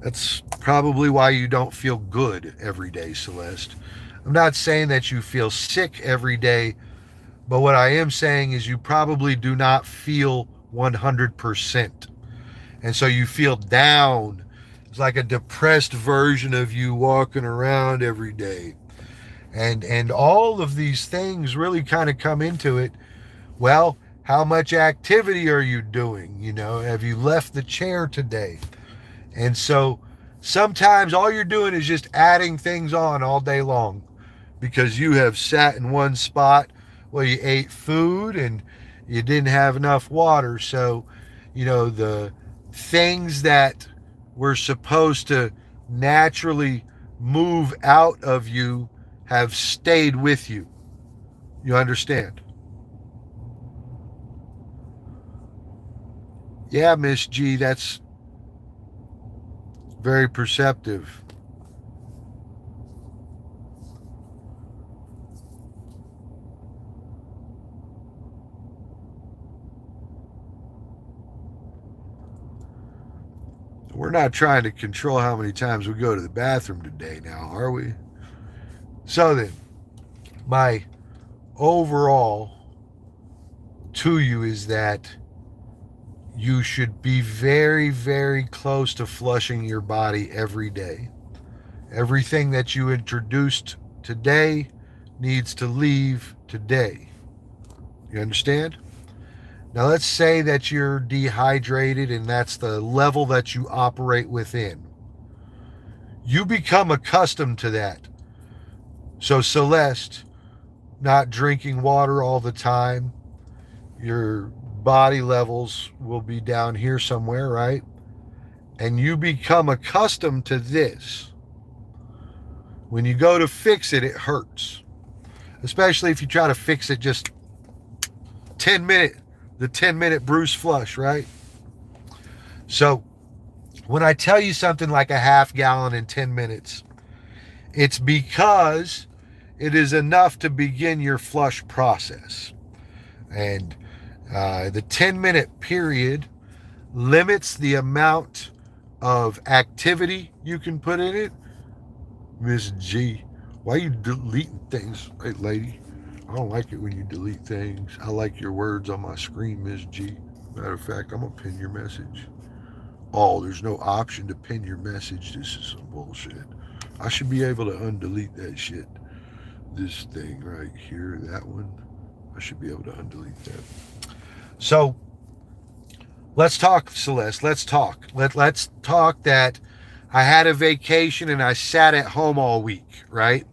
That's probably why you don't feel good every day, Celeste. I'm not saying that you feel sick every day, but what I am saying is you probably do not feel 100%. And so you feel down. It's like a depressed version of you walking around every day. And all of these things really kind of come into it. Well, how much activity are you doing? You know, have you left the chair today? And so sometimes all you're doing is just adding things on all day long because you have sat in one spot. Well, you ate food and you didn't have enough water. So, you know, the things that were supposed to naturally move out of you have stayed with you. You understand? Yeah, Miss G, that's very perceptive. We're not trying to control how many times we go to the bathroom today now, are we? So then, my overall to you is that you should be very, very close to flushing your body every day. Everything that you introduced today needs to leave today. You understand? Now, let's say that you're dehydrated and that's the level that you operate within. You become accustomed to that. So, Celeste, not drinking water all the time, your body levels will be down here somewhere, right? And you become accustomed to this. When you go to fix it, it hurts. Especially if you try to fix it just the 10-minute Bruce flush, right? So when I tell you something like a half gallon in 10 minutes, it's because it is enough to begin your flush process. And the 10-minute period limits the amount of activity you can put in it. Miss G, why are you deleting things? Hey, lady, I don't like it when you delete things. I like your words on my screen, Miss G. Matter of fact, I'm going to pin your message. Oh, there's no option to pin your message. This is some bullshit. I should be able to undelete that shit. This thing right here, that one. I should be able to undelete that. So, let's talk, Celeste. Let's talk. Let's talk that I had a vacation and I sat at home all week, right?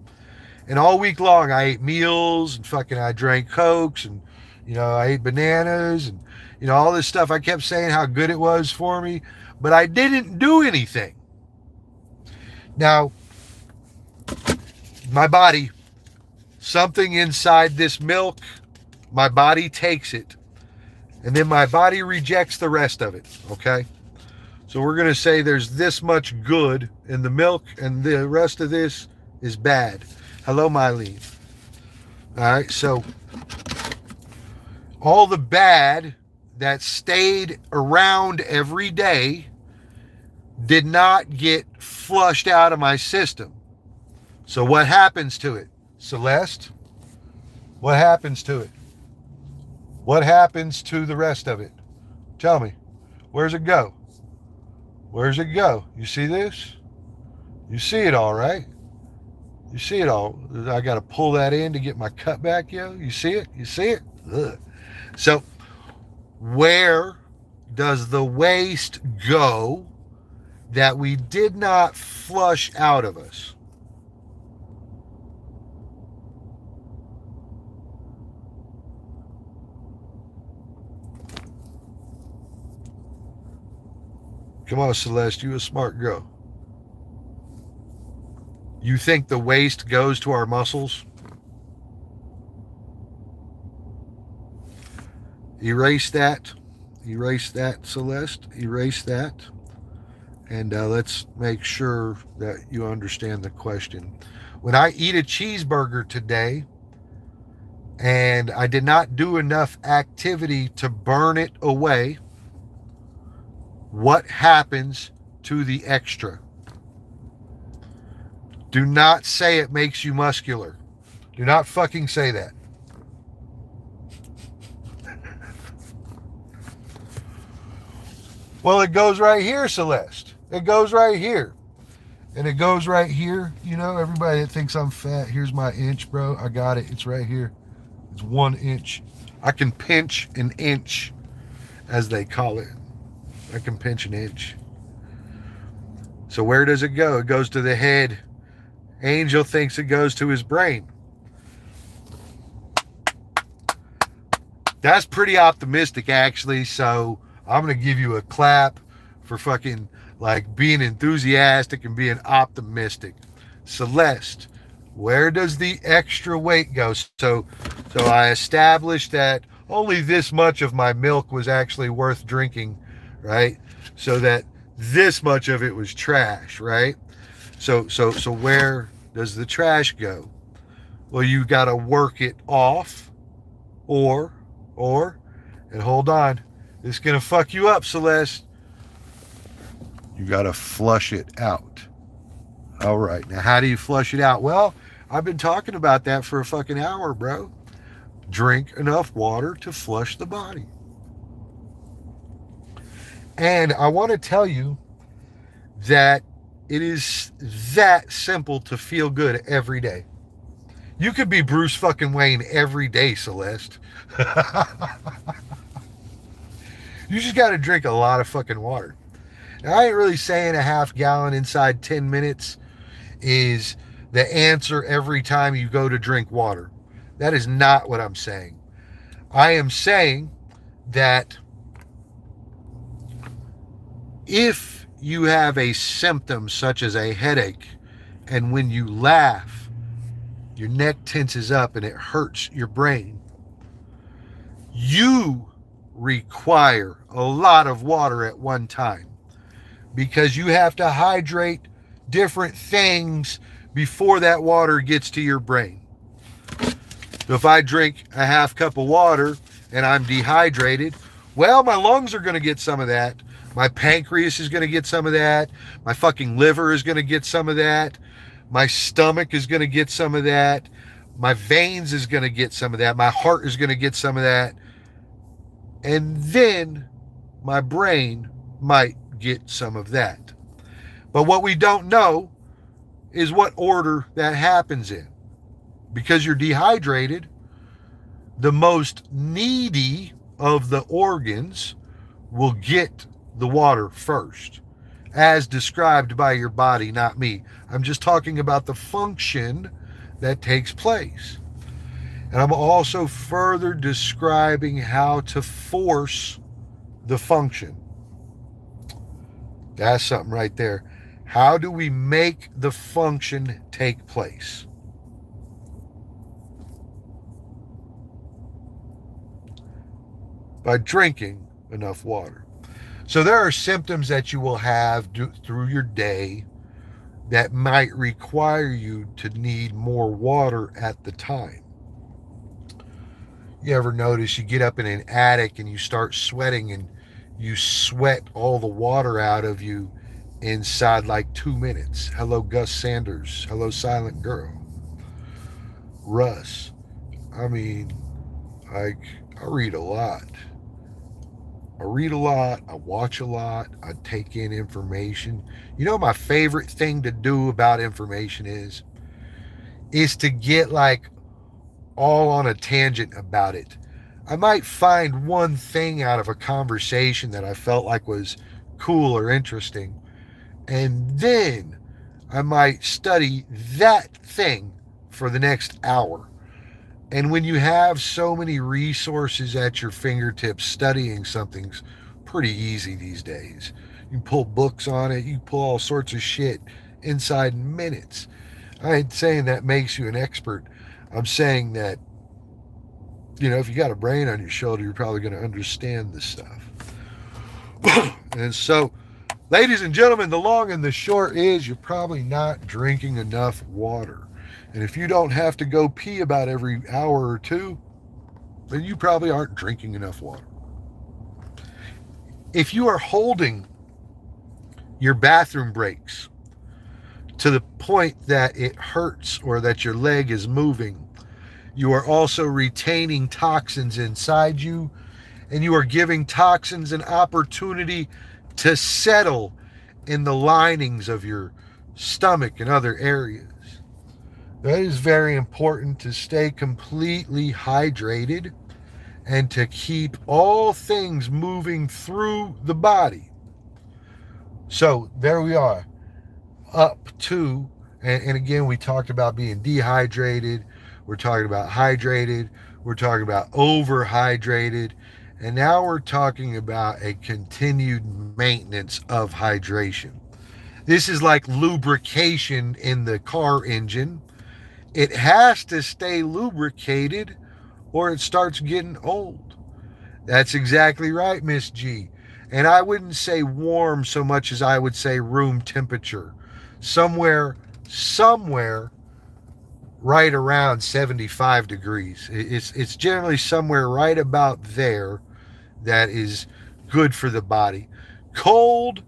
And all week long I ate meals and fucking I drank Cokes and, you know, I ate bananas and, you know, all this stuff. I kept saying how good it was for me, but I didn't do anything. Now, my body, something inside this milk, my body takes it and then my body rejects the rest of it, okay? So we're going to say there's this much good in the milk and the rest of this is bad. Hello, Mylene. All right, so all the bad that stayed around every day did not get flushed out of my system. So what happens to it? Celeste, what happens to it? What happens to the rest of it? Tell me. Where's it go? Where's it go? You see this? You see it all, right? You see it all. I got to pull that in to get my cut back, yo. You see it? You see it? Ugh. So where does the waste go that we did not flush out of us? Come on, Celeste, you a smart girl. You think the waste goes to our muscles? Erase that, Celeste. Erase that. And let's make sure that you understand the question. When I eat a cheeseburger today and I did not do enough activity to burn it away, what happens to the extra? Do not say it makes you muscular. Do not fucking say that. Well, it goes right here, Celeste. It goes right here. And it goes right here. You know, everybody that thinks I'm fat, here's my inch, bro. I got it. It's right here. It's 1 inch. I can pinch an inch, as they call it. I can pinch an inch. So where does it go? It goes to the head. Angel thinks it goes to his brain. That's pretty optimistic, actually. So I'm going to give you a clap for fucking like being enthusiastic and being optimistic. Celeste, where does the extra weight go? So I established that only this much of my milk was actually worth drinking, right? So that this much of it was trash, right? So where does the trash go? Well, you got to work it off, or, and hold on, this is going to fuck you up, Celeste. You got to flush it out. All right. Now, how do you flush it out? Well, I've been talking about that for a fucking hour, bro. Drink enough water to flush the body. And I want to tell you that it is that simple to feel good every day. You could be Bruce fucking Wayne every day, Celeste. You just got to drink a lot of fucking water. Now, I ain't really saying a half gallon inside 10 minutes is the answer every time you go to drink water. That is not what I'm saying. I am saying that if you have a symptom such as a headache, and when you laugh, your neck tenses up and it hurts your brain, you require a lot of water at one time, because you have to hydrate different things before that water gets to your brain. So if I drink a half cup of water and I'm dehydrated, well, my lungs are going to get some of that. My pancreas is going to get some of that. My fucking liver is going to get some of that. My stomach is going to get some of that. My veins is going to get some of that. My heart is going to get some of that. And then my brain might get some of that. But what we don't know is what order that happens in. Because you're dehydrated, the most needy of the organs will get the water first, as described by your body, not me. I'm just talking about the function that takes place. And I'm also further describing how to force the function. That's something right there. How do we make the function take place? By drinking enough water. So there are symptoms that you will have through your day that might require you to need more water at the time. You ever notice you get up in an attic and you start sweating and you sweat all the water out of you inside like 2 minutes? Hello, Gus Sanders. Hello, Silent Girl. Russ. I mean, like, I read a lot. I watch a lot, I take in information. You know, my favorite thing to do about information is to get like all on a tangent about it. I might find one thing out of a conversation that I felt like was cool or interesting, and then I might study that thing for the next hour. And when you have so many resources at your fingertips, studying something's pretty easy these days. You can pull books on it. You can pull all sorts of shit inside minutes. I ain't saying that makes you an expert. I'm saying that, you know, if you got a brain on your shoulder, you're probably going to understand this stuff. And so Ladies and gentlemen, the long and the short is you're probably not drinking enough water. And if you don't have to go pee about every hour or two, then you probably aren't drinking enough water. If you are holding your bathroom breaks to the point that it hurts or that your leg is moving, you are also retaining toxins inside you, and you are giving toxins an opportunity to settle in the linings of your stomach and other areas. That is very important to stay completely hydrated and to keep all things moving through the body. So there we are, up to, and again, we talked about being dehydrated, we're talking about hydrated, we're talking about overhydrated, and now we're talking about a continued maintenance of hydration. This is like lubrication in the car engine. It has to stay lubricated or it starts getting old. That's exactly right, Miss G. And I wouldn't say warm so much as I would say room temperature. Somewhere right around 75 degrees. It's generally somewhere right about there that is good for the body. Cold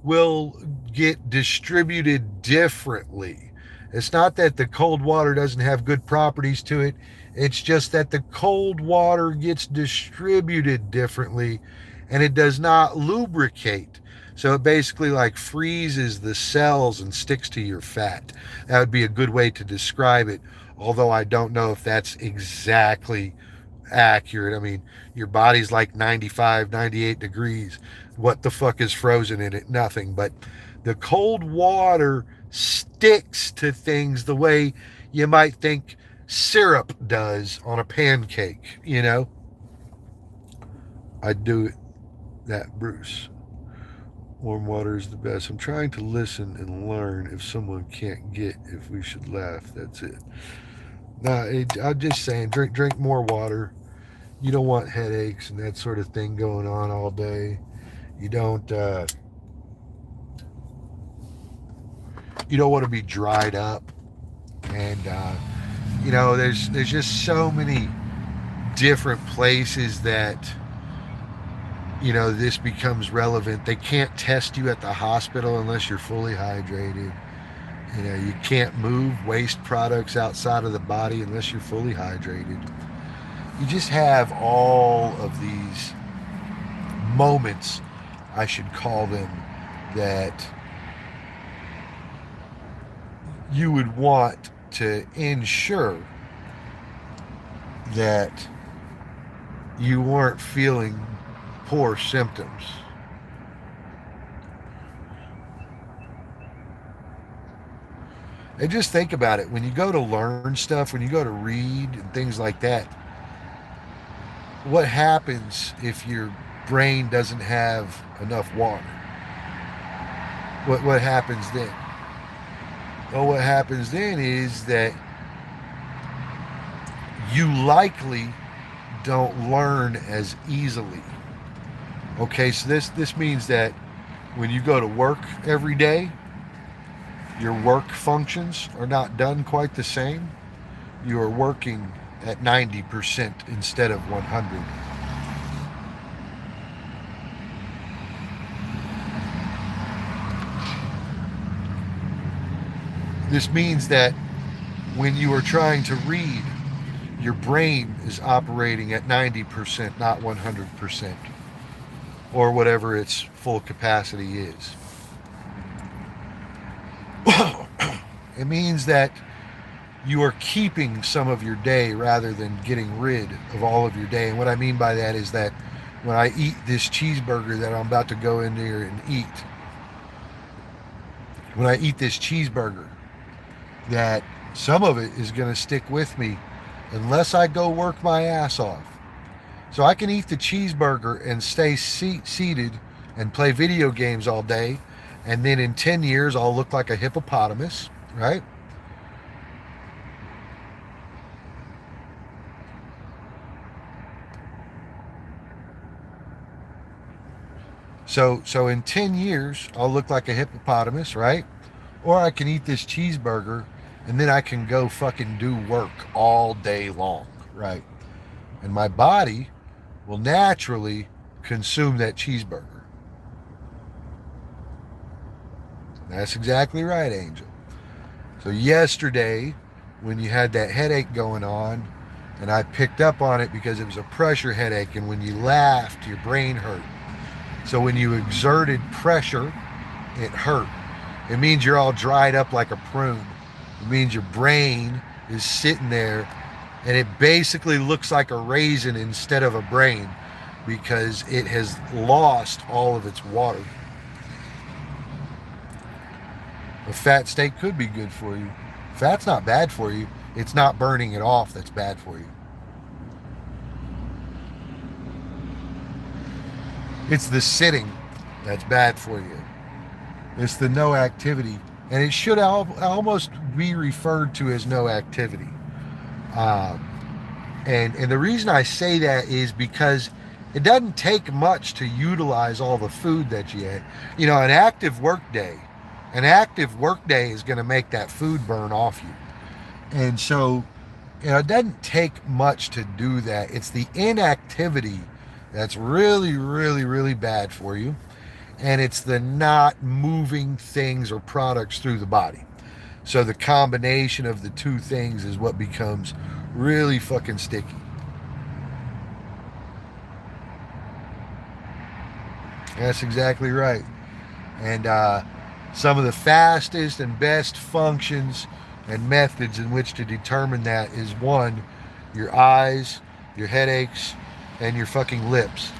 will get distributed differently. It's not that the cold water doesn't have good properties to it. It's just that the cold water gets distributed differently and it does not lubricate. So it basically like freezes the cells and sticks to your fat. That would be a good way to describe it, although I don't know if that's exactly accurate. I mean, your body's like 95, 98 degrees. What the fuck is frozen in it? Nothing. But the cold water sticks to things the way you might think syrup does on a pancake, you know? I do it that, Bruce. Warm water is the best. I'm trying to listen and learn if someone can't get if we should laugh. That's it. No, I'm just saying, drink more water. You don't want headaches and that sort of thing going on all day. You don't you don't want to be dried up, and there's just so many different places that this becomes relevant. They can't test you at the hospital unless you're fully hydrated. You can't move waste products outside of the body unless you're fully hydrated. You just have all of these moments, I should call them, that you would want to ensure that you weren't feeling poor symptoms. And just think about it. When you go to learn stuff, when you go to read and things like that, what happens if your brain doesn't have enough water? What happens then? Well, what happens then is that you likely don't learn as easily. Okay, so this means that when you go to work every day, your work functions are not done quite the same. You are working at 90% instead of 100. This means that when you are trying to read, your brain is operating at 90%, not 100%, or whatever its full capacity is. It means that you are keeping some of your day rather than getting rid of all of your day. And what I mean by that is that when I eat this cheeseburger that I'm about to go in there and eat, when I eat this cheeseburger, that some of it is going to stick with me unless I go work my ass off. So I can eat the cheeseburger and stay seated and play video games all day, and then in 10 years I'll look like a hippopotamus, right? So in 10 years, I'll look like a hippopotamus, right? Or I can eat this cheeseburger and then I can go fucking do work all day long, right? And my body will naturally consume that cheeseburger. That's exactly right, Angel. So yesterday, when you had that headache going on, and I picked up on it because it was a pressure headache, and when you laughed, your brain hurt. So when you exerted pressure, it hurt. It means you're all dried up like a prune. It means your brain is sitting there and it basically looks like a raisin instead of a brain because it has lost all of its water. A fat steak could be good for you. Fat's not bad for you. It's not burning it off that's bad for you. It's the sitting that's bad for you. It's the no activity. And it should almost be referred to as no activity. And the reason I say that is because it doesn't take much to utilize all the food that you ate. You know, an active work day is going to make that food burn off you. And so, you know, it doesn't take much to do that. It's the inactivity that's really, really, really bad for you. And it's the not moving things or products through the body. So the combination of the two things is what becomes really fucking sticky. That's exactly right. And some of the fastest and best functions and methods in which to determine that is one, your eyes, your headaches, and your fucking lips.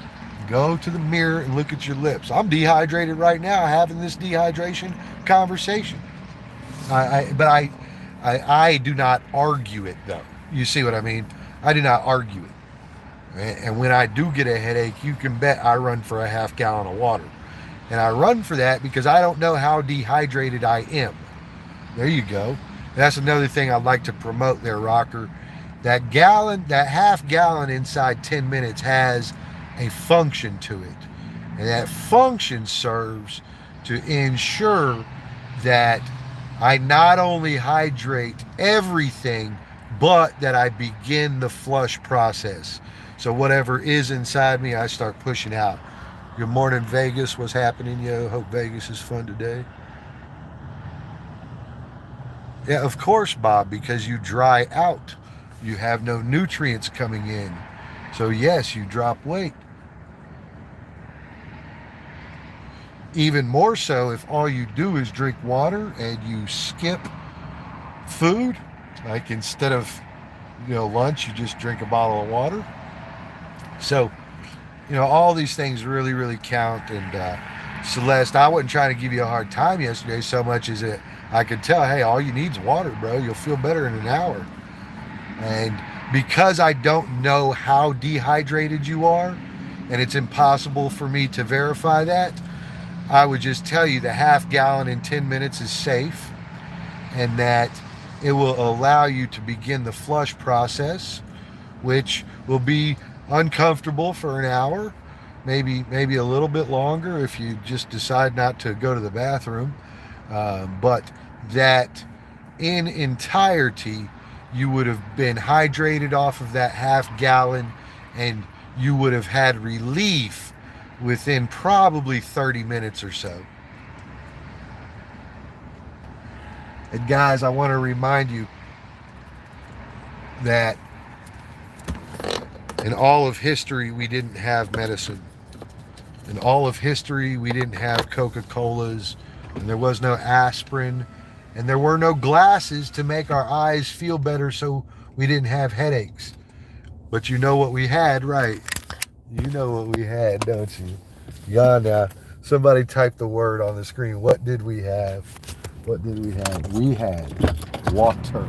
Go to the mirror and look at your lips. I'm dehydrated right now having this dehydration conversation. But I do not argue it though. You see what I mean? I do not argue it. And when I do get a headache, you can bet I run for a half gallon of water. And I run for that because I don't know how dehydrated I am. There you go. That's another thing I'd like to promote there, Rocker. That half gallon inside 10 minutes has a function to it. And that function serves to ensure that I not only hydrate everything, but that I begin the flush process. So whatever is inside me, I start pushing out. Good morning, Vegas. What's happening, yo? Hope Vegas is fun today. Yeah, of course, Bob, because you dry out. You have no nutrients coming in. So yes, you drop weight. Even more so if all you do is drink water and you skip food, like instead of, lunch, you just drink a bottle of water. So, all these things really, really count. And Celeste, I wasn't trying to give you a hard time yesterday so much as that I could tell, hey, all you need is water, bro. You'll feel better in an hour. And because I don't know how dehydrated you are, and it's impossible for me to verify that, I would just tell you the half gallon in 10 minutes is safe, and that it will allow you to begin the flush process, which will be uncomfortable for an hour, maybe a little bit longer if you just decide not to go to the bathroom, but that in entirety you would have been hydrated off of that half gallon and you would have had relief within probably 30 minutes or so. And guys, I want to remind you that in all of history, we didn't have medicine. In all of history, we didn't have Coca-Colas, and there was no aspirin, and there were no glasses to make our eyes feel better so we didn't have headaches. But you know what we had, right? You know what we had, don't you? Yanda, somebody type the word on the screen. What did we have? What did we have? We had water.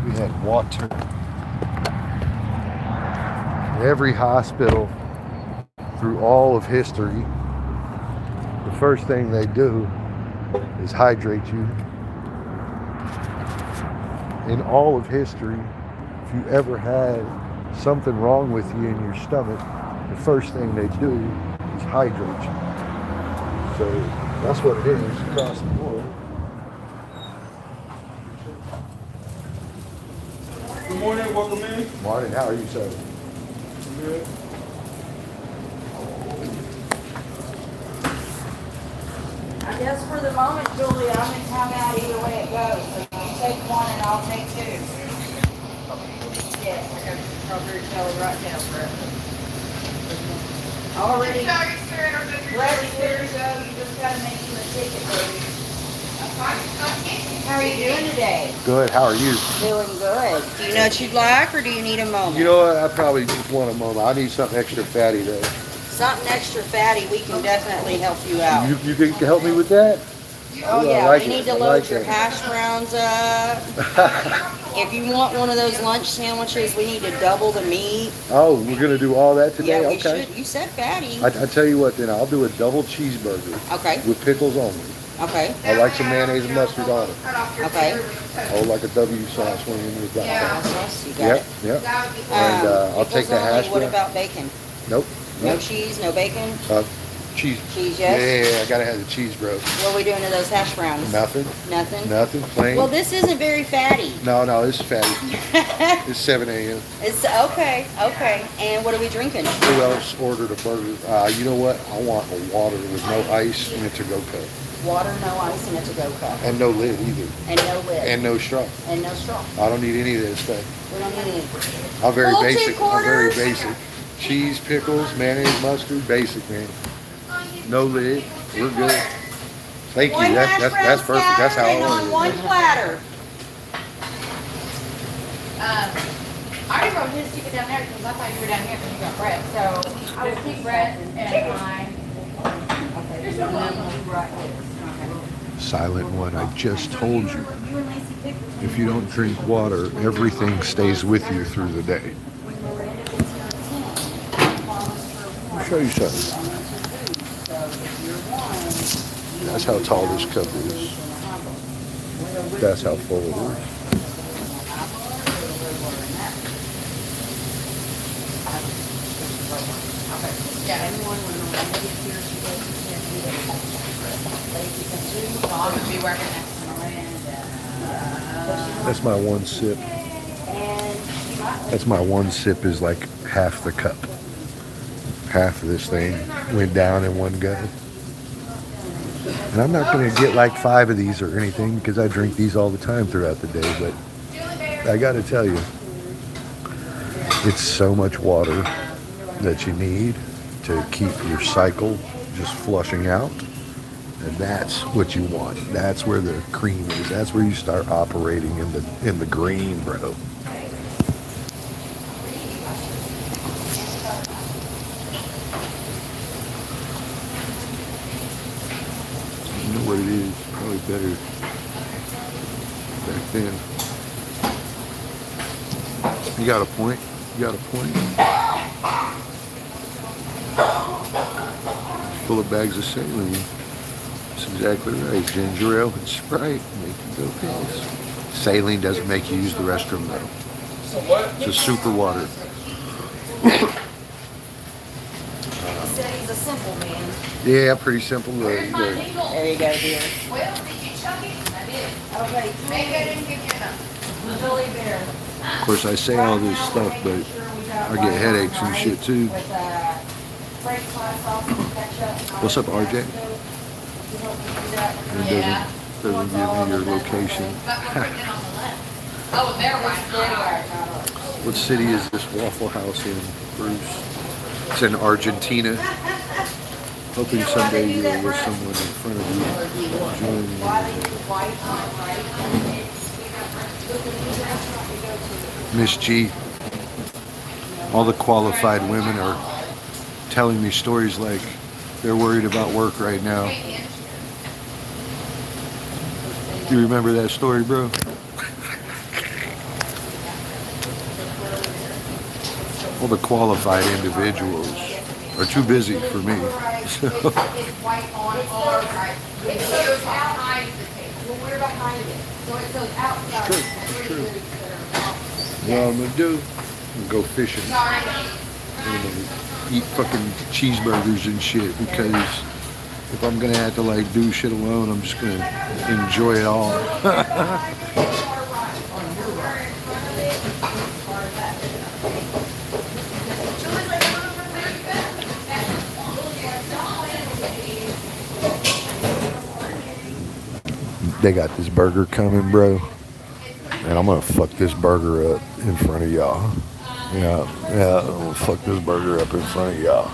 We had water. Every hospital through all of history, the first thing they do is hydrate you. In all of history, if you ever had something wrong with you in your stomach, the first thing they do is hydrate you. So that's what it is across the board. Good morning, welcome in. Martin, how are you, sir? Good. I guess for the moment, Julie, I'm in timeout either way it goes. So you take one and I'll take two. Yes, I got strawberry jelly right now, Brett. Already ready, there you go. You just gotta make him a ticket, baby. How are you doing today? Good, how are you? Doing good. Do you know what you'd like, or do you need a moment? You know what? I probably just want a moment. I need something extra fatty though. Something extra fatty, we can definitely help you out. You can help me with that? Oh Ooh, I yeah, like we it. need to I load like your that. hash browns up. If you want one of those lunch sandwiches, we need to double the meat. Oh, we're gonna do all that today? Yeah, we Okay. should. You said fatty. I tell you what then, I'll do a double cheeseburger Okay, with pickles only. okay, I like some mayonnaise and mustard on it. okay. I would like a W sauce when you with that. Sauce, you got Yep, it. yep. And I'll Pickles take the only. hash What brown. about bacon? Nope. No Nope. cheese, no bacon? Cheese. Cheese, Yeah, yes? I gotta have the cheese, bro. What are we doing to those hash browns? Nothing. Nothing? Nothing. Plain. Well, this isn't very fatty. No, it's fatty. It's 7 a.m. It's okay, okay. And what are we drinking? Who else ordered a burger? You know what? I want a water with no ice and a to-go cup. Water, no ice, and a to-go cup. And no lid either. And no lid. And no straw. And no straw. I don't need any of this stuff. We don't need any. I'm very Full basic. I'm very 2/4. basic. Cheese, pickles, mayonnaise, mustard, basic, man. No lid. We're good. Thank you. One hash That's brown perfect. That's how I scattered and want on it. one platter. I already wrote his ticket down there because I thought you were down here because you got Brett. So I will keep Brett and mine. Okay, so then you write this. Silent one, I just told you. If you don't drink water, everything stays with you through the day. I'll show you something. That's how tall this cup is. That's how full it is. So I'm going to be working next summer. That's my one sip. That's my one sip is like half the cup. Half of this thing went down in one go. And I'm not going to get like 5 of these or anything because I drink these all the time throughout the day. But I got to tell you, it's so much water that you need to keep your cycle just flushing out. And that's what you want. That's where the cream is. That's where you start operating in the green, bro. You know what it is? Probably better back then. You got a point? You got a point? Full of bags of saline. That's exactly right. Ginger ale and Sprite make you go piss. Saline doesn't make you use the restroom though. So what? It's a super water. He said he's a simple man. Yeah, pretty simple. There you go, dear. Well, did you chuck it? I did. Okay, Maybe I didn't give you enough. Billy Bear. Of course, I say all this stuff, but I get headaches and shit too. What's up, RJ? It Yeah. doesn't give me your location. But we're putting it on the left. Oh, they're right. What city is this Waffle House in, Bruce? It's in Argentina. Hoping someday you'll with someone in front of you join me. Miss G, all the qualified women are telling me stories like they're worried about work right now. Do you remember that story, bro? All the qualified individuals are too busy for me. So, It's white on our right. It goes behind the table. Well, we're behind it. So it goes outside. True, true. what I'm gonna do, I'm gonna go fishing. Sorry. I'm gonna eat fucking cheeseburgers and shit because if I'm gonna have to like do shit alone, I'm just gonna enjoy it all. They got this burger coming, bro, and I'm gonna fuck this burger up in front of y'all. Yeah, I'm gonna fuck this burger up in front of y'all.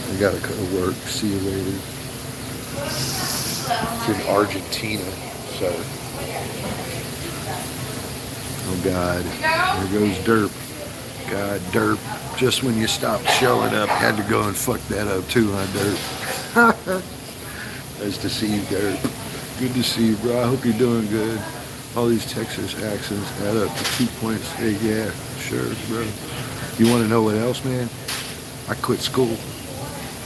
I gotta go to work. See you later. It's in Argentina, so. Oh God, there goes Derp. God, Derp. Just when you stopped showing up, had to go and fuck that up too, huh, Derp? Nice to see you, Derp. Good to see you, bro. I hope you're doing good. All these Texas accents add up to 2 points. Hey, yeah, sure, bro. You want to know what else, man? I quit school.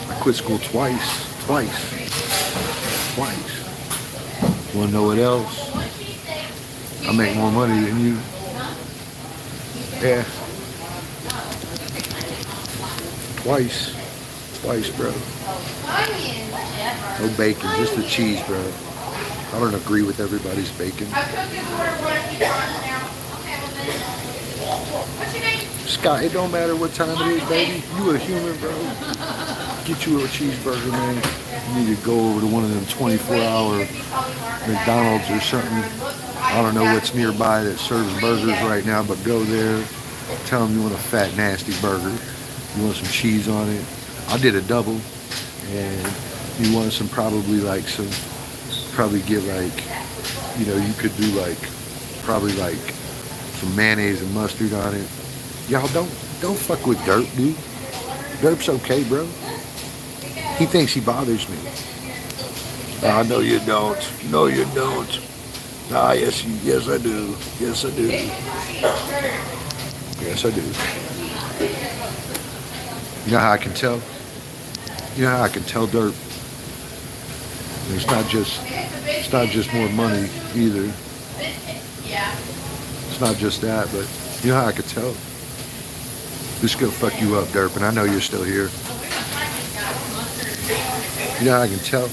I quit school twice. You want to know what else? I make more money than you. Yeah. Twice, bro. No bacon, just the cheese, bro. I don't agree with everybody's bacon. Scott, it don't matter what time it is, baby. You a human, bro. Get you a cheeseburger, man. You need to go over to one of them 24-hour McDonald's or something. I don't know what's nearby that serves burgers right now, but go there. Tell them you want a fat, nasty burger. You want some cheese on it. I did a double, and you want some probably get like, you know, you could do like, probably like some mayonnaise and mustard on it. Y'all don't fuck with Derp, dude. Derp's okay, bro. He thinks he bothers me. No, you don't. No, you don't. Ah, yes, I do. Yes, I do. Yes, I do. You know how I can tell? You know how I can tell, Derp? It's not just more money either. It's not just that, but you know how I can tell? This is gonna fuck you up, Derp, and I know you're still here. You know how I can tell?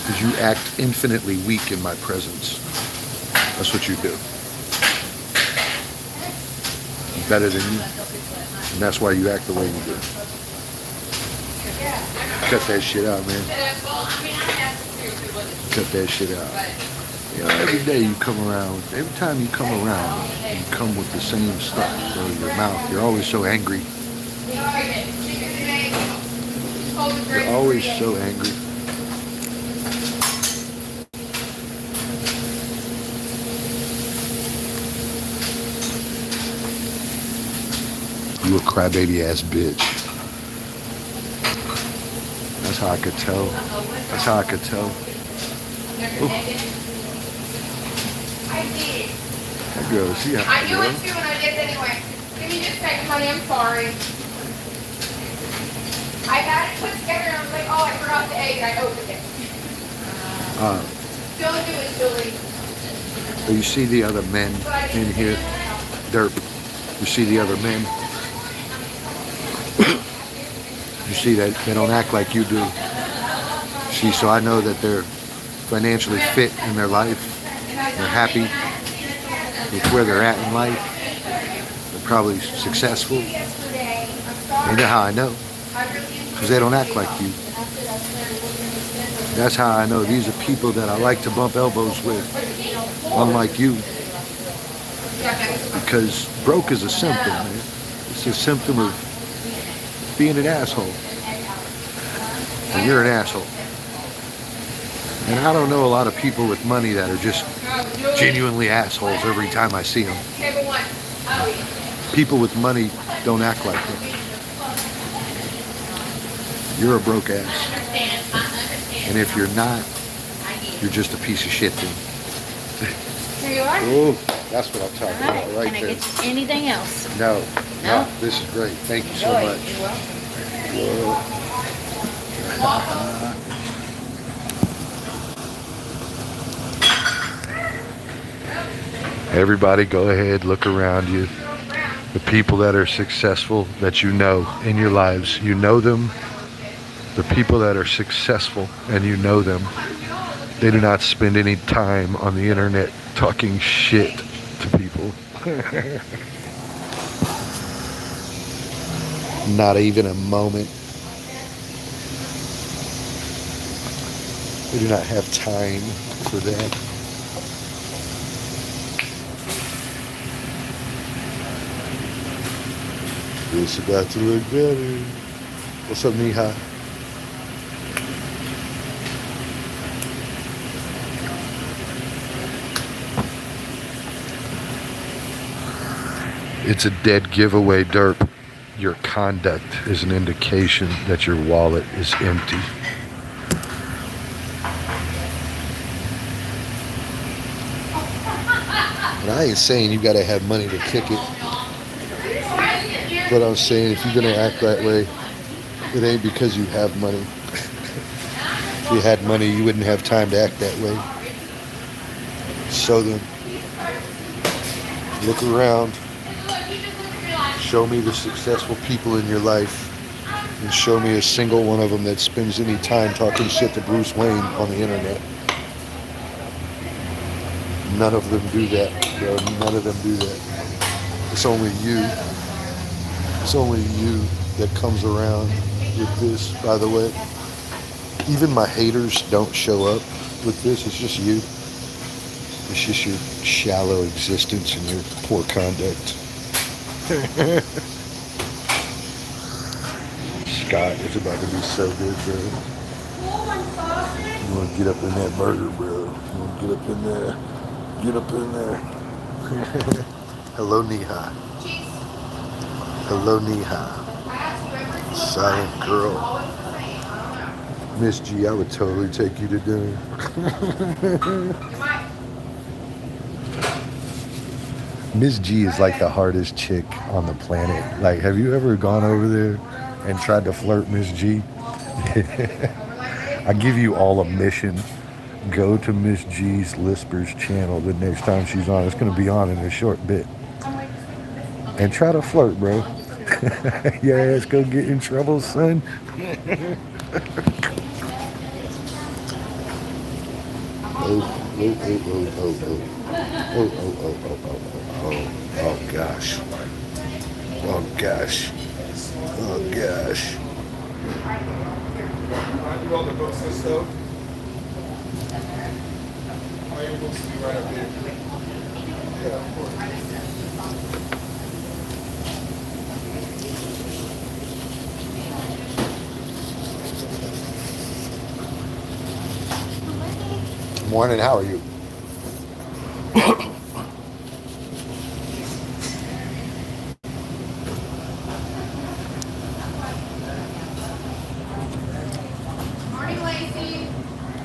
Because you act infinitely weak in my presence. That's what you do. I'm better than you. And that's why you act the way you do. Cut that shit out, man. Cut that shit out. You know, every day you come around, every time you come around, you come with the same stuff in your mouth. You're always so angry. You're always so angry. You a crybaby ass bitch. That's how I could tell. That's how I could tell. Ooh. I did. That girl, she I knew it too, and I did anyway. Give me just a second, honey. I'm sorry. I had it put together, and I was like, oh, I forgot the egg, and I opened it. Don't do it, Julie. You see the other men in here? Derp. You see the other men? You see that they don't act like you do. See, so I know that they're financially fit in their life. They're happy with where they're at in life. They're probably successful. You know how I know? Because they don't act like you. That's how I know these are people that I like to bump elbows with, unlike you. Because broke is a symptom, man. It's a symptom of being an asshole. And you're an asshole. And I don't know a lot of people with money that are just genuinely assholes every time I see them. People with money don't act like that. You're a broke ass. And if you're not, you're just a piece of shit then. Here you are. Oh, that's what I'm talking about right Can I there. get you anything else? No, No? this is great. Thank you so much. You're welcome. Everybody go ahead, look around you. The people that are successful that you know in your lives, you know them. The people that are successful and you know them, they do not spend any time on the internet talking shit to people. Not even a moment. They do not have time for that. It's about to look better. What's up, Neha? It's a dead giveaway, Derp. Your conduct is an indication that your wallet is empty. And I ain't saying you gotta have money to kick it. But I'm saying if you're gonna act that way, it ain't because you have money. If you had money, you wouldn't have time to act that way. So then, look around. Show me the successful people in your life. And show me a single one of them that spends any time talking shit to Bruce Wayne on the internet. None of them do that, bro. None of them do that. It's only you. It's only you that comes around with this, by the way. Even my haters don't show up with this. It's just you. It's just your shallow existence and your poor conduct. Scott, it's about to be so good, bro. You want to get up in that burger, bro. You want to get up in there. Get up in there. Hello, Neha. Hello, Neha. Silent girl. Miss G, I would totally take you to dinner. Miss G is like the hardest chick on the planet. Like, have you ever gone over there and tried to flirt Miss G? I give you all a mission. Go to Miss G's Lispers channel the next time she's on. It's going to be on in a short bit. And try to flirt, bro. Your ass go get in trouble, son. Oh gosh. Oh gosh. Oh gosh. You roll the books and stuff. All your books will be right up there. Yeah, of course. Morning, how are you? Morning, Lacey.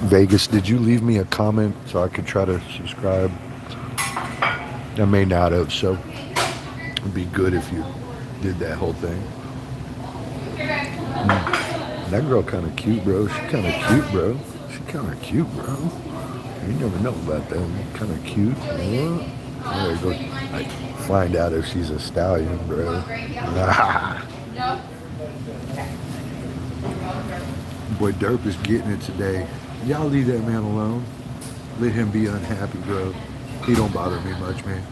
Vegas, did you leave me a comment so I could try to subscribe? I may not have, so it'd be good if you did that whole thing. That girl kind of cute, bro. She kind of cute, bro. She kind of cute, bro. You never know about that. Kind of cute. What? There go. Like, find out if she's a stallion, bro. Boy, Derp is getting it today. Y'all leave that man alone. Let him be unhappy, bro. He don't bother me much, man.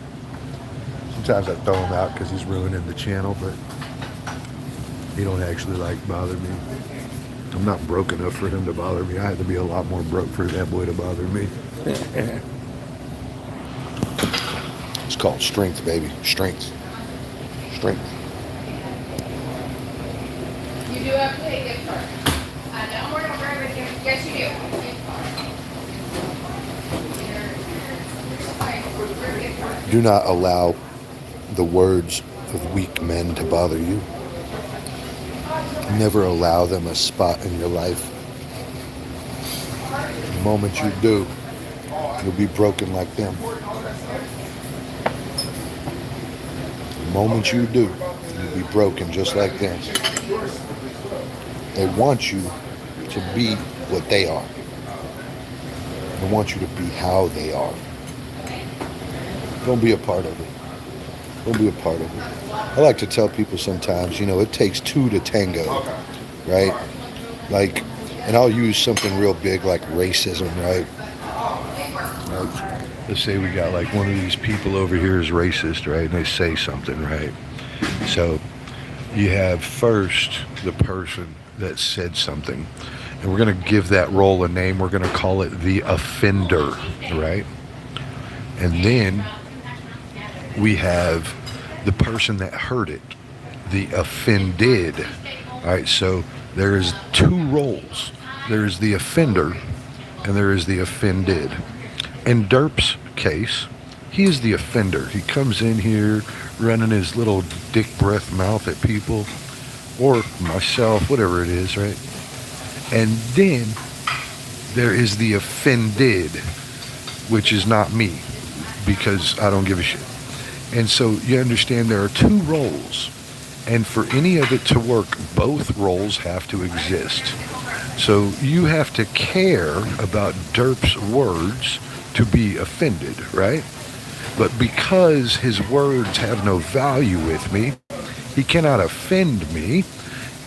Sometimes I throw him out because he's ruining the channel, but he don't actually like bother me. I'm not broke enough for him to bother me. I had to be a lot more broke for that boy to bother me. It's called strength, baby. Strength. Strength. You do have to take gift card. I know we're going to grab a gift. Yes, you do. Gift card. Do not allow the words of weak men to bother you. Never allow them a spot in your life. The moment you do, you'll be broken like them. The moment you do, you'll be broken just like them. They want you to be what they are. They want you to be how they are. Don't be a part of it. Don't be a part of it. I like to tell people sometimes, it takes two to tango, right? Like, and I'll use something real big like racism, right? Let's say we got like one of these people over here is racist, right? And they say something, right? So you have first the person that said something, and we're going to give that role a name. We're going to call it the offender, right? And then we have the person that heard it, the offended. All right, so there is two roles. There is the offender and there is the offended. In Derp's case, he is the offender. He comes in here running his little dick breath mouth at people, or myself, whatever it is, right? And then there is the offended, which is not me, because I don't give a shit. And so you understand there are two roles, and for any of it to work, both roles have to exist. So you have to care about Derp's words to be offended, right? But because his words have no value with me, he cannot offend me,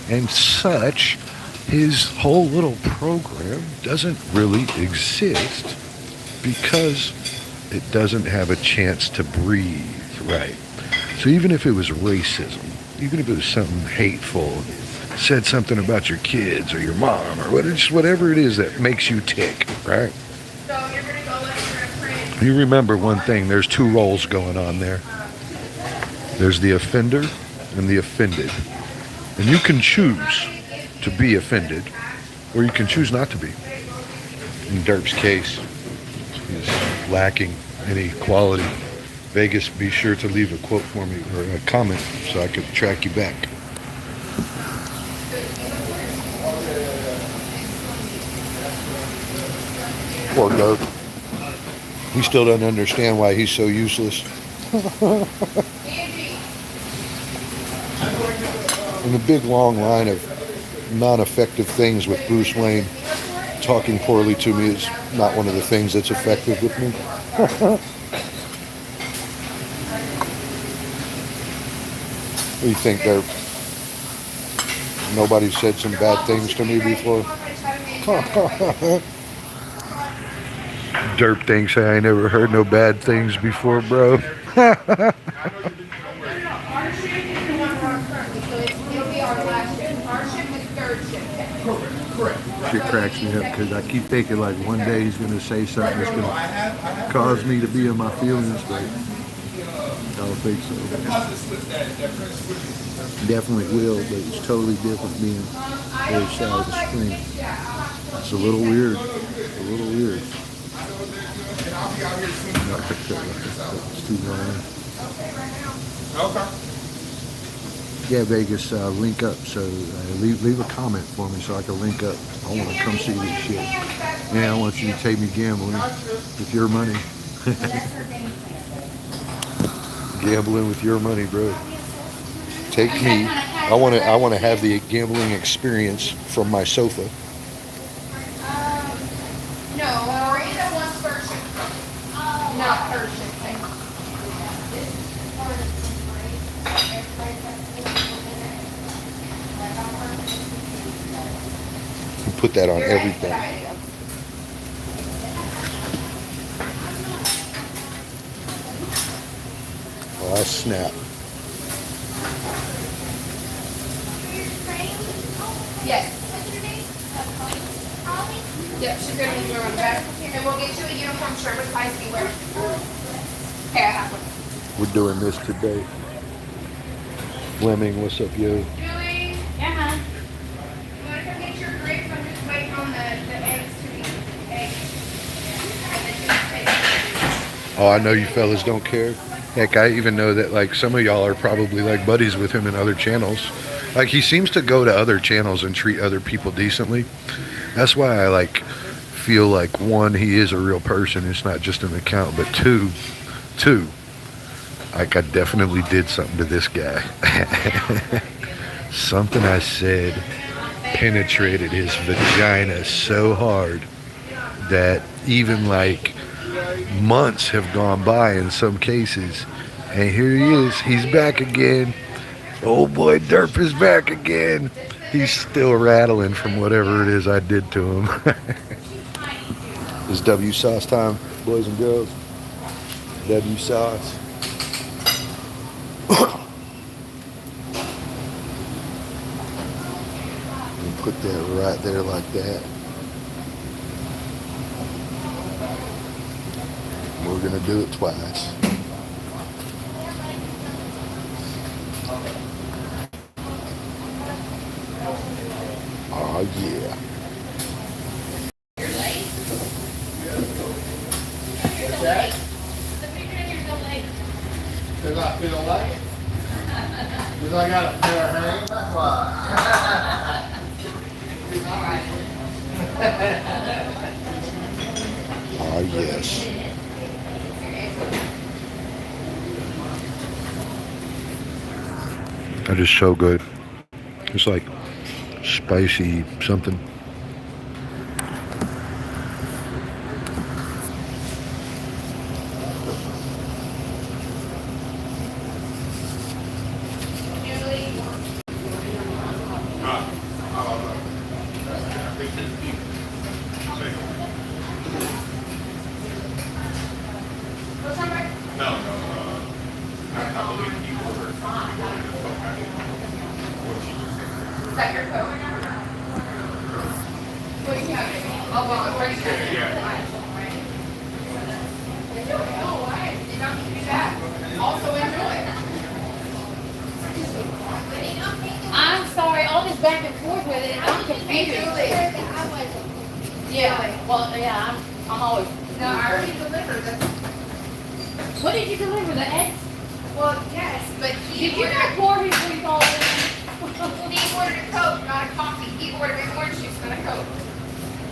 and such, his whole little program doesn't really exist because it doesn't have a chance to breathe, right? So even if it was racism, even if it was something hateful, said something about your kids or your mom or whatever it is that makes you tick, right? So you're gonna go like You remember one thing, there's two roles going on there. There's the offender and the offended. And you can choose to be offended, or you can choose not to be. In Derp's case, he's lacking any quality. Vegas, be sure to leave a quote for me, or a comment, so I can track you back. Poor Derp. He still doesn't understand why he's so useless. In the big long line of non-effective things with Bruce Wayne, talking poorly to me is not one of the things that's effective with me. What do you think, Derp? Nobody said some bad things to me before? Derp thinks I ain't never heard no bad things before, bro. Shit cracks me up because I keep thinking like one day he's going to say something that's going to cause me to be in my feelings, but I don't think so. Definitely will, but it's totally different being the other side of the screen. It's a little weird. A little weird. It's too long. Okay. Yeah, Vegas, link up. So leave a comment for me so I can link up. I want to come see this shit. Yeah, I want you to take me gambling with your money. Gambling with your money, bro. Take me. I want to have the gambling experience from my sofa. No, or either one's version. Not version. Put that on everything. Oh, snap. Yes. Yep, she's gonna be on the back. And we'll get you a uniform shirt with icy wear. Okay, I have one. We're doing this today. Fleming, what's up, yo? Julie? Yeah, you wanna come get your grapes? I'm just waiting on the eggs to be eggs. Oh, I know you fellas don't care. Heck, I even know that like some of y'all are probably like buddies with him in other channels. Like he seems to go to other channels and treat other people decently. That's why I like feel like one, he is a real person. It's not just an account, but two, like I definitely did something to this guy. Something I said penetrated his vagina so hard that even like months have gone by in some cases. And here he is. He's back again. Oh boy, Derp is back again. He's still rattling from whatever it is I did to him. It's W sauce time, boys and girls. W sauce. And put that right there like that. We're gonna do it twice. Oh yeah. What's that? Because I feel like it. Because I got a pair of hands. That's why. Oh yes. That is so good. It's like spicy something. I'm sorry, all this back and forth with it, I'm confused. Yeah, well, yeah, I'm always. No, I already delivered this. What did you deliver, the eggs? Well, yes, but he Did you ordered, not pour his food all in? he ordered a Coke, not a coffee. He ordered an orange juice, not a Coke.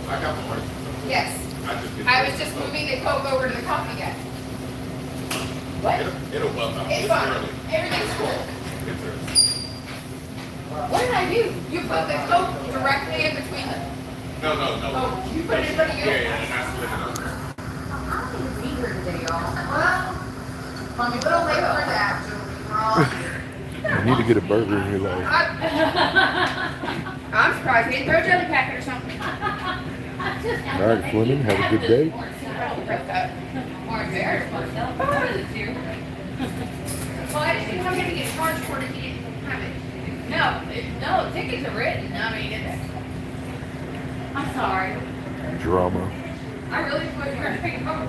I got the orange. Yes. I was just moving the Coke over to the coffee guy. What? It'll well up. It's fine. Everything's cool. What did I do? You put the Coke directly in between them. No. Oh, you put it in front of you? and that's what it is. I'm going to be here today, y'all. Well, I'm a little late for that. You need to get a burger in your life. I'm surprised he didn't throw a jelly packet or something. All right, Fleming, have a good day. Orange bear. Well, I didn't think I'm going to get charged for it if he didn't have it. No, tickets are written. I mean, I'm sorry. Drama. I really thought you were going to pick over.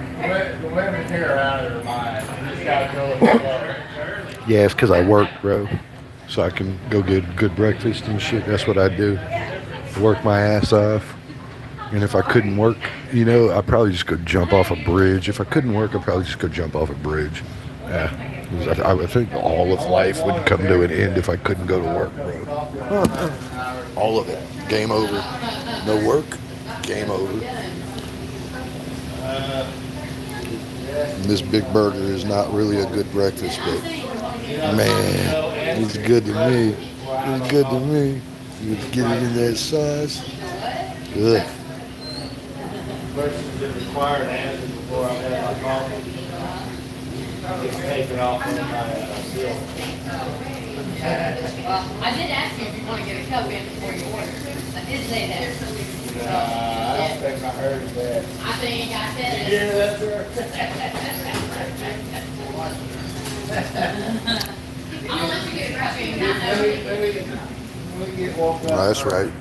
The women here are out of their mind. You just gotta go with the flow. Yeah, it's because I work, bro. So I can go get good breakfast and shit. That's what I do. I work my ass off. And if I couldn't work, I'd probably just go jump off a bridge. If I couldn't work, I'd probably just go jump off a bridge. Yeah. I think all of life would come to an end if I couldn't go to work, bro. All of it. Game over. No work, game over. And this big burger is not really a good breakfast, but man, it's good to me. It's good to me. You get it in that sauce. Ugh. Questions that require an answer before I have my coffee. It's taken off on my bill. Well, I did ask you if you want to get a cup in before you order. I did say that. I don't think I heard that. I think I said it. Yeah, that's I'm gonna let you get a cup in. Let me get walked out. That's right.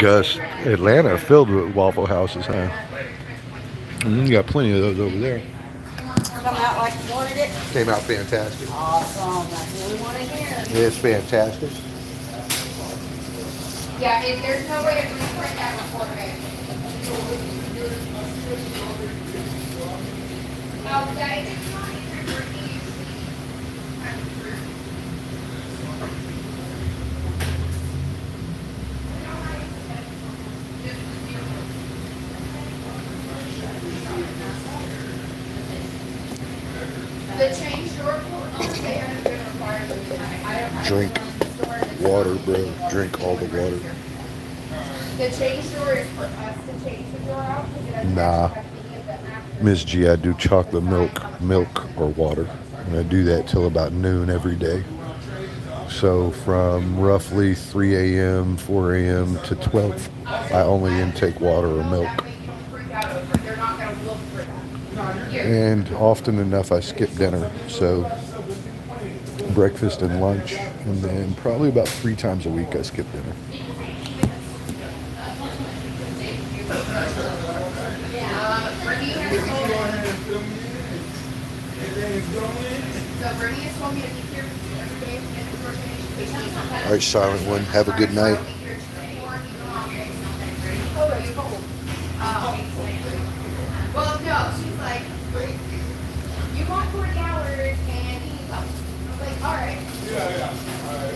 Gus, Atlanta filled with Waffle Houses, huh? And you got plenty of those over there. Come out like you wanted it. Came out fantastic. Awesome. That's what we want to hear. It's fantastic. Yeah, there's no way to reprint that report, babe. Okay. The change your report, they haven't been required to do that. I don't have. Drink water, bro. Drink all the water. The change door is for us to change the door out because it doesn't Nah. have any of the Miss G, I do chocolate milk or water. And I do that till about noon every day. So from roughly 3 a.m., 4 a.m. to 12, I only intake water or milk. And often enough, I skip dinner. So breakfast and lunch, and then probably about 3 times a week I skip dinner. All right, Silent One, have a good night. Well, no, she's like, you want 40 hours and I was like, all right.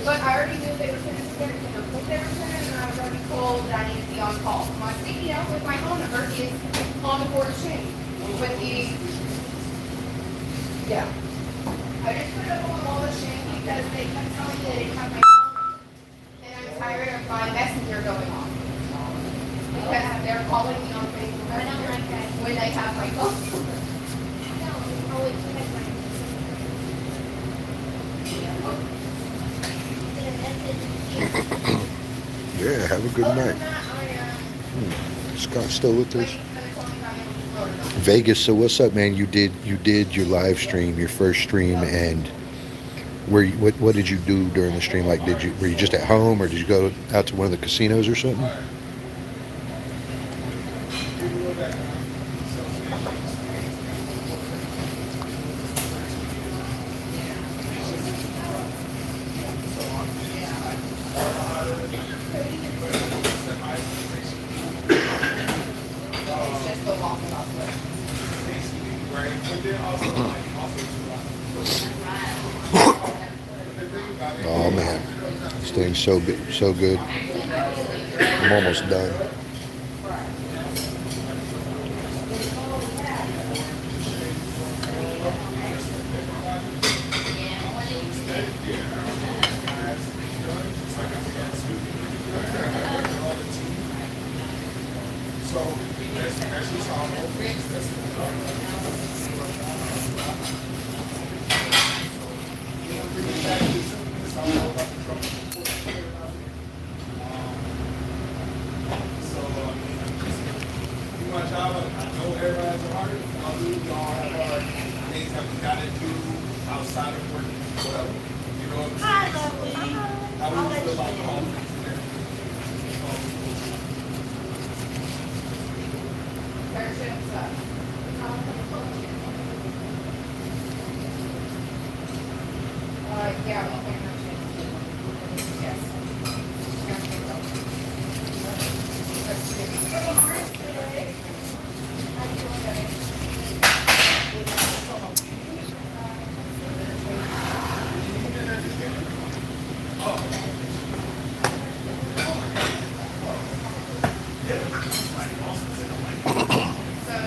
But I already knew they were sending the and I was already told that I needed to be on call. My sticky note with my phone number is on the board chain. With the, yeah. I just put it up on the wall of the chain because they kept telling me they didn't have my phone number. And I'm tired of my messenger going on. Because they're calling me on Facebook Messenger when they have my phone number. Yeah, have a good night. Scott still with us? Vegas, so what's up, man? You did your live stream, your first stream, and what did you do during the stream? Like, were you just at home, or did you go out to one of the casinos or something? Oh man, this thing's so good. I'm almost done.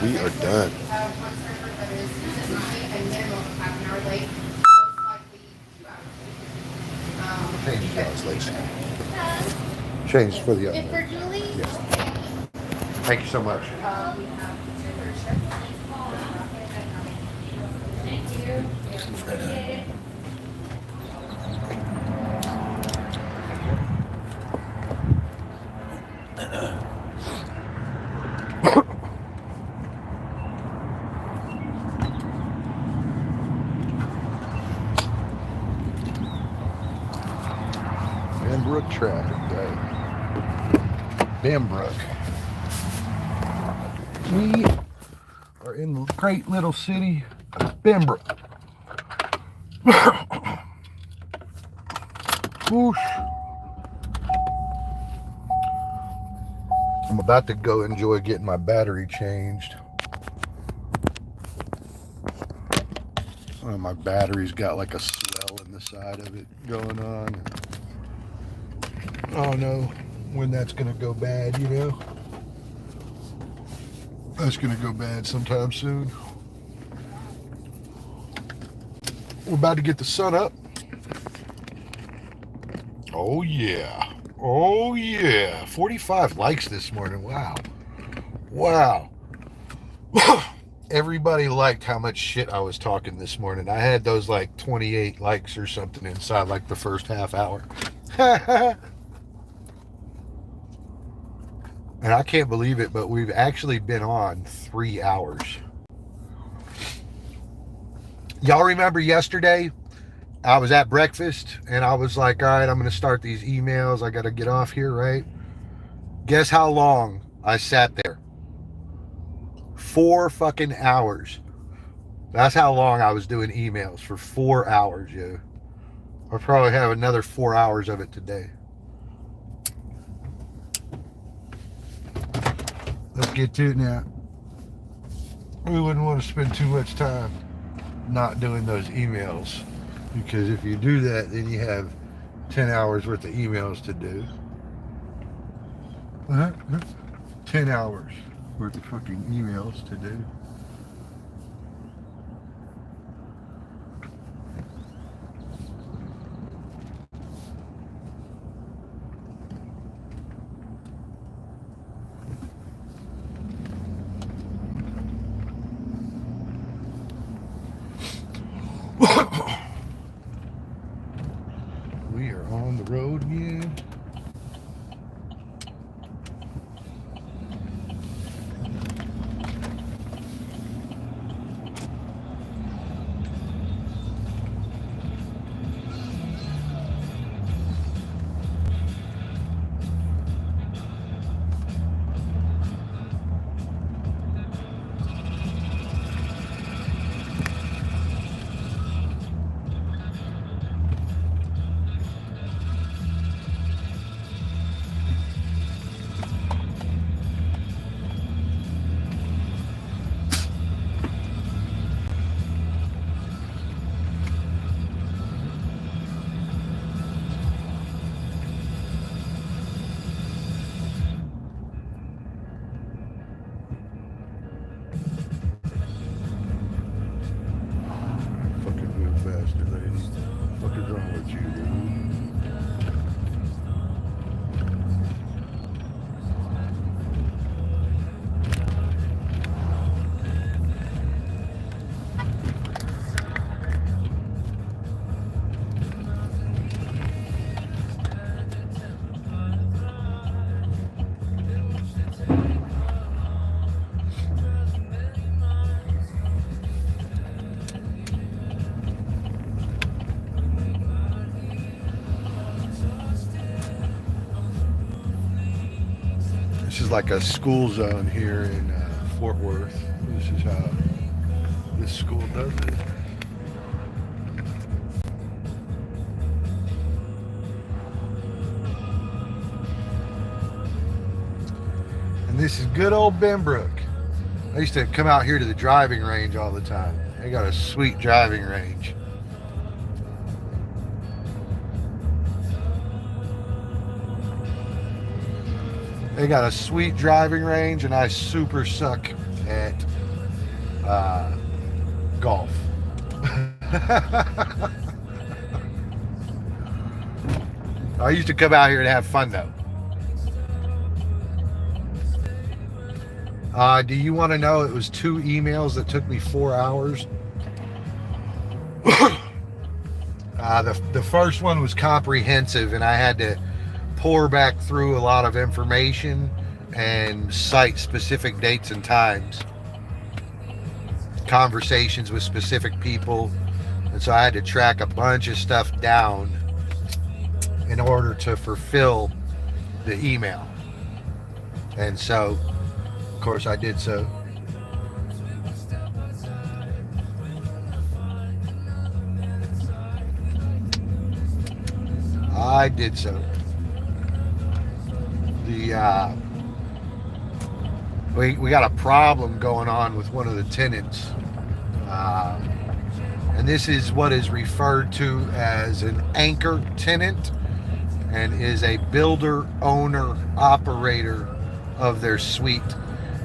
We are done. Change yours, Lacey. Change for the other one. For Julie? Yes. Thank you so much. Thank you. Benbrook traffic day. Benbrook. We are in the great little city of Benbrook. Whoosh. I'm about to go enjoy getting my battery changed. My battery's got like a swell in the side of it going on. I don't know when that's gonna go bad, you know. That's gonna go bad sometime soon. We're about to get the sun up. Oh yeah. Oh yeah. 45 likes this morning. Wow. Wow. everybody liked how much shit I was talking this morning. I had those like 28 likes or something inside like the first half hour. And I can't believe it, but we've actually been on 3 hours. Y'all remember yesterday? I was at breakfast and I was like, all right, I'm going to start these emails. I got to get off here, right? Guess how long I sat there? 4 fucking hours. That's how long I was doing emails, for 4 hours, yo. I'll probably have another 4 hours of it today. Let's get to it now. We wouldn't want to spend too much time not doing those emails, because if you do that, then you have 10 hours worth of emails to do. 10 hours worth of fucking emails to do. We are on the road again. Faster, lady. What is wrong with you, This is like a school zone here in Fort Worth. This is how this school does it. And this is good old Benbrook. I used to come out here to the driving range all the time. They got a sweet driving range. They got a sweet driving range, and I super suck at golf. I used to come out here and have fun, though. Do you want to know? It was 2 emails that took me 4 hours. The first one was comprehensive, and I had to pour back through a lot of information and cite specific dates and times, conversations with specific people, and so I had to track a bunch of stuff down in order to fulfill the email. And so, of course, I did so. I did so. We got a problem going on with one of the tenants, and this is what is referred to as an anchor tenant, and is a builder, owner, operator of their suite.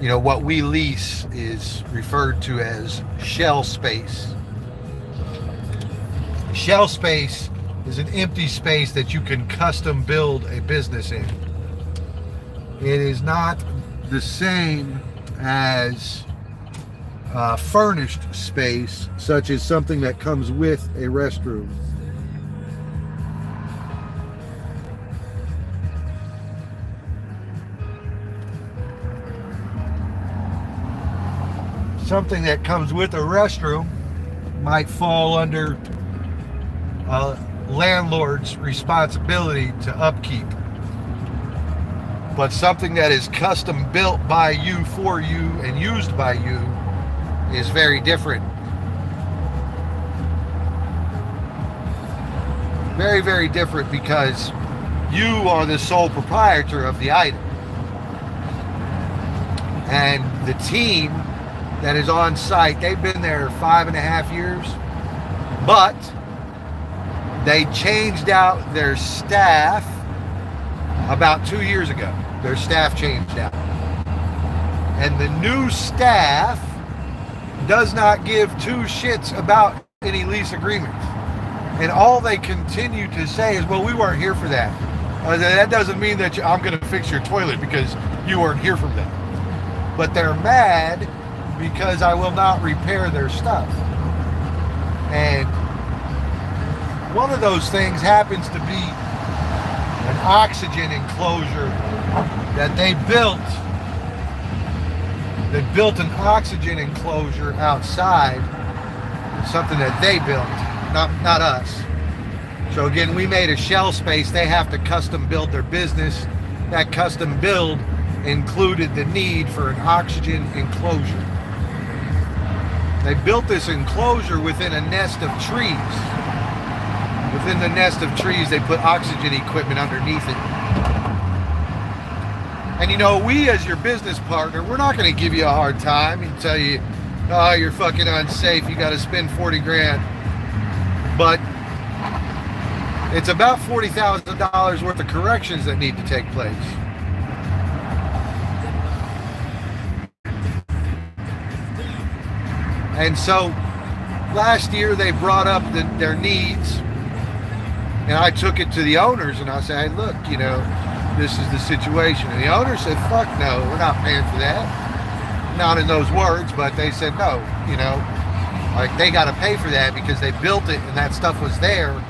You know, what we lease is referred to as shell space. Shell space is an empty space that you can custom build a business in. It is not the same as furnished space, such as something that comes with a restroom. Something that comes with a restroom might fall under a landlord's responsibility to upkeep. But something that is custom built by you, for you, and used by you is very different. Very, very different, because you are the sole proprietor of the item. And the team that is on site, they've been there 5.5 years, but they changed out their staff about 2 years ago. Their staff changed out. And the new staff does not give two shits about any lease agreements. And all they continue to say is, well, we weren't here for that. That doesn't mean that I'm going to fix your toilet because you weren't here for that. But they're mad because I will not repair their stuff. And one of those things happens to be an oxygen enclosure that they built. They built an oxygen enclosure outside, something that they built, not us. So again, we made a shell space. They have to custom build their business. That custom build included the need for an oxygen enclosure. They built this enclosure within a nest of trees. Within the nest of trees, they put oxygen equipment underneath it. And you know, we as your business partner, we're not going to give you a hard time and tell you, oh, you're fucking unsafe, you got to spend 40 grand. But it's about $40,000 worth of corrections that need to take place. And so last year they brought up their needs, and I took it to the owners and I said, hey, look, you know, this is the situation. And the owner said, fuck no, we're not paying for that. Not in those words, but they said no, you know, like they got to pay for that because they built it and that stuff was there.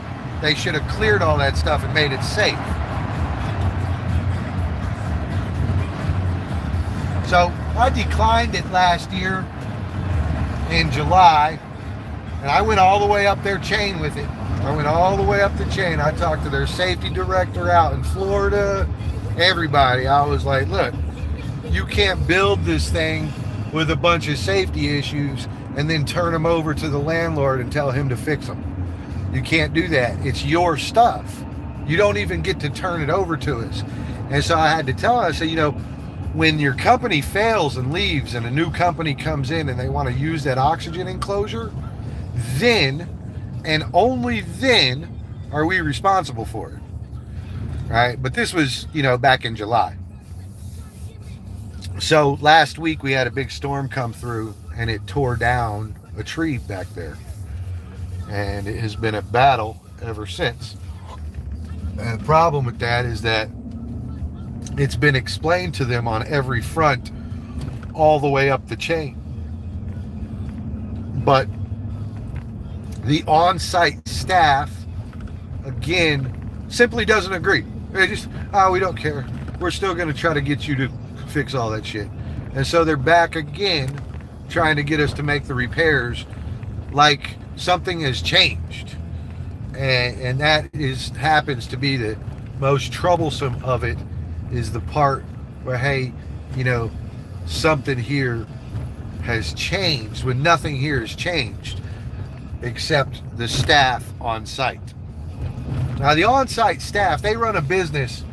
They should have cleared all that stuff and made it safe. So I declined it last year in July, and I went all the way up their chain with it. I went all the way up the chain. I talked to their safety director out in Florida, everybody. I was like, look, you can't build this thing with a bunch of safety issues and then turn them over to the landlord and tell him to fix them. You can't do that. It's your stuff. You don't even get to turn it over to us. And so I had to tell her, I said, you know, when your company fails and leaves and a new company comes in and they want to use that oxygen enclosure, then and only then are we responsible for it. Right? But this was, you know, back in July. So last week we had a big storm come through and it tore down a tree back there. And it has been a battle ever since. And the problem with that is that it's been explained to them on every front all the way up the chain. But the on-site staff, again, simply doesn't agree. They just, oh, we don't care. We're still going to try to get you to fix all that shit. And so they're back again trying to get us to make the repairs like something has changed. And that happens to be the most troublesome of it, is the part where, hey, you know, something here has changed when nothing here has changed except the staff on site. Now, the on-site staff, they run a business.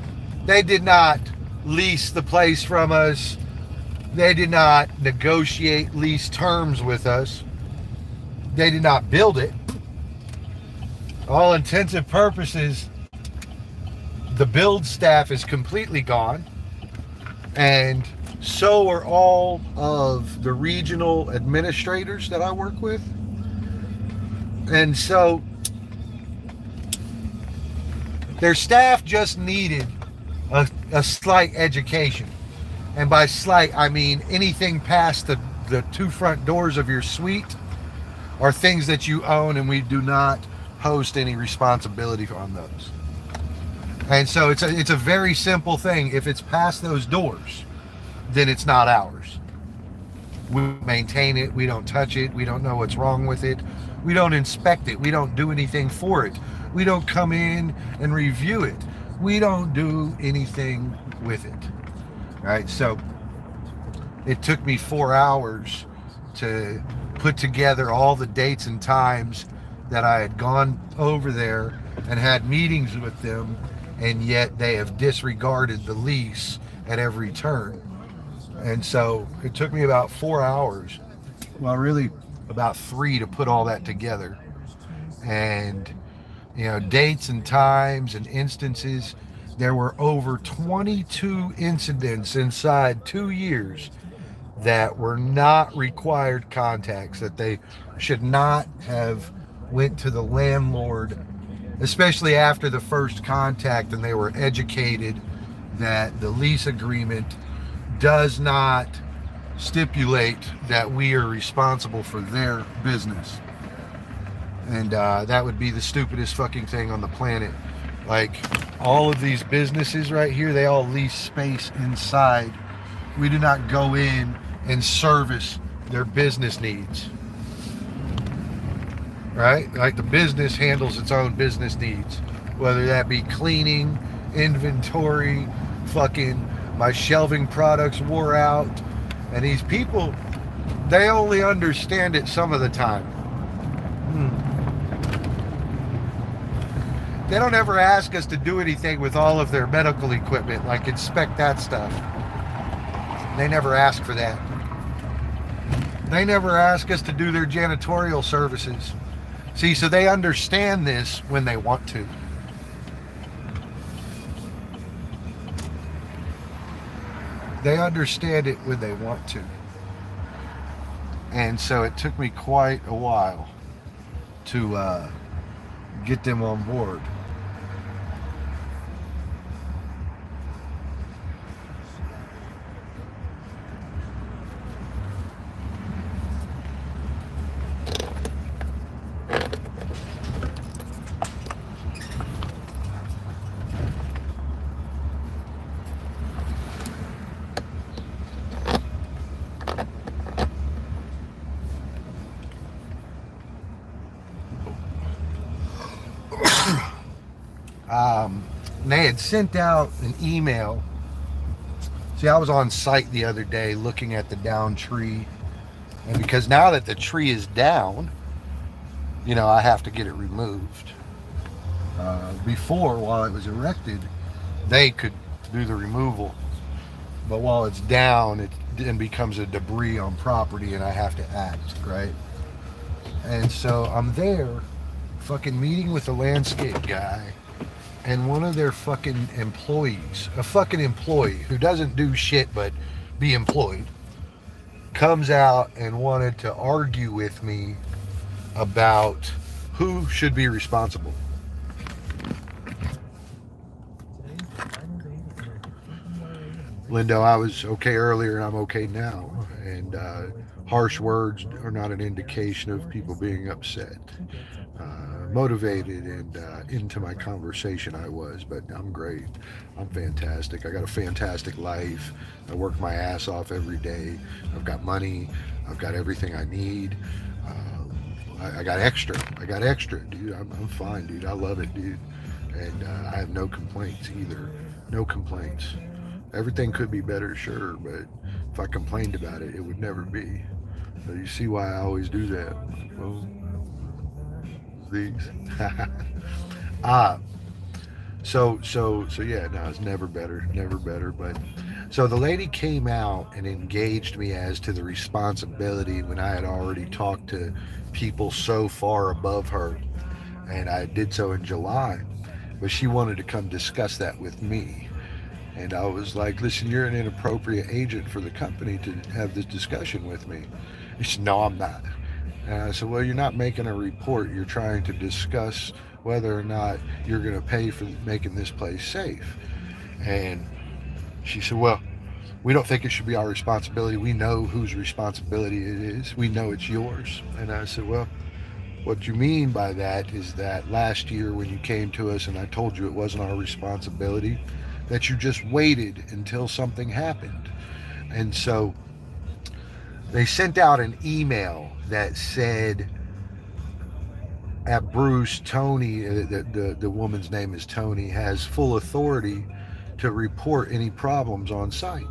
They did not lease the place from us. They did not negotiate lease terms with us. They did not build it. All intents and purposes, the build staff is completely gone, and so are all of the regional administrators that I work with. And so their staff just needed a slight education. And by slight, I mean anything past the the two front doors of your suite are things that you own, and we do not host any responsibility on those. And so it's a very simple thing. If it's past those doors, then it's not ours. We maintain it. We don't touch it. We don't know what's wrong with it. We don't inspect it. We don't do anything for it. We don't come in and review it. We don't do anything with it. Right? So it took me 4 hours to put together all the dates and times that I had gone over there and had meetings with them, and yet they have disregarded the lease at every turn. And so it took me about 4 hours, well, really about 3 to put all that together. And, dates and times and instances, there were over 22 incidents inside 2 years that were not required contacts, that they should not have went to the landlord, especially after the first contact, and they were educated that the lease agreement does not stipulate that we are responsible for their business. And that would be the stupidest fucking thing on the planet. Like, all of these businesses right here, they all lease space inside. We do not go in and service their business needs. Right? Like, the business handles its own business needs, whether that be cleaning, inventory, fucking my shelving products wore out. And these people, they only understand it some of the time. They don't ever ask us to do anything with all of their medical equipment, like inspect that stuff. They never ask for that. They never ask us to do their janitorial services. See, so they understand this when they want to. They understand it when they want to. And so it took me quite a while to get them on board. And they had sent out an email. See, I was on site the other day looking at the down tree. And because now that the tree is down, I have to get it removed. Before, while it was erected, they could do the removal. But while it's down, it then becomes a debris on property and I have to act, right? And so I'm there fucking meeting with the landscape guy and one of their fucking employees, a fucking employee who doesn't do shit but be employed, comes out and wanted to argue with me about who should be responsible. Lindo, I was okay earlier and I'm okay now. And harsh words are not an indication of people being upset. Motivated and into my conversation I was, but I'm great. I'm fantastic. I got a fantastic life. I work my ass off every day. I've got money. I've got everything I need. I got extra. Dude. I'm fine, dude. I love it, dude. And I have no complaints either. No complaints. Everything could be better, sure, but if I complained about it, it would never be. So you see why I always do that. Well, these. So yeah, no, it's never better. But so the lady came out and engaged me as to the responsibility when I had already talked to people so far above her, and I did so in July, but she wanted to come discuss that with me. And I was like, listen, you're an inappropriate agent for the company to have this discussion with me. She said, no, I'm not. And I said, well, you're not making a report. You're trying to discuss whether or not you're going to pay for making this place safe. And she said, well, We don't think it should be our responsibility. We know whose responsibility it is. We know it's yours. And I said, well, what you mean by that is that last year when you came to us and I told you it wasn't our responsibility, that you just waited until something happened. And so they sent out an email that said at Bruce, Tony, the woman's name is Tony, has full authority to report any problems on site.